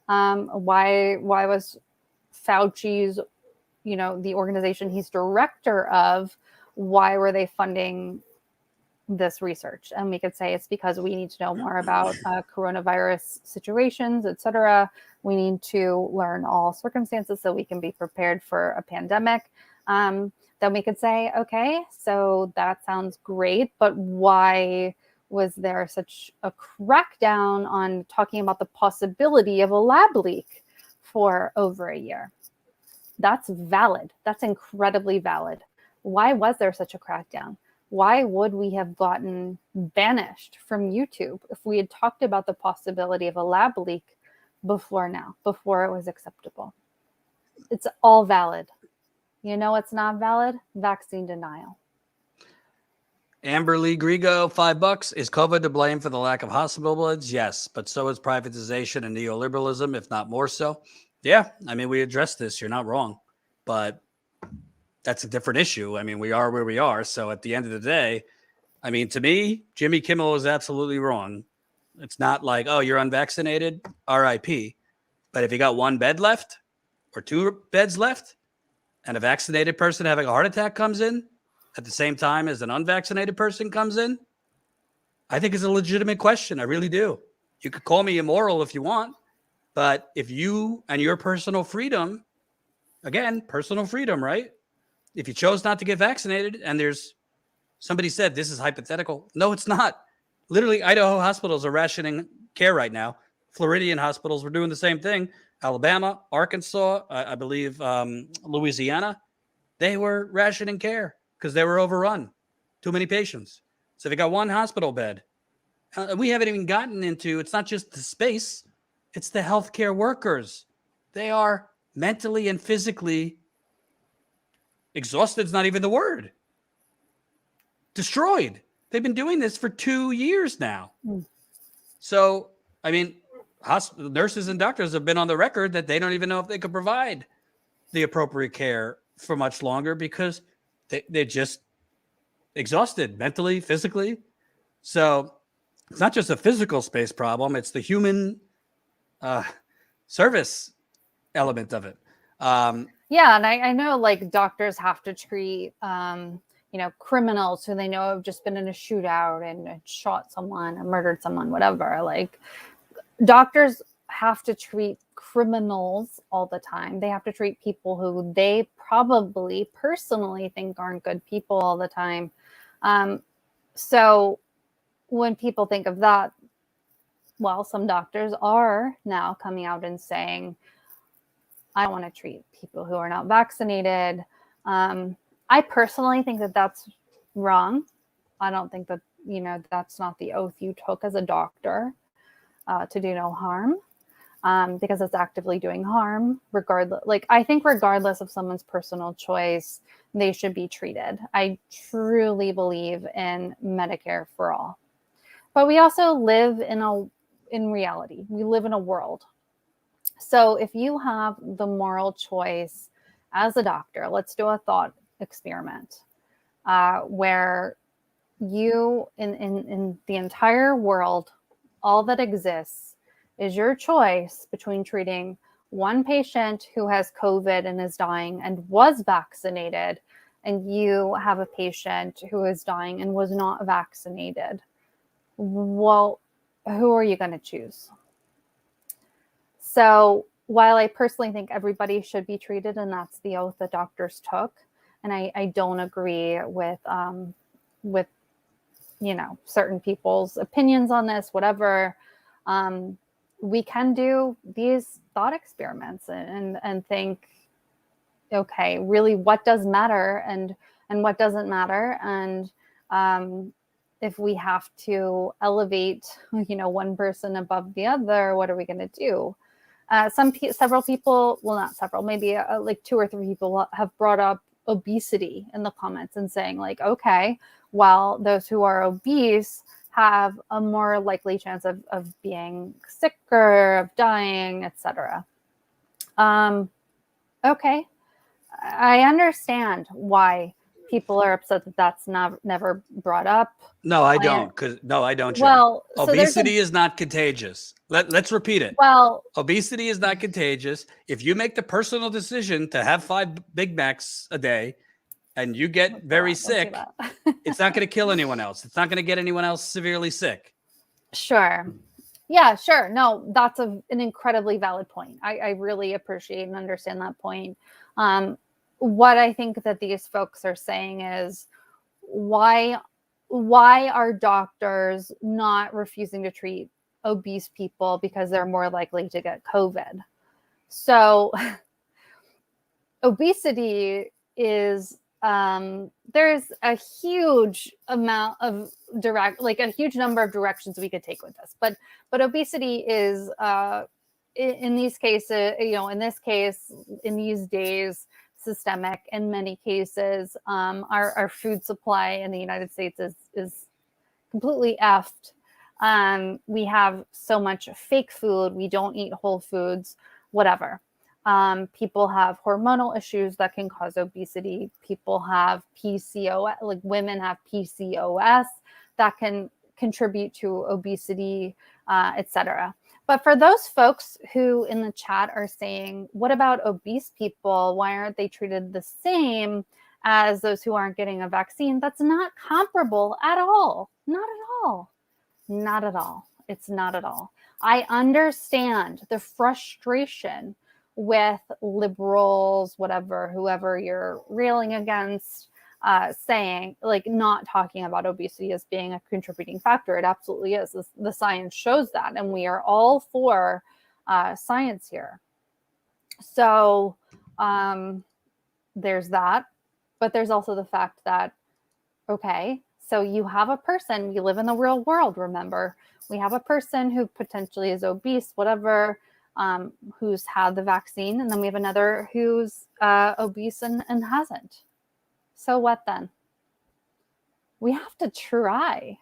Why was Fauci's, the organization he's director of, why were they funding this research? And we could say it's because we need to know more about coronavirus situations, etc. We need to learn all circumstances so we can be prepared for a pandemic. Then we could say, okay, so that sounds great, but why was there such a crackdown on talking about the possibility of a lab leak for over a year? That's valid. That's incredibly valid. Why was there such a crackdown? Why would we have gotten banished from YouTube if we had talked about the possibility of a lab leak before now, before it was acceptable? It's all valid. You know what's not valid? Vaccine denial. Amber Lee Grigo, $5. Is COVID to blame for the lack of hospital beds? Yes, but so is privatization and neoliberalism, if not more so. Yeah, I mean, we addressed this. You're not wrong, but that's a different issue. I mean, we are where we are. So at the end of the day, I mean, to me, Jimmy Kimmel is absolutely wrong. It's not like, oh, you're unvaccinated, RIP. But if you got one bed left or two beds left and a vaccinated person having a heart attack comes in at the same time as an unvaccinated person comes in, I think it's a legitimate question. I really do. You could call me immoral if you want, but if you and your personal freedom, again, personal freedom, right? If you chose not to get vaccinated and there's somebody said this is hypothetical. No, it's not. Literally, Idaho hospitals are rationing care right now. Floridian hospitals were doing the same thing. Alabama, Arkansas, I believe Louisiana, they were rationing care because they were overrun. Too many patients. So if you got one hospital bed, we haven't even gotten into, it's not just the space, it's the healthcare workers. They are mentally and physically exhausted, is not even the word. Destroyed. They've been doing this for 2 years now. So, I mean, hospital nurses and doctors have been on the record that they don't even know if they could provide the appropriate care for much longer because they're just exhausted mentally, physically. So it's not just a physical space problem, it's the human service element of it. Yeah, and I know like doctors have to treat criminals who they know have just been in a shootout and shot someone or murdered someone, whatever. Like doctors have to treat criminals all the time. They have to treat people who they probably personally think aren't good people all the time. So when people think of that, well, some doctors are now coming out and saying, I don't want to treat people who are not vaccinated. I personally think that that's wrong. I don't think that, that's not the oath you took as a doctor to do no harm, because it's actively doing harm regardless. Like, I think regardless of someone's personal choice, they should be treated. I truly believe in Medicare for all. But we also live in reality. We live in a world. So if you have the moral choice as a doctor, let's do a thought experiment where you, in the entire world, all that exists is your choice between treating one patient who has COVID and is dying and was vaccinated, and you have a patient who is dying and was not vaccinated. Well, who are you going to choose? So while I personally think everybody should be treated, and that's the oath that doctors took, and I don't agree with certain people's opinions on this, whatever, we can do these thought experiments and think, okay, really, what does matter and what doesn't matter, and if we have to elevate, one person above the other, what are we going to do? Several people, well, not several, maybe like 2 or 3 people have brought up obesity in the comments and saying like, okay, well, those who are obese have a more likely chance of being sicker, of dying, etc. Okay, I understand why people are upset that that's never brought up. No, I don't. I don't. Well, so obesity is not contagious. Let's repeat it. Well, obesity is not contagious. If you make the personal decision to have 5 Big Macs a day and you get very sick, it's not going to kill anyone else. It's not going to get anyone else severely sick. Sure. Yeah, sure. No, that's an incredibly valid point. I really appreciate and understand that point. What I think that these folks are saying is, why are doctors not refusing to treat obese people because they're more likely to get COVID? So obesity is, there's a huge amount of a huge number of directions we could take with this, but obesity is, in these cases, in these days, systemic. In many cases, our food supply in the United States is completely effed. We have so much fake food. We don't eat whole foods, whatever. People have hormonal issues that can cause obesity. People have PCOS, like women have PCOS that can contribute to obesity, etc. But for those folks who in the chat are saying, what about obese people? Why aren't they treated the same as those who aren't getting a vaccine? That's not comparable at all. Not at all. Not at all. It's not at all. I understand the frustration with liberals, whatever, whoever you're railing against, saying, like, not talking about obesity as being a contributing factor. It absolutely is. The science shows that, and we are all for science here. So there's that, but there's also the fact that, okay, So you have a person, we live in the real world, remember. We have a person who potentially is obese, whatever, who's had the vaccine. And then we have another who's obese and hasn't. So what then? We have to try.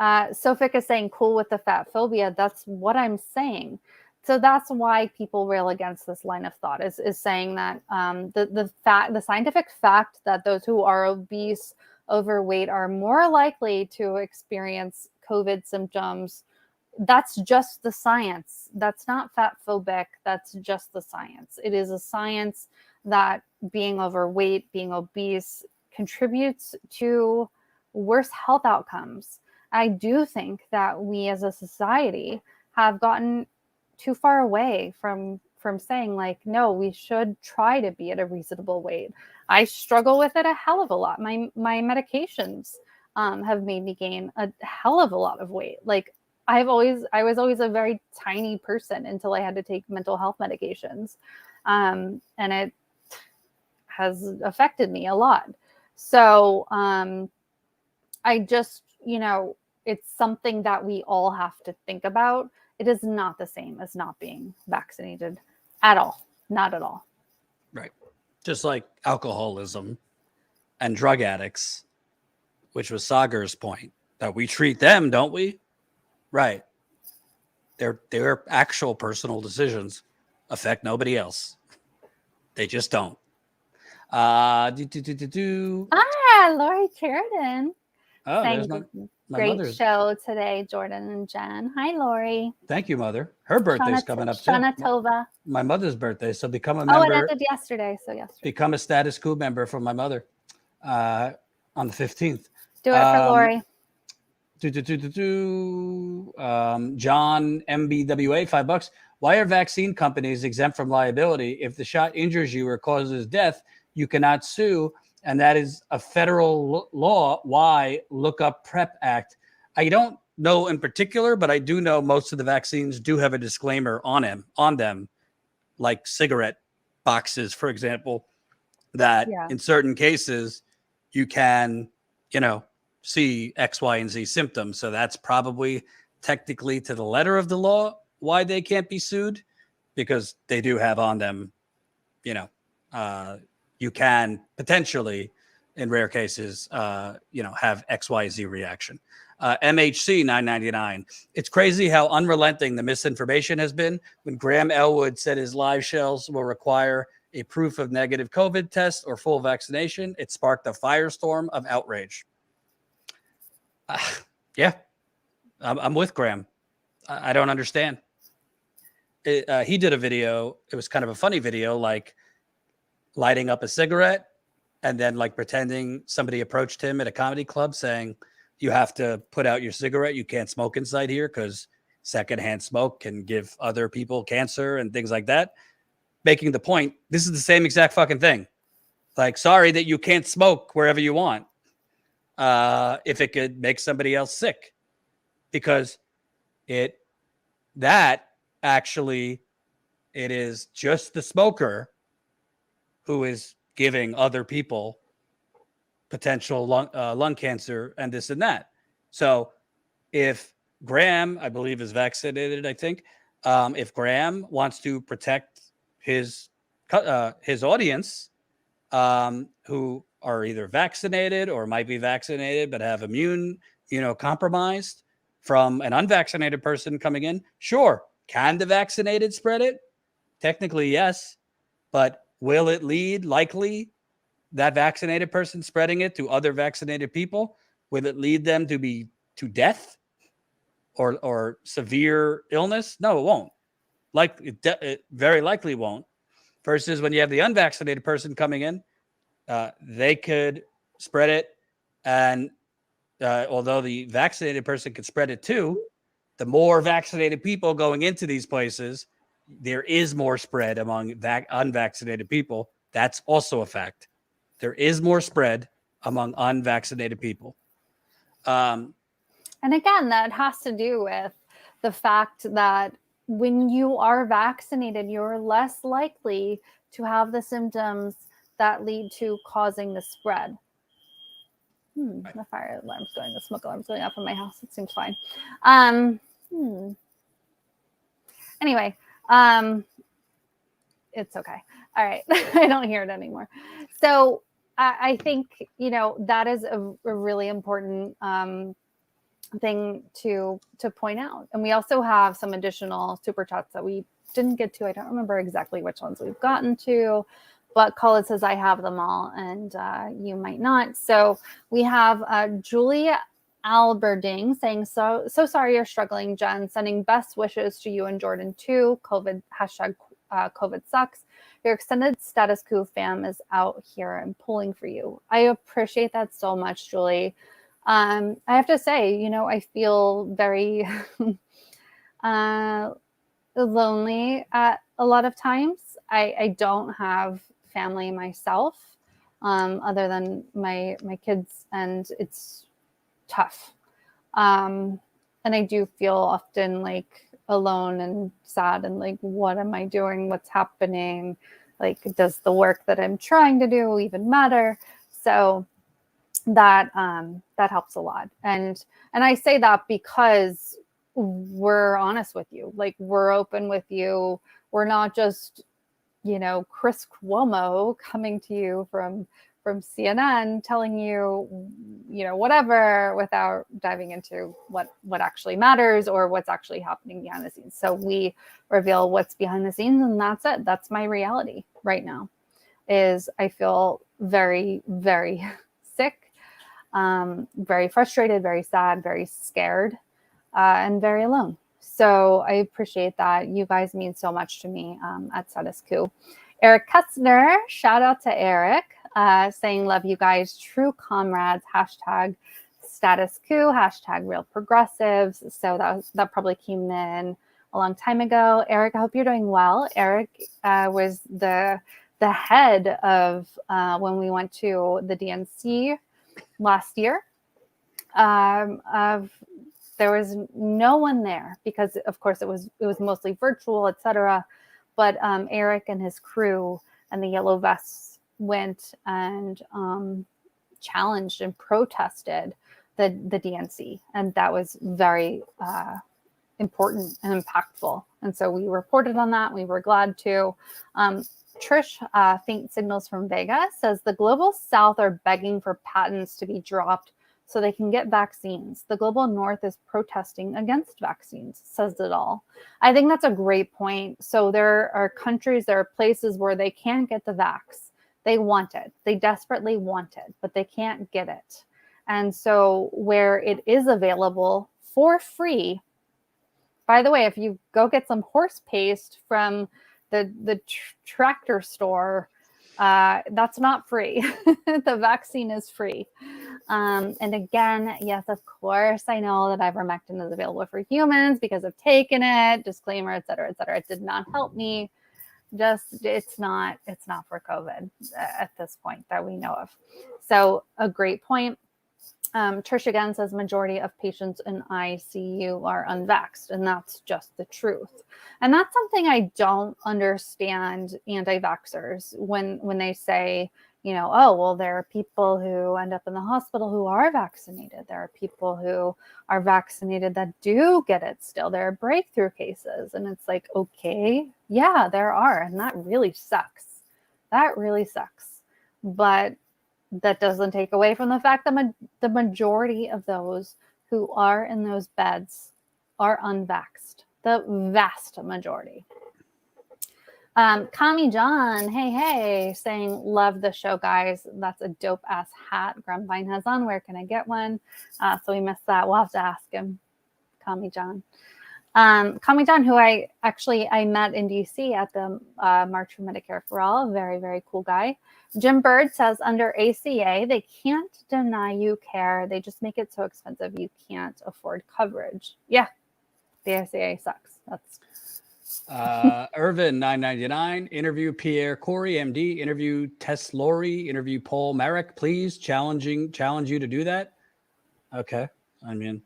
Sofik is saying cool with the fat phobia. That's what I'm saying. So that's why people rail against this line of thought is saying that the scientific fact that those who are obese, overweight are more likely to experience COVID symptoms. That's just the science. That's not fat phobic. That's just the science. It is a science that being overweight, being obese contributes to worse health outcomes. I do think that we as a society have gotten too far away from saying like, no, we should try to be at a reasonable weight. I struggle with it a hell of a lot. My medications have made me gain a hell of a lot of weight. Like I was always a very tiny person until I had to take mental health medications. And it has affected me a lot. So I just, it's something that we all have to think about. It is not the same as not being vaccinated at all. Not at all. Right. Just like alcoholism and drug addicts, which was Sagar's point, that we treat them, don't we? Right. Their actual personal decisions affect nobody else. They just don't. Lori Sheridan. Oh, there's saying my great mother's show today, Jordan and Jen. Hi, Lori. Thank you, Mother. Her birthday's coming up too. Shana Tova. My mother's birthday, so become a Oh, member. it ended yesterday, so yesterday. Become a status quo member from my mother on the 15th. Do it for Lori. John MBWA, $5. Why are vaccine companies exempt from liability? If the shot injures you or causes death, you cannot sue, and that is a federal law. Why? Look up PrEP Act. I don't know in particular, but I do know most of the vaccines do have a disclaimer on them, like cigarette boxes, for example, that in certain cases you can, see X, Y, and Z symptoms. So that's probably technically to the letter of the law why they can't be sued, because they do have on them, you can potentially, in rare cases, have X, Y, Z reaction. MHC 999. It's crazy how unrelenting the misinformation has been. When Graham Elwood said his live shells will require a proof of negative COVID test or full vaccination, it sparked a firestorm of outrage. Yeah, I'm with Graham. I don't understand. He did a video. It was kind of a funny video, like lighting up a cigarette and then like pretending somebody approached him at a comedy club saying, you have to put out your cigarette. You can't smoke inside here because secondhand smoke can give other people cancer and things like that. Making the point, this is the same exact fucking thing. Like, sorry that you can't smoke wherever you want. If it could make somebody else sick, because it is just the smoker who is giving other people potential lung cancer and this and that. So if Graham, I believe, is vaccinated, I think, if Graham wants to protect his audience, who are either vaccinated or might be vaccinated but have immune, compromised from an unvaccinated person coming in, sure. Can the vaccinated spread it? Technically, yes. But will it lead, likely, that vaccinated person spreading it to other vaccinated people? Will it lead them to death or severe illness? No, it won't. It very likely won't. Versus when you have the unvaccinated person coming in, they could spread it. And although the vaccinated person could spread it too, the more vaccinated people going into these places, there is more spread among unvaccinated people. That's also a fact. There is more spread among unvaccinated people. And again, that has to do with the fact that when you are vaccinated, you're less likely to have the symptoms that lead to causing the spread. The fire alarm's going, the smoke alarm's going off in my house. It seems fine. Anyway, it's okay. All right. I don't hear it anymore. So I think, that is a really important thing to point out. And we also have some additional super chats that we didn't get to. I don't remember exactly which ones we've gotten to, but Khalid says I have them all and you might not. So we have Julia Alberding saying, so sorry you're struggling, Jen. Sending best wishes to you and Jordan too. COVID sucks. Your extended status quo fam is out here and pulling for you. I appreciate that so much, Julie. I have to say, I feel very lonely at a lot of times. I don't have family myself, other than my kids, and it's tough. And I do feel often like alone and sad and like, what am I doing? What's happening? Like, does the work that I'm trying to do even matter? So that helps a lot. And I say that because we're honest with you. Like, we're open with you. We're not just, Chris Cuomo coming to you from CNN telling you, whatever, without diving into what actually matters or what's actually happening behind the scenes. So we reveal what's behind the scenes, and that's it. That's my reality right now. Is I feel very, very sick, very frustrated, very sad, very scared, and very alone. So I appreciate that. You guys mean so much to me at Status Quo. Eric Kessner, shout out to Eric, saying, love you guys, true comrades, hashtag Status Quo, hashtag real progressives. So that probably came in a long time ago. Eric, I hope you're doing well. Eric was the head of when we went to the DNC last year. There was no one there because, of course, it was mostly virtual, etc. But Eric and his crew and the Yellow Vests went and challenged and protested the DNC, and that was very important and impactful. And so we reported on that. We were glad to. Trish, Faint Signals from Vegas, says the Global South are begging for patents to be dropped so they can get vaccines. The Global North is protesting against vaccines, says it all. I think that's a great point. So there are countries, there are places where they can't get the vax. They want it. They desperately want it, but they can't get it. And so where it is available for free, by the way, if you go get some horse paste from the tractor store, that's not free. The vaccine is free. And again, yes, of course, I know that ivermectin is available for humans because I've taken it, disclaimer, et cetera, et cetera. It did not help me. It's not for COVID at this point that we know of. So a great point. Trish again says majority of patients in ICU are unvaxxed, and that's just the truth. And that's something I don't understand anti-vaxxers when they say, oh, well, there are people who end up in the hospital who are vaccinated. There are people who are vaccinated that do get it still. There are breakthrough cases. And it's like, okay, yeah, there are. And that really sucks. That really sucks. But that doesn't take away from the fact that the majority of those who are in those beds are unvaxxed. The vast majority. Kami John, hey, saying, love the show, guys. That's a dope ass hat Grumbine has on. Where can I get one? So we missed that. We'll have to ask him. Kami John. Kami John, who I met in DC at the March for Medicare for All. Very, very cool guy. Jim Bird says, under ACA, they can't deny you care. They just make it so expensive you can't afford coverage. Yeah, the ACA sucks. That's Irvin 999, interview Pierre Corey, MD, interview Tess Laurie, interview Paul Merrick, please. Challenge you to do that. Okay. I mean,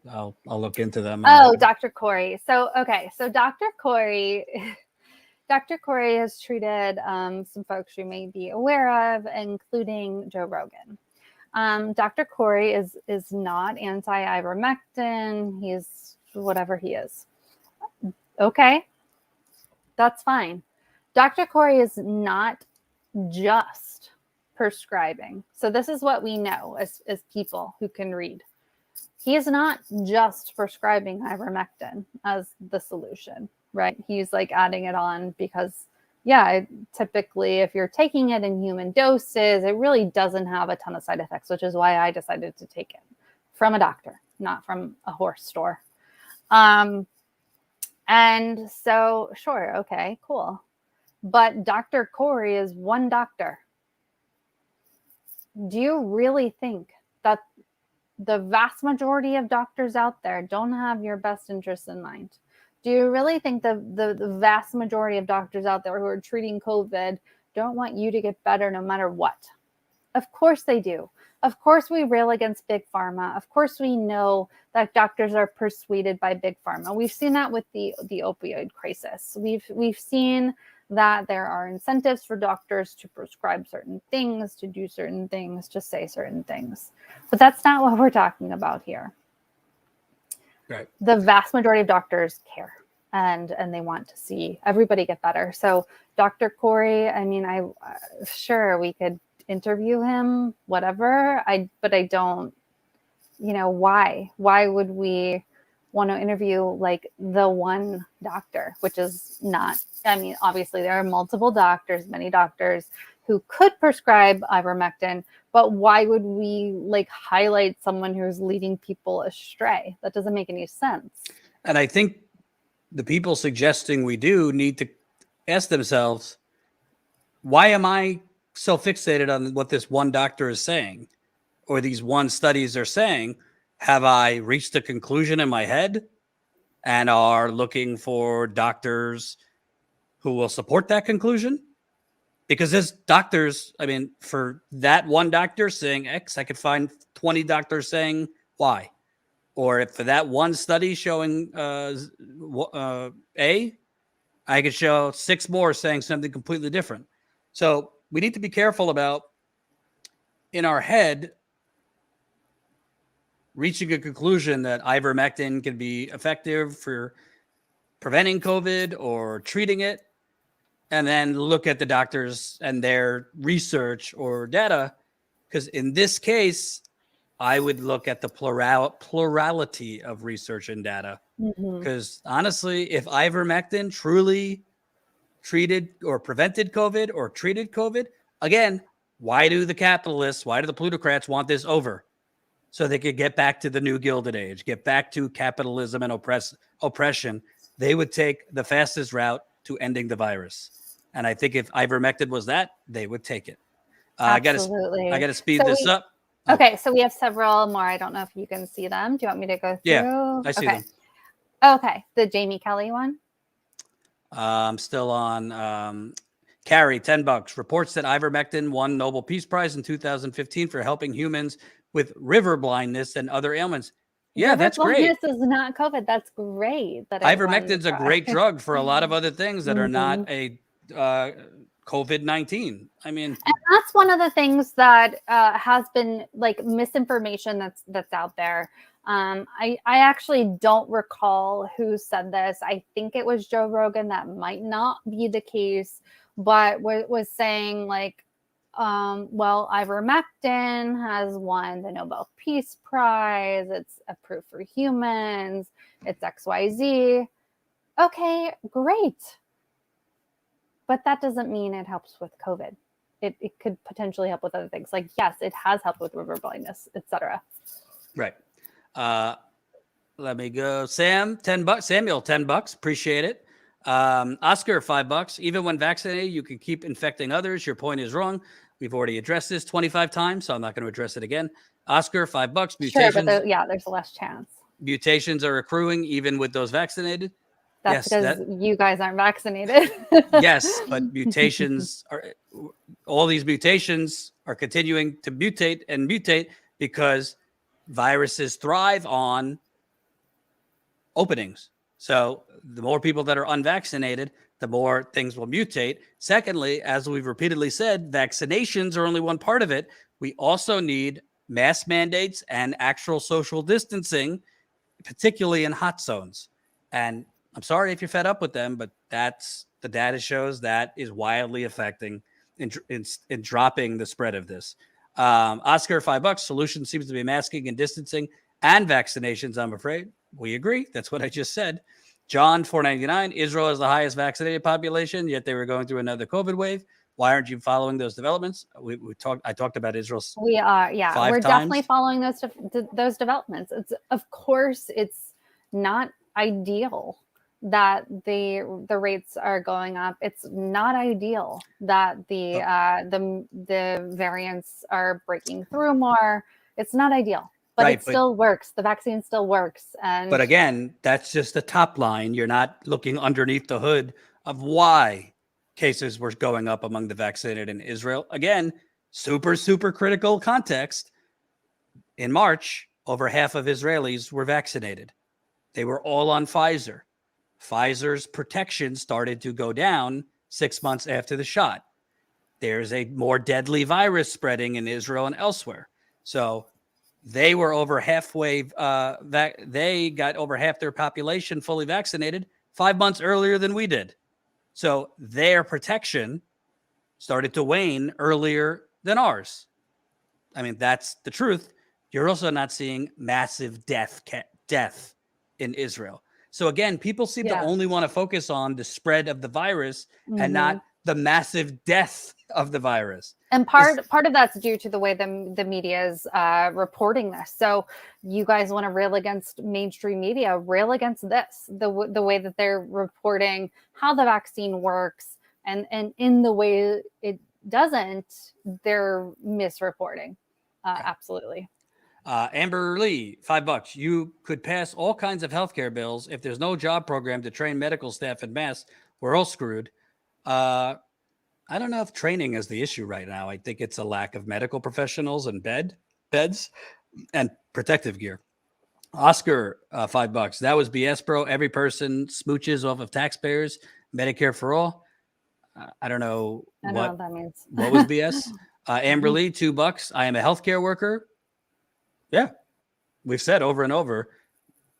I'll look into them. Oh, Dr. Corey. So Dr. Corey has treated some folks you may be aware of, including Joe Rogan. Dr. Corey is not anti-ivermectin. He's whatever he is. Okay, that's fine. Dr. Corey is not just prescribing. So this is what we know as people who can read. He is not just prescribing ivermectin as the solution, right? He's like adding it on because, yeah, typically if you're taking it in human doses, it really doesn't have a ton of side effects, which is why I decided to take it from a doctor, not from a horse store. And so, sure, okay, cool. But Dr. Corey is one doctor. Do you really think that the vast majority of doctors out there don't have your best interests in mind? Do you really think the vast majority of doctors out there who are treating COVID don't want you to get better no matter what? Of course they do. Of course we rail against big pharma. Of course we know that doctors are persuaded by big pharma. We've seen that with the opioid crisis. We've seen that there are incentives for doctors to prescribe certain things, to do certain things, to say certain things. But that's not what we're talking about here. Right. The vast majority of doctors care and they want to see everybody get better. So Dr. Corey, I mean, sure, we could interview him, whatever. But I don't, why would we want to interview like the one doctor, which is not, I mean, obviously there are multiple doctors, many doctors who could prescribe ivermectin, but why would we like highlight someone who's leading people astray? That doesn't make any sense. And I think the people suggesting we do need to ask themselves, why am I so fixated on what this one doctor is saying or these one studies are saying? Have I reached a conclusion in my head and are looking for doctors who will support that conclusion? Because there's doctors, I mean, for that one doctor saying X, I could find 20 doctors saying Y. Or if for that one study showing A, I could show 6 more saying something completely different. So we need to be careful about, in our head, reaching a conclusion that ivermectin can be effective for preventing COVID or treating it, and then look at the doctors and their research or data. Because in this case, I would look at the plurality of research and data. Because honestly, if ivermectin truly treated or prevented COVID or treated COVID, again, why do the capitalists, why do the plutocrats want this over? So they could get back to the new Gilded Age, get back to capitalism and oppression. They would take the fastest route to ending the virus. And I think if ivermectin was that, they would take it. Absolutely. I got to speed this up. Okay, so we have several more. I don't know if you can see them. Do you want me to go through? Yeah, I see them. Okay, the Jamie Kelly one. I'm still on Carrie, $10. Reports that ivermectin won Nobel Peace Prize in 2015 for helping humans with river blindness and other ailments. Yeah, that's great. This is not COVID. That's great. Ivermectin's a great drug for a lot of other things that are not a COVID-19. I mean, and that's one of the things that has been like misinformation that's out there. I actually don't recall who said this. I think it was Joe Rogan. That might not be the case, but was saying like, well, ivermectin has won the Nobel Peace Prize. It's approved for humans. It's XYZ. Okay, great. But that doesn't mean it helps with COVID. It could potentially help with other things. Like, yes, it has helped with river blindness, etc. Right. Let me go. Sam, $10. Samuel, $10. Appreciate it. Oscar, $5. Even when vaccinated, you can keep infecting others. Your point is wrong. We've already addressed this 25 times, so I'm not going to address it again. Oscar, $5. Mutations. Sure, but there's a less chance. Mutations are accruing even with those vaccinated. That's because you guys aren't vaccinated. Yes, but mutations all these mutations are continuing to mutate and mutate because viruses thrive on openings. So the more people that are unvaccinated, the more things will mutate. Secondly, as we've repeatedly said, vaccinations are only one part of it. We also need mask mandates and actual social distancing, particularly in hot zones. And I'm sorry if you're fed up with them, but that's the data shows that is wildly affecting in dropping the spread of this. Oscar, $5. Solution seems to be masking and distancing and vaccinations, I'm afraid. We agree. That's what I just said. John, $4.99. Israel has the highest vaccinated population, yet they were going through another COVID wave. Why aren't you following those developments? I talked about Israel. We are, yeah. 5 We're times. definitely following those developments. It's, of course, it's not ideal that the rates are going up. It's not ideal that the variants are breaking through more. It's not ideal, but Right, it still works. The vaccine still works. And but again, that's just the top line. You're not looking underneath the hood of why cases were going up among the vaccinated in Israel. Again, super critical context. In March, over half of Israelis were vaccinated. They were all on Pfizer. Pfizer's protection started to go down 6 months after the shot. There's a more deadly virus spreading in Israel and elsewhere. So they were over halfway. They got over half their population fully vaccinated 5 months earlier than we did. So their protection started to wane earlier than ours. I mean, that's the truth. You're also not seeing massive death in Israel. So again, people seem to only want to focus on the spread of the virus and not the massive death of the virus. And part of that's due to the way the media is reporting this. So you guys want to rail against mainstream media, rail against this, the way that they're reporting how the vaccine works, and in the way it doesn't, they're misreporting. Absolutely. Amber Lee, $5. You could pass all kinds of healthcare bills. If there's no job program to train medical staff en masse, we're all screwed. I don't know if training is the issue right now. I think it's a lack of medical professionals and beds and protective gear. Oscar, $5. That was BS, bro. Every person smooches off of taxpayers. Medicare for all. I don't know what that means. What was BS? Amber Lee, $2. I am a healthcare worker. Yeah, we've said over and over,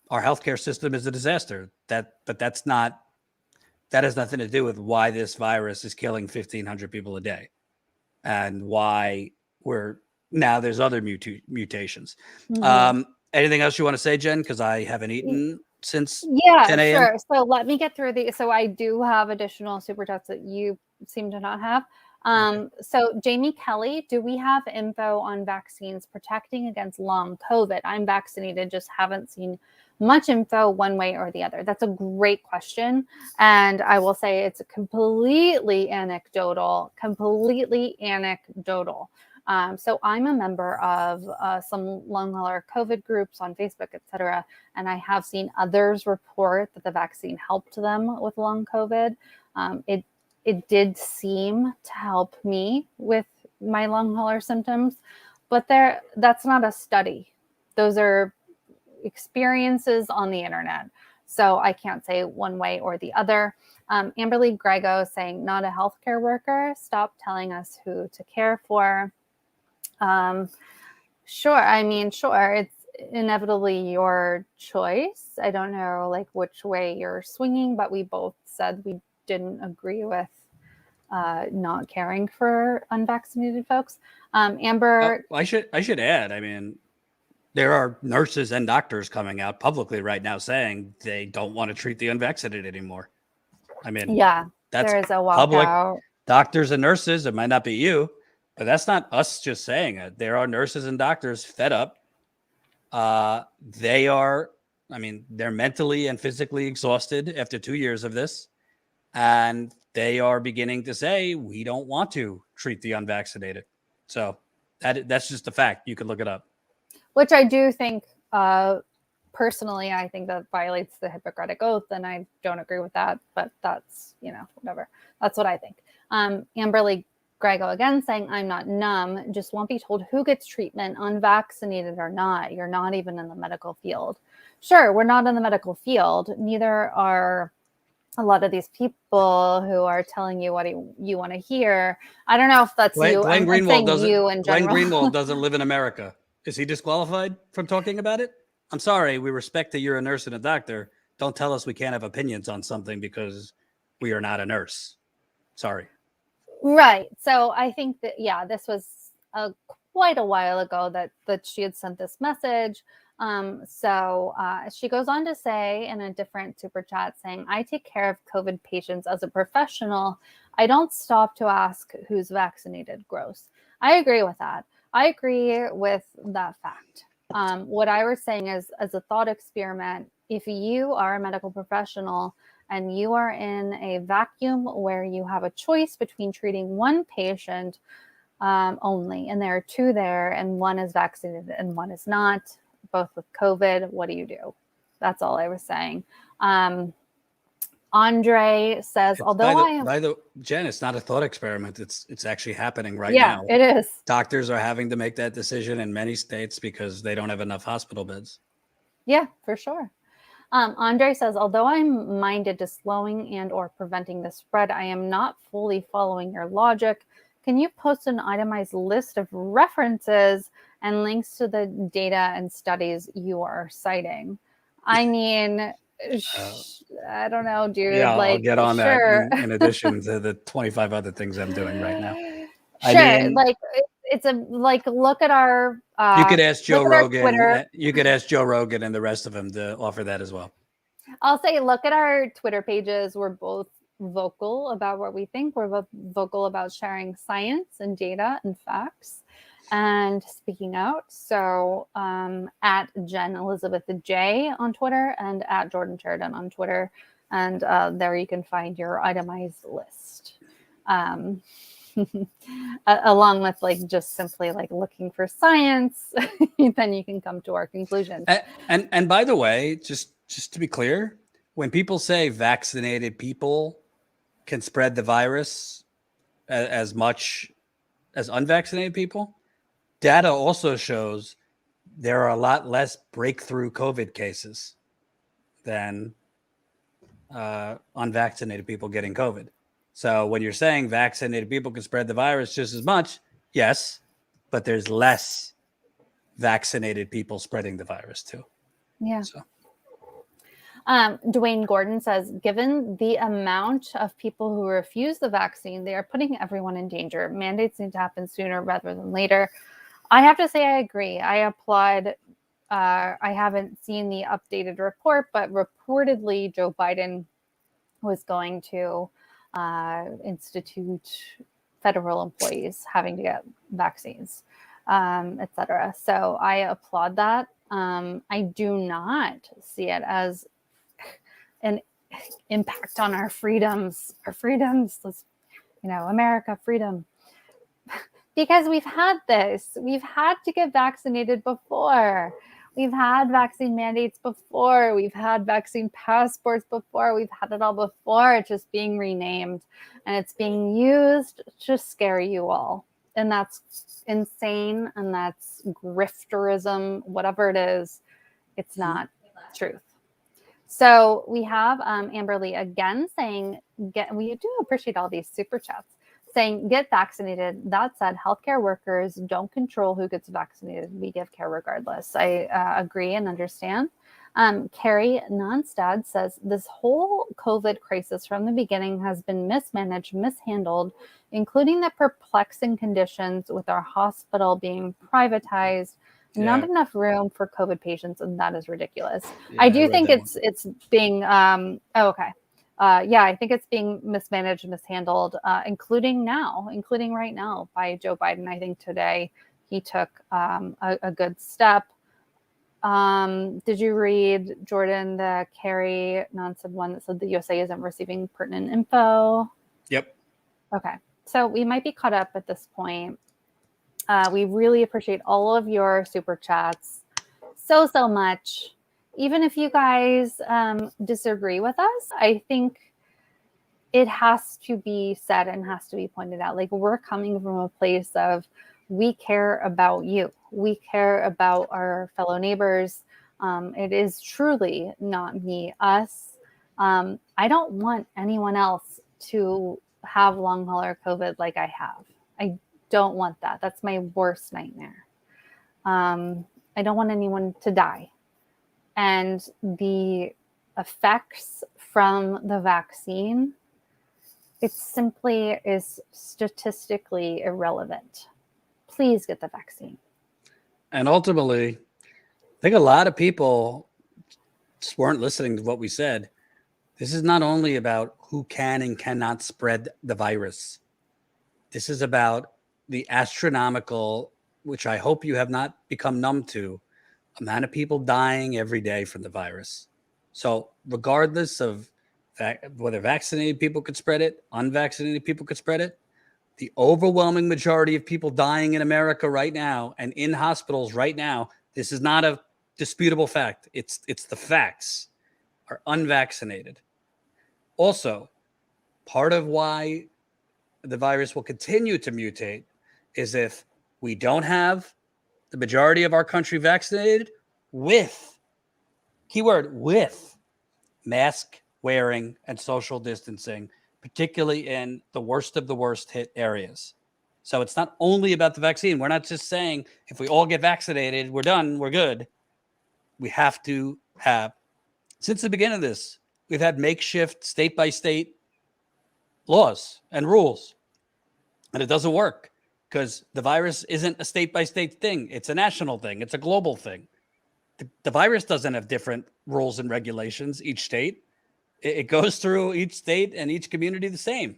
our healthcare system is a disaster. But that has nothing to do with why this virus is killing 1,500 people a day, and why there's other mutations. Anything else you want to say, Jen? Because I haven't eaten since 10 a.m. Sure. So let me get through these. So I do have additional super chats that you seem to not have. So Jamie Kelly, do we have info on vaccines protecting against long COVID? I'm vaccinated, just haven't seen much info one way or the other. That's a great question. And I will say it's completely anecdotal. So I'm a member of some long hauler COVID groups on Facebook, etc. And I have seen others report that the vaccine helped them with long COVID. It did seem to help me with my long hauler symptoms, but that's not a study. Those are experiences on the internet. So I can't say one way or the other. Amberly Grego saying, not a healthcare worker. Stop telling us who to care for. Sure. It's inevitably your choice. I don't know which way you're swinging, but we both said we didn't agree with not caring for unvaccinated folks. Amber, I should add. I mean, there are nurses and doctors coming out publicly right now saying they don't want to treat the unvaccinated anymore. I mean, that's there is a walkout. Public doctors and nurses. It might not be you, but that's not us just saying it. There are nurses and doctors fed up. They're mentally and physically exhausted after 2 years of this. And they are beginning to say, we don't want to treat the unvaccinated. So that's just a fact. You can look it up. Which I do think, personally, I think that violates the Hippocratic Oath, and I don't agree with that. But that's, whatever. That's what I think. Amberly Grego again saying, I'm not numb, just won't be told who gets treatment, unvaccinated or not. You're not even in the medical field. Sure, we're not in the medical field. Neither are a lot of these people who are telling you what you want to hear. I don't know if that's you. Glenn Greenwald you in general. Glenn Greenwald doesn't live in America. Is he disqualified from talking about it? I'm sorry. We respect that you're a nurse and a doctor. Don't tell us we can't have opinions on something because we are not a nurse. Sorry. Right. So I think that, yeah, this was quite a while ago that she had sent this message. She goes on to say in a different super chat saying, I take care of COVID patients as a professional. I don't stop to ask who's vaccinated. Gross. I agree with that. I agree with that fact. What I was saying is, as a thought experiment, if you are a medical professional and you are in a vacuum where you have a choice between treating one patient only, and there are two there, and one is vaccinated and one is not, both with COVID, what do you do? That's all I was saying. Andre says, Jen, it's not a thought experiment. It's actually happening right now. Yeah, it is. Doctors are having to make that decision in many states because they don't have enough hospital beds. Yeah, for sure. Andre says, although I'm minded to slowing and or preventing the spread, I am not fully following your logic. Can you post an itemized list of references and links to the data and studies you are citing? I mean, I don't know, dude. Yeah, like, I'll get on sure. that in addition to the 25 other things I'm doing right now. Sure. It's look at our you could ask Joe Rogan. You could ask Joe Rogan and the rest of them to offer that as well. I'll say, look at our Twitter pages. We're both vocal about what we think. We're both vocal about sharing science and data and facts and speaking out. So at Jen Elizabeth J on Twitter and at Jordan Sheridan on Twitter. And there you can find your itemized list. Along with just simply looking for science, then you can come to our conclusions. And by the way, just to be clear, when people say vaccinated people can spread the virus as much as unvaccinated people, data also shows there are a lot less breakthrough COVID cases than unvaccinated people getting COVID. So when you're saying vaccinated people can spread the virus just as much, yes, but there's less vaccinated people spreading the virus too. Yeah. So. Dwayne Gordon says, given the amount of people who refuse the vaccine, they are putting everyone in danger. Mandates need to happen sooner rather than later. I have to say I agree. I applaud. I haven't seen the updated report, but reportedly Joe Biden was going to institute federal employees having to get vaccines, etc. So I applaud that. I do not see it as an impact on our freedoms. Let's, America, freedom. Because we've had this. We've had to get vaccinated before. We've had vaccine mandates before. We've had vaccine passports before. We've had it all before. It's just being renamed. And it's being used to scare you all. And that's insane. And that's grifterism, whatever it is. It's not truth. So we have Amberly again saying, we do appreciate all these super chats, saying get vaccinated. That said, healthcare workers don't control who gets vaccinated. We give care regardless. I agree and understand. Carrie Nonstad says, this whole COVID crisis from the beginning has been mismanaged, mishandled, including the perplexing conditions with our hospital being privatized. Not enough room for COVID patients, and that is ridiculous. Yeah, I do think it's being okay. I think it's being mismanaged, mishandled, including right now by Joe Biden. I think today he took a good step. Did you read, Jordan, the Carrie Nonson one that said the USA isn't receiving pertinent info? Yep. Okay, so we might be caught up at this point. We really appreciate all of your super chats so much. Even if you guys disagree with us, I think it has to be said and has to be pointed out. We're coming from a place of we care about you. We care about our fellow neighbors. It is truly not me, us. I don't want anyone else to have long hauler COVID like I have. I don't want that. That's my worst nightmare. I don't want anyone to die. And the effects from the vaccine, it simply is statistically irrelevant. Please get the vaccine. And ultimately, I think a lot of people just weren't listening to what we said. This is not only about who can and cannot spread the virus. This is about the astronomical, which I hope you have not become numb to, amount of people dying every day from the virus. So regardless of whether vaccinated people could spread it, unvaccinated people could spread it, the overwhelming majority of people dying in America right now and in hospitals right now, this is not a disputable fact. It's the facts, are unvaccinated. Also, part of why the virus will continue to mutate is if we don't have the majority of our country vaccinated with, keyword, with mask wearing and social distancing, particularly in the worst of the worst hit areas. So it's not only about the vaccine. We're not just saying if we all get vaccinated, we're done, we're good. We have to have, since the beginning of this, we've had makeshift state by state laws and rules. And it doesn't work because the virus isn't a state by state thing. It's a national thing. It's a global thing. The virus doesn't have different rules and regulations, each state. It goes through each state and each community the same.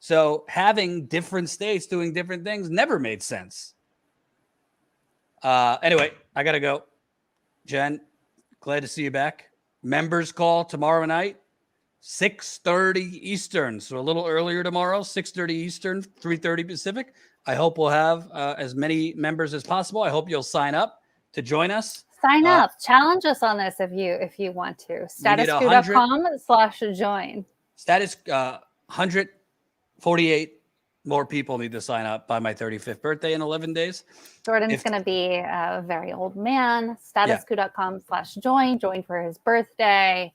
So having different states doing different things never made sense. Anyway, I got to go. Jen, glad to see you back. Members call tomorrow night, 6:30 Eastern. So a little earlier tomorrow, 6:30 Eastern, 3:30 Pacific. I hope we'll have as many members as possible. I hope you'll sign up to join us. Sign up, challenge us on this if you want to. Statusquo.com/join. Status 148 more people need to sign up by my 35th birthday in 11 days. Jordan's going to be a very old man. Statusquo.com/join. Join for his birthday.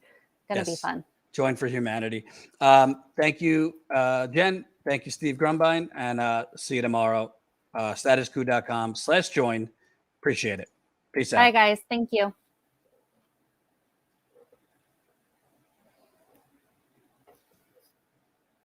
Going to be fun. Join for humanity. Thank you, Jen. Thank you, Steve Grumbine. And see you tomorrow. Statusquo.com/join. Appreciate it. Peace out. Bye, guys. Thank you.